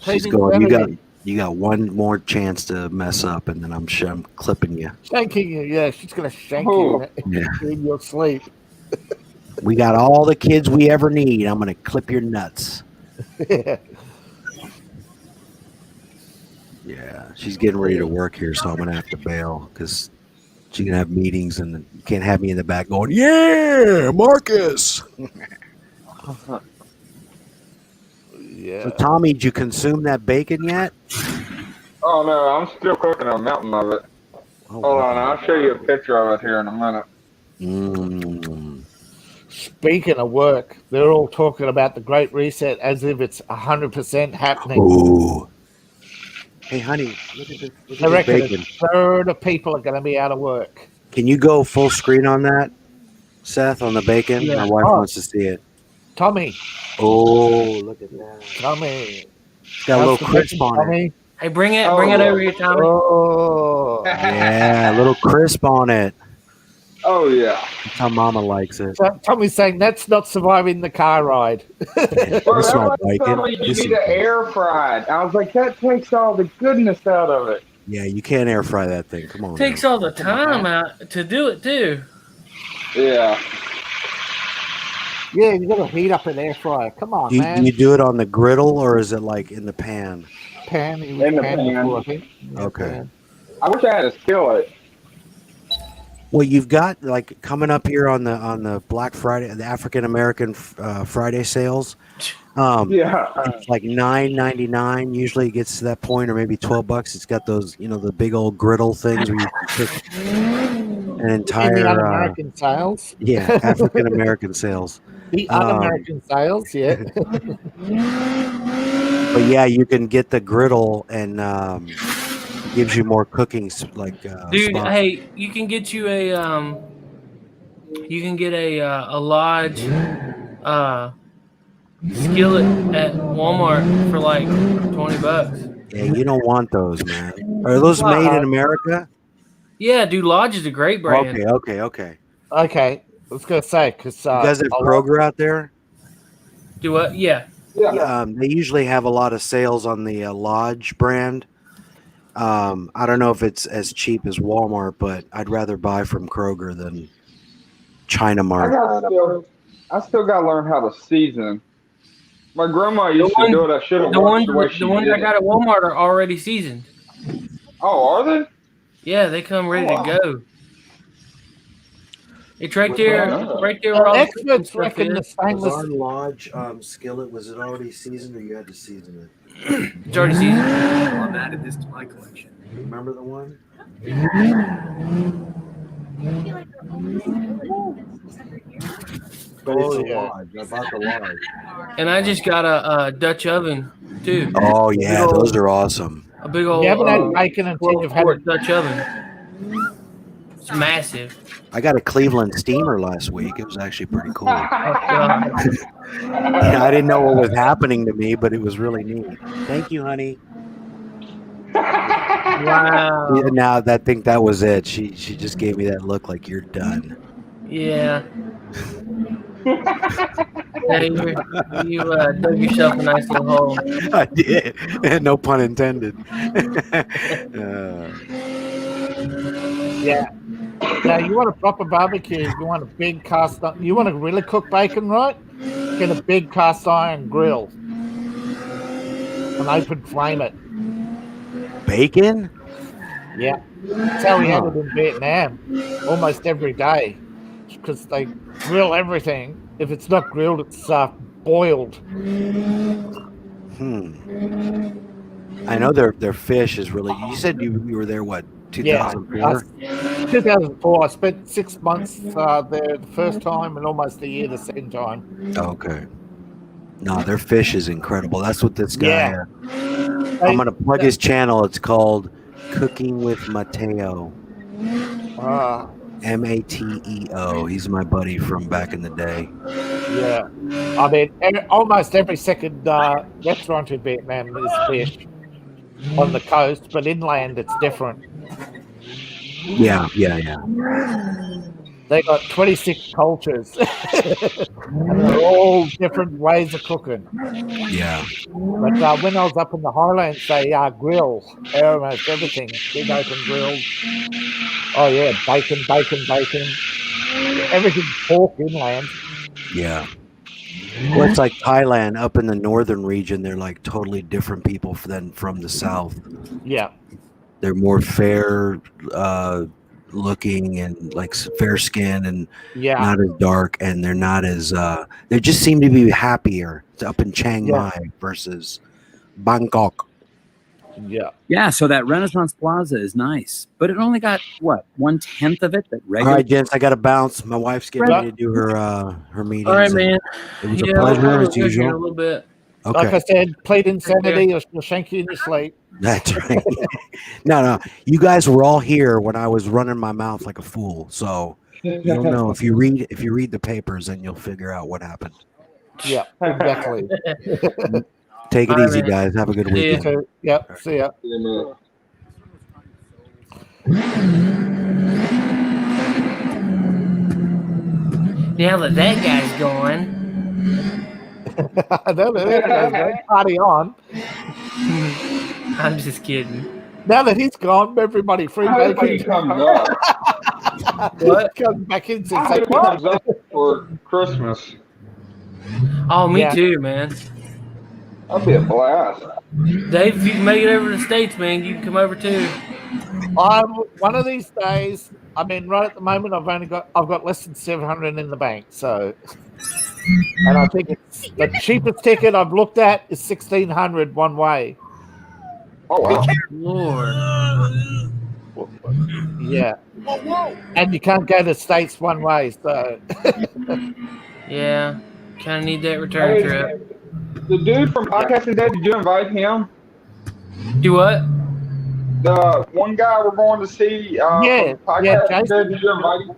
Plead She's going. insanity. You got one more chance to mess up, and then I'm clipping you. Shanking you, yeah, she's going to shank you in your sleep. We got all the kids we ever need. I'm going to clip your nuts. Yeah. Yeah. Yeah, she's getting ready to work here, so I'm gonna have to bail because she can have meetings and you can't have me in the back going, "Yeah, Marcus." Yeah. So, Tommy, did you consume that bacon yet? Oh no, I'm still cooking a mountain of it. Oh, Hold wow. on, I'll show you a picture of it here in a minute. Speaking of work, they're all talking about the Great Reset as if it's 100% happening. Ooh. Hey, honey, look at this. Look I at this reckon bacon. a third of people are going to be out of work. Can you go full screen on that, Seth, on the bacon? Yeah. My wife Oh. wants to see it. Tommy. Oh, look at that. Tommy. It's got a little crisp on it. Hey, bring it over here, Tommy. Oh. Yeah, a little crisp on it. Oh, yeah. That's how Mama likes it. So Tommy's saying that's not surviving the car ride. Well, That's everybody not told me bacon. you need to air fry it. I was like, that takes all the goodness out of it. Yeah, you can't air fry that thing. Come on. Takes all the time out to do it too. Yeah. Yeah, you got to heat up an air fryer. Come on, Do man. you do it on the griddle or is it like in the pan? Pan. In the pan. Before, I think. Okay. Pan. I wish I had a skillet. Well, you've got like coming up here on the Black Friday, the African American Friday sales. It's like $9.99. Usually it gets to that point, or maybe $12. It's got those, the big old griddle things where you can cook an entire In the un-American sales. Yeah, African American sales. The un-American sales, yeah. But yeah, you can get the griddle and gives you more cooking Dude, spots. hey, you can get a Lodge skillet at Walmart for like $20. Yeah, you don't want those, man. Are those made in America? Yeah, dude, Lodge is a great brand. Okay. Okay, I was gonna say because You guys have Kroger out there? Do what? Yeah. They usually have a lot of sales on the Lodge brand. I don't know if it's as cheap as Walmart, but I'd rather buy from Kroger than China Mart. I still got to learn how to season. My grandma used to do it. I should have watched the way she The ones did I got it. at Walmart are already seasoned. Oh, are they? Yeah, they come ready to go. It's right there. Wow. Right there. Where all the experts stuff reckon the is. stainless. Our Lodge skillet, was it already seasoned or you had to season it? It's already seasoned. I've added this to my collection. Remember the one? But it's a Lodge. I bought the Lodge. And I just got a Dutch oven too. Oh yeah, those are awesome. A big old. You haven't had bacon until you've had quart Dutch oven. It's massive. I got a Cleveland steamer last week. It was actually pretty cool. God. I didn't know what was happening to me, but it was really neat. Thank you, honey. Wow. Yeah, now I think that was it. She just gave me that look like you're done. Yeah. Hey, you dug yourself a nice little hole. I did. No pun intended. Yeah. Now you want a proper barbecue, you want a big cast iron, you want to really cook bacon right? Get a big cast iron grill. And open flame it. Bacon? Yeah. That's how we had it in Vietnam. Almost every day. Because they grill everything. If it's not grilled, it's boiled. I know their fish is really. You said you were there, what, 2004? 2004. I spent 6 months there the first time and almost a year the second time. Okay. No, their fish is incredible. That's what this guy. Yeah. I'm gonna plug his channel. It's called Cooking with Mateo. Mateo. He's my buddy from back in the day. Yeah. I mean, almost every second restaurant in Vietnam is fish on the coast, but inland it's different. Yeah. They got 26 cultures. And they're all different ways of cooking. Yeah. But when I was up in the Highlands, they grill almost everything. Big open grills. Oh, yeah, bacon. Everything's pork inland. Yeah. Well, it's like Thailand up in the northern region. They're like totally different people than from the south. Yeah. They're more fair looking and like fair skin and Yeah. not as dark, and they're not as they just seem to be happier. It's up in Chiang Yeah. Mai versus Bangkok. Yeah. Yeah, so that Renaissance Plaza is nice, but it only got what 1/10 of it that All regular. right, gents, I got to bounce. My wife's getting Right. ready to do her meetings. All right, and man. It was Yeah, a pleasure I'll as go here in a usual. little bit. Okay, Like I said, plead insanity or she'll shank you in your sleep. that's right. No, you guys were all here when I was running my mouth like a fool. So you'll know if you read the papers, then you'll figure out what happened. Yeah, exactly. Take it All right, easy, man. guys. Have a good See ya. weekend. Yep. See ya. Now that that guy's gone. Now that that guy's gone, party on. I'm just kidding. Now that he's gone, everybody free I hope he bacon. comes up. What? Comes back in since I hope he comes up for Christmas. Oh, me Yeah. too, man. That'll be a blast. Dave, if you can make it over to the States, man, you can come over too. One of these days. I mean, right at the moment, I've got less than 700 in the bank. So, and I think it's the cheapest ticket I've looked at is 1,600 one way. Oh wow! Lord. Yeah, and you can't go to the States one way. So, Yeah. Kind of need that return Hey, trip. the dude from Podcasting Dead, did you invite him? Do what? The one guy we're going to see. Yeah, from yeah, Podcasting Jason. Dead, did you invite him?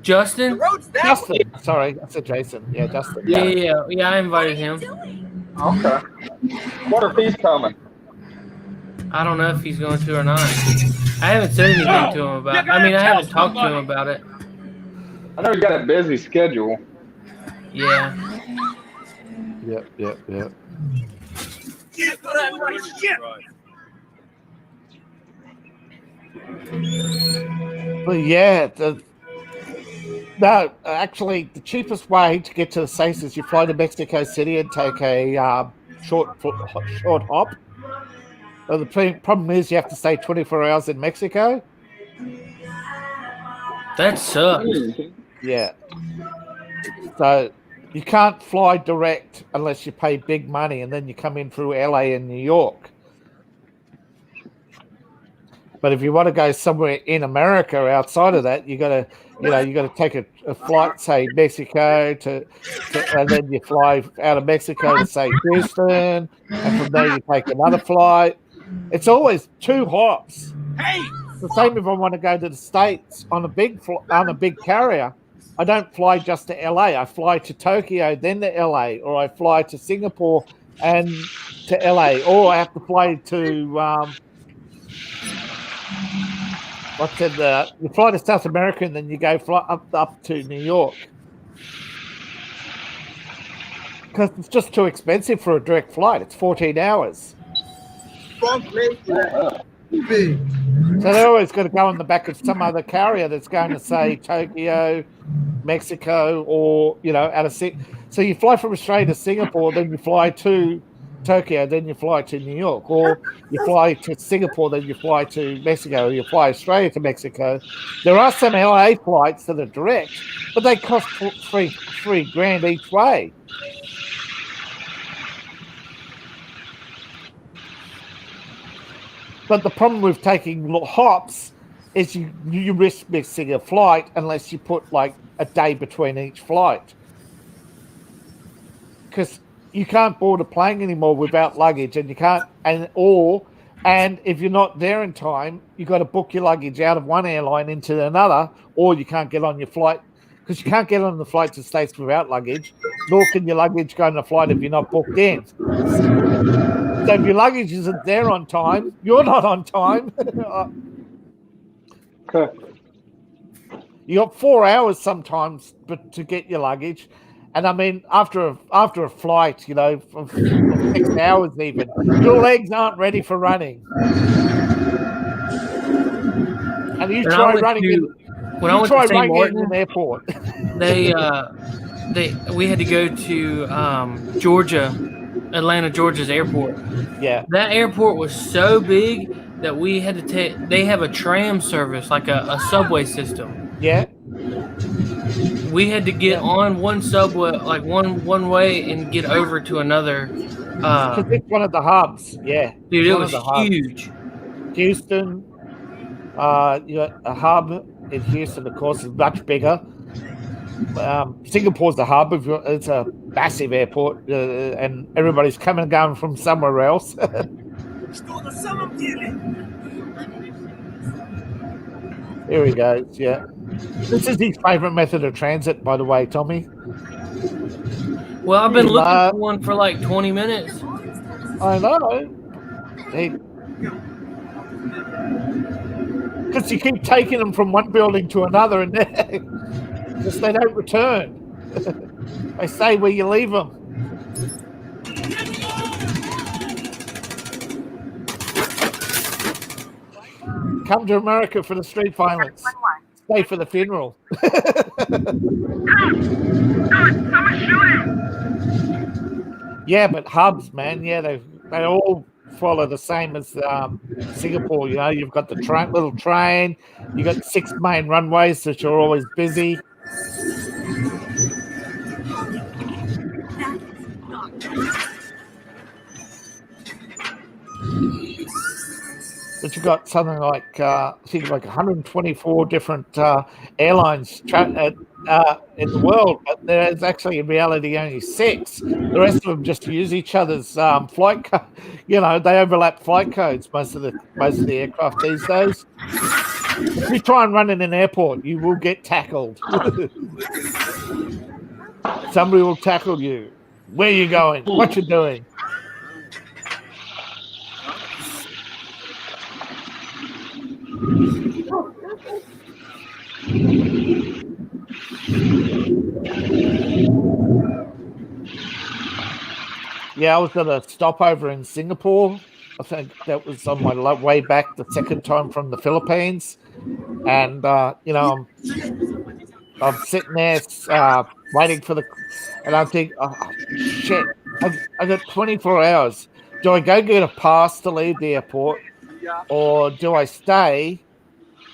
Justin? Justin. Sorry, I said Jason. Yeah, Justin. Yeah, I invited him. Okay. What if he's coming? I don't know if he's going to or not. I haven't said anything to him about it. I mean, I haven't talked to him about it. I know he's got a busy schedule. Yeah. Yep. But yeah, no, actually, the cheapest way to get to the States is you fly to Mexico City and take a short hop. But the problem is you have to stay 24 hours in Mexico. That sucks. Yeah. So you can't fly direct unless you pay big money, and then you come in through LA and New York. But if you want to go somewhere in America outside of that, you got to take a flight, say Mexico and then you fly out of Mexico to say Houston, and from there you take another flight. It's always 2 hops. Hey! It's the same if I want to go to the States on a big carrier. I don't fly just to LA. I fly to Tokyo, then to LA, or I fly to Singapore and to LA, or I have to fly to you fly to South America and then you go fly up to New York because it's just too expensive for a direct flight. It's 14 hours. So they're always going to go on the back of some other carrier that's going to say Tokyo, Mexico, or out of so you fly from Australia to Singapore, then you fly to Tokyo, then you fly to New York, or you fly to Singapore, then you fly to Mexico, or you fly Australia to Mexico. There are some LA flights that are direct, but they cost $3,000 each way. But the problem with taking hops is you risk missing a flight unless you put like a day between each flight. Because you can't board a plane anymore without luggage, and you can't, and if you're not there in time, you got to book your luggage out of one airline into another, or you can't get on your flight because you can't get on the flight to the States without luggage, nor can your luggage go on the flight if you're not booked in. So if your luggage isn't there on time, you're not on time. Okay. You got 4 hours sometimes, but to get your luggage. And I mean, after a flight, of 6 hours even, your legs aren't ready for running. And you try running in an airport. we had to go to Georgia, Atlanta, Georgia's airport. Yeah. That airport was so big that we had to take. They have a tram service, like a subway system. Yeah. We had to get on one subway, like one way, and get over to another. Because it's one of the hubs. Yeah. Dude, It's it one was of the hubs. huge. Houston, you got a hub in Houston, of course, is much bigger. Singapore's the hub. It's a massive airport, and everybody's coming and going from somewhere else. Here he goes. Yeah, this is his favorite method of transit, by the way, Tommy. Well, I've been looking for one for like 20 minutes. I know. Because you keep taking them from one building to another, and just they don't return. They stay where you leave them. Come to America for the street violence. Stay for the funeral. Yeah, but hubs, man. Yeah, they all follow the same as Singapore. You know, you've got the little train. You got 6 main runways that are always busy. But you've got something like I think like 124 different airlines in the world, but there's actually in reality only 6. The rest of them just use each other's flight. They overlap flight codes. Most of the aircraft these days. If you try and run in an airport, you will get tackled. Somebody will tackle you. Where are you going? What you doing? Yeah, I was at a stopover in Singapore. I think that was on my way back the second time from the Philippines. And, I'm sitting there waiting for and I think, oh, shit, I got 24 hours. Do I go get a pass to leave the airport, or do I stay?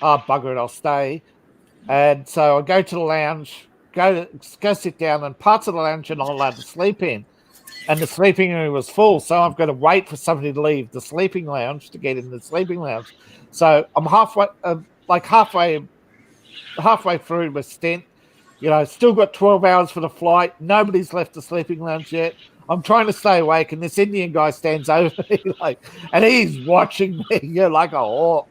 Oh, bugger it, I'll stay. And so I go to the lounge, go sit down, and parts of the lounge are not allowed to sleep in. And the sleeping room was full, so I've got to wait for somebody to leave the sleeping lounge to get in the sleeping lounge. So I'm halfway through my stint. Still got 12 hours for the flight. Nobody's left the sleeping lounge yet. I'm trying to stay awake, and this Indian guy stands over me, and he's watching me, like a hawk.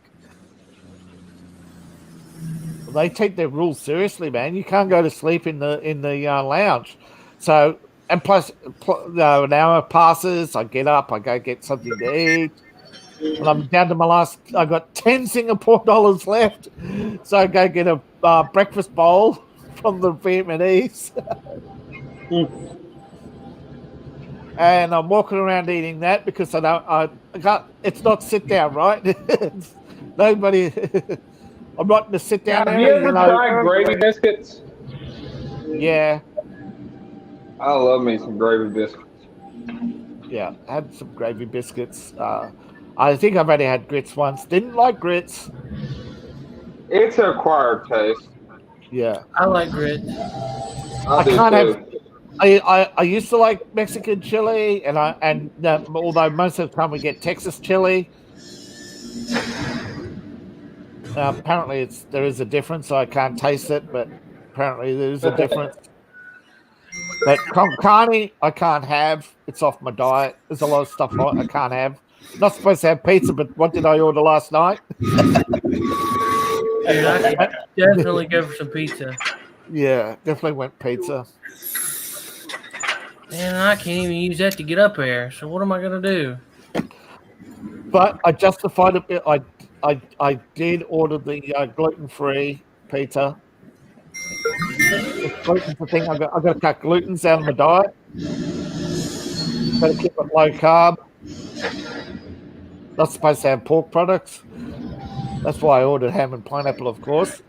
They take their rules seriously, man. You can't go to sleep in the lounge. So, and plus, an hour passes. I get up. I go get something to eat. And I'm down to my last. I got 10 Singapore dollars left. So I go get a breakfast bowl from the Vietnamese. And I'm walking around eating that because I can't. It's not sit down, right? Nobody. I'm not in the sit down Have area. you ever tried gravy biscuits? Yeah. I love me some gravy biscuits. Yeah, had some gravy biscuits. I think I've only had grits once. Didn't like grits. It's an acquired taste. Yeah. I like grits. I can't have. I used to like Mexican chili, although most of the time we get Texas chili. Apparently, there is a difference. I can't taste it, but apparently there is a difference. But con carne, I can't have. It's off my diet. There's a lot of stuff I can't have. Not supposed to have pizza, but what did I order last night? I could definitely go for some pizza. Yeah, definitely went pizza. Man, I can't even use that to get up there. So what am I gonna do? But I justified a bit. I did order the gluten-free pizza. Gluten's the thing. I've got to cut glutens out of my diet. Got to keep it low carb. Not supposed to have pork products. That's why I ordered ham and pineapple, of course.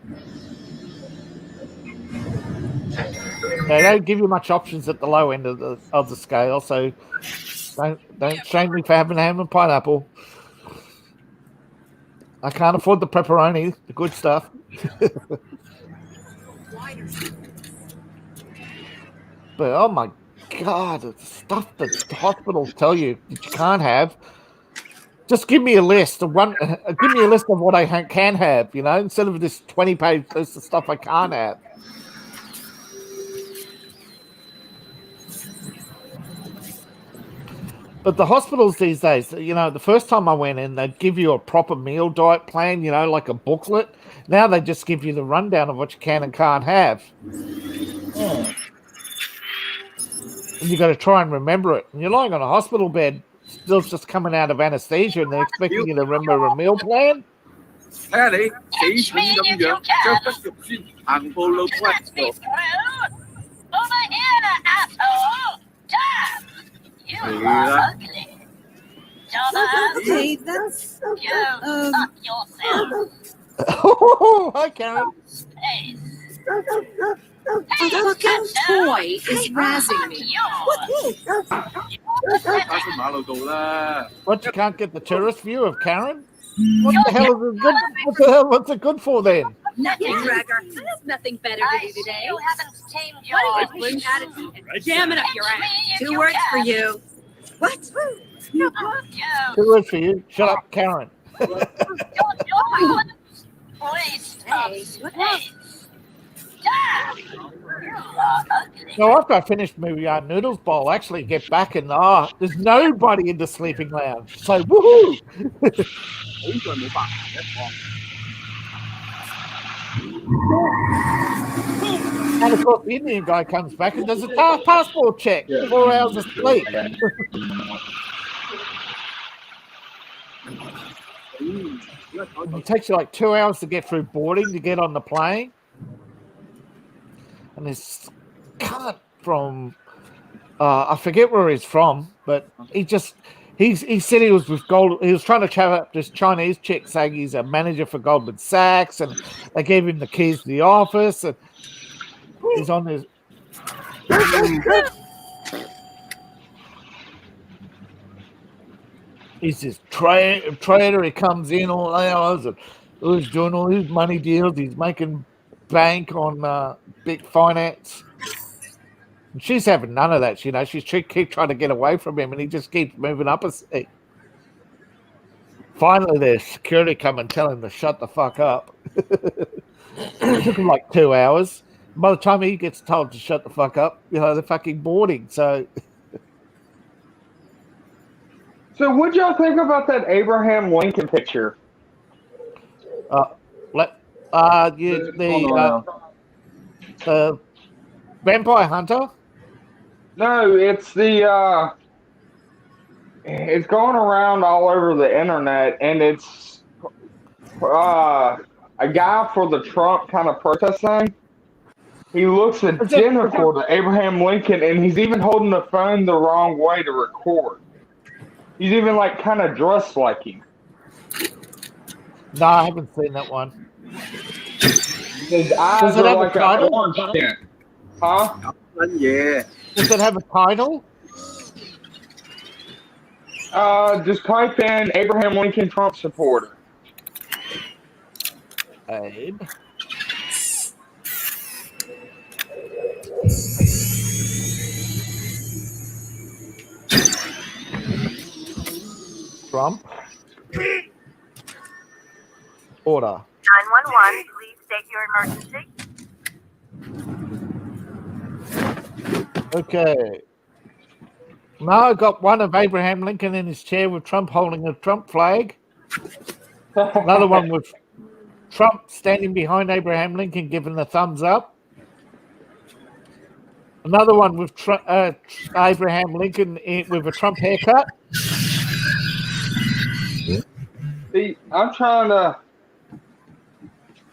They don't give you much options at the low end of the scale, so don't shame me for having ham and pineapple. I can't afford the pepperoni, the good stuff. But oh my God, the stuff that the hospitals tell you that you can't have. Just give me a list of give me a list of what I can have, instead of this 20-page list of stuff I can't have. But the hospitals these days, the first time I went in, they'd give you a proper meal diet plan, like a booklet. Now they just give you the rundown of what you can and can't have. And you got to try and remember it. And you're lying on a hospital bed, still just coming out of anesthesia, and they're expecting you to remember a meal plan. Thế đi, chỉ chúng đâm dược cho các dục sinh hàng vô lâu quạt rồi. Over here, asshole! You are ugly. Okay, that's Fuck yourself. Oh, hi, Karen. A fucking toy is razzing me. What, you can't get the tourist view of Karen? What the hell is it good? What's it good for then? Nothing, Gregor. I have nothing better to do today. You haven't tamed your What are you attitude and jam it up your ass? 2 words for you. What? Two words for you. Shut up, Karen. So after I finished my noodles bowl, I actually get back and there's nobody in the sleeping lounge. So woohoo! And of course, the Indian guy comes back and does a passport check. 4 hours of sleep. It takes you like 2 hours to get through boarding to get on the plane. And this cunt from I forget where he's from, but he said he was with Gold. He was trying to chat up this Chinese chick saying he's a manager for Goldman Sachs, and they gave him the keys to the office, and he's on his. He's this trader. He comes in all hours and he's doing all these money deals. He's making bank on big finance. And she's having none of that. She's keep trying to get away from him, and he just keeps moving up a seat. Finally, there's security come and tell him to shut the fuck up. It took him like 2 hours. By the time he gets told to shut the fuck up, they're fucking boarding. So what'd y'all think about that Abraham Lincoln picture? The Vampire Hunter? No, it's it's going around all over the internet, and it's a guy for the Trump kind of protest thing. He looks identical to Abraham Lincoln, and he's even holding the phone the wrong way to record. He's even like kind of dressed like him. No, I haven't seen that one. His eyes are like an orange tint. Huh? Yeah. Does it have a title? Just type in Abraham Lincoln Trump supporter. Abe. Trump. Order. 911, please state your emergency. Okay. Now I got one of Abraham Lincoln in his chair with Trump holding a Trump flag. Another one with Trump standing behind Abraham Lincoln giving the thumbs up. Another one with Abraham Lincoln with a Trump haircut. See, I'm trying to.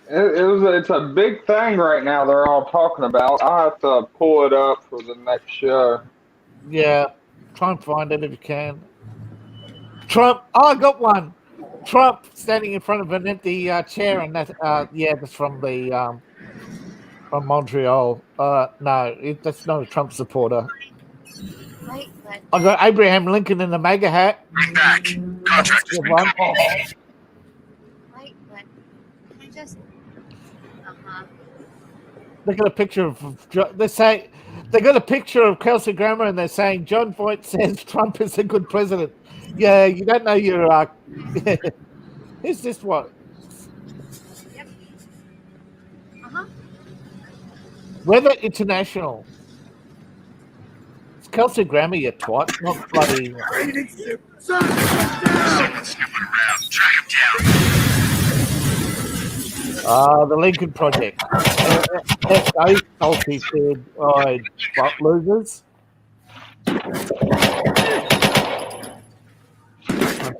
It's a big thing right now. They're all talking about. I'll have to pull it up for the next show. Yeah, try and find it if you can. Trump. Oh, I got one. Trump standing in front of an empty chair, and that's that's from the from Montreal. No, that's not a Trump supporter. Wait, but I got Abraham Lincoln in the MAGA hat. Bring back. Contract has been One. copied. wait, but can I just? They got a picture of. They got a picture of Kelsey Grammer, and they're saying John Voight says Trump is a good president. Yeah, you don't know your. Who's this one? Yep. Weather International. It's Kelsey Grammer, you twat, not bloody. Someone's snooping around. Track him down. The Lincoln Project. They salty said, losers. Bunch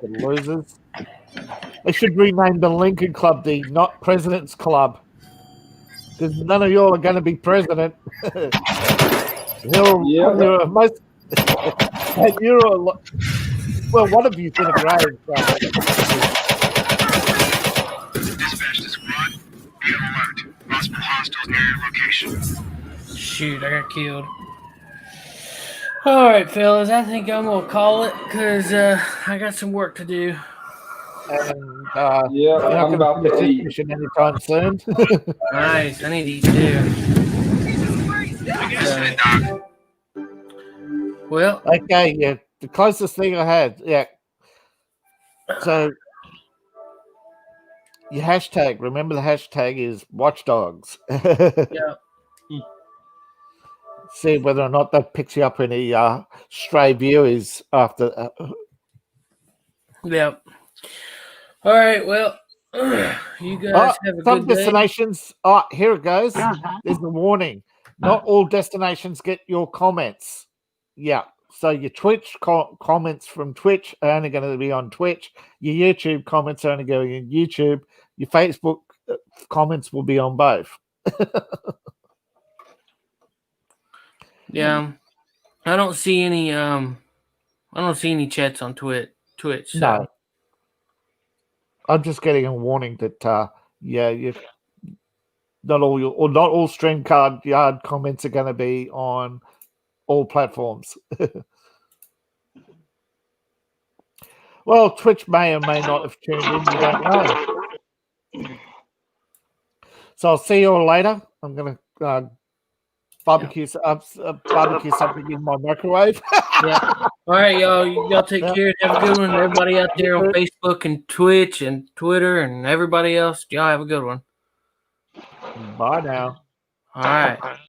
of losers. They should rename the Lincoln Club the Not President's Club. Because none of y'all are going to be president. Well, one of you's in a grave. Dispatch to squad. Be on alert. Possible hostiles near your location. Shoot, I got killed. All right, fellas, I think I'm going to call it because I got some work to do. And yeah, I'm about to eat anytime soon. Nice, I need to eat too. Well, okay, yeah, the closest thing I had, yeah. So your hashtag, remember the hashtag is watchdogs. Yeah. See whether or not that picks you up any stray viewers after. Yep. All right, well, you guys have a some good day. destinations. Here it goes. There's a warning. Not all destinations get your comments. Yeah. So your Twitch comments from Twitch are only going to be on Twitch. Your YouTube comments are only going on YouTube. Your Facebook comments will be on both. Yeah. I don't see any chats on Twitch. So. No. I'm just getting a warning that not all stream card yard comments are going to be on all platforms. Well, Twitch may or may not have tuned in. You don't know. So I'll see you all later. I'm going to barbecue something in my microwave. Yeah. All right, y'all take care. Have a good one. Everybody out there on Facebook and Twitch and Twitter and everybody else, y'all have a good one. Bye now. All right.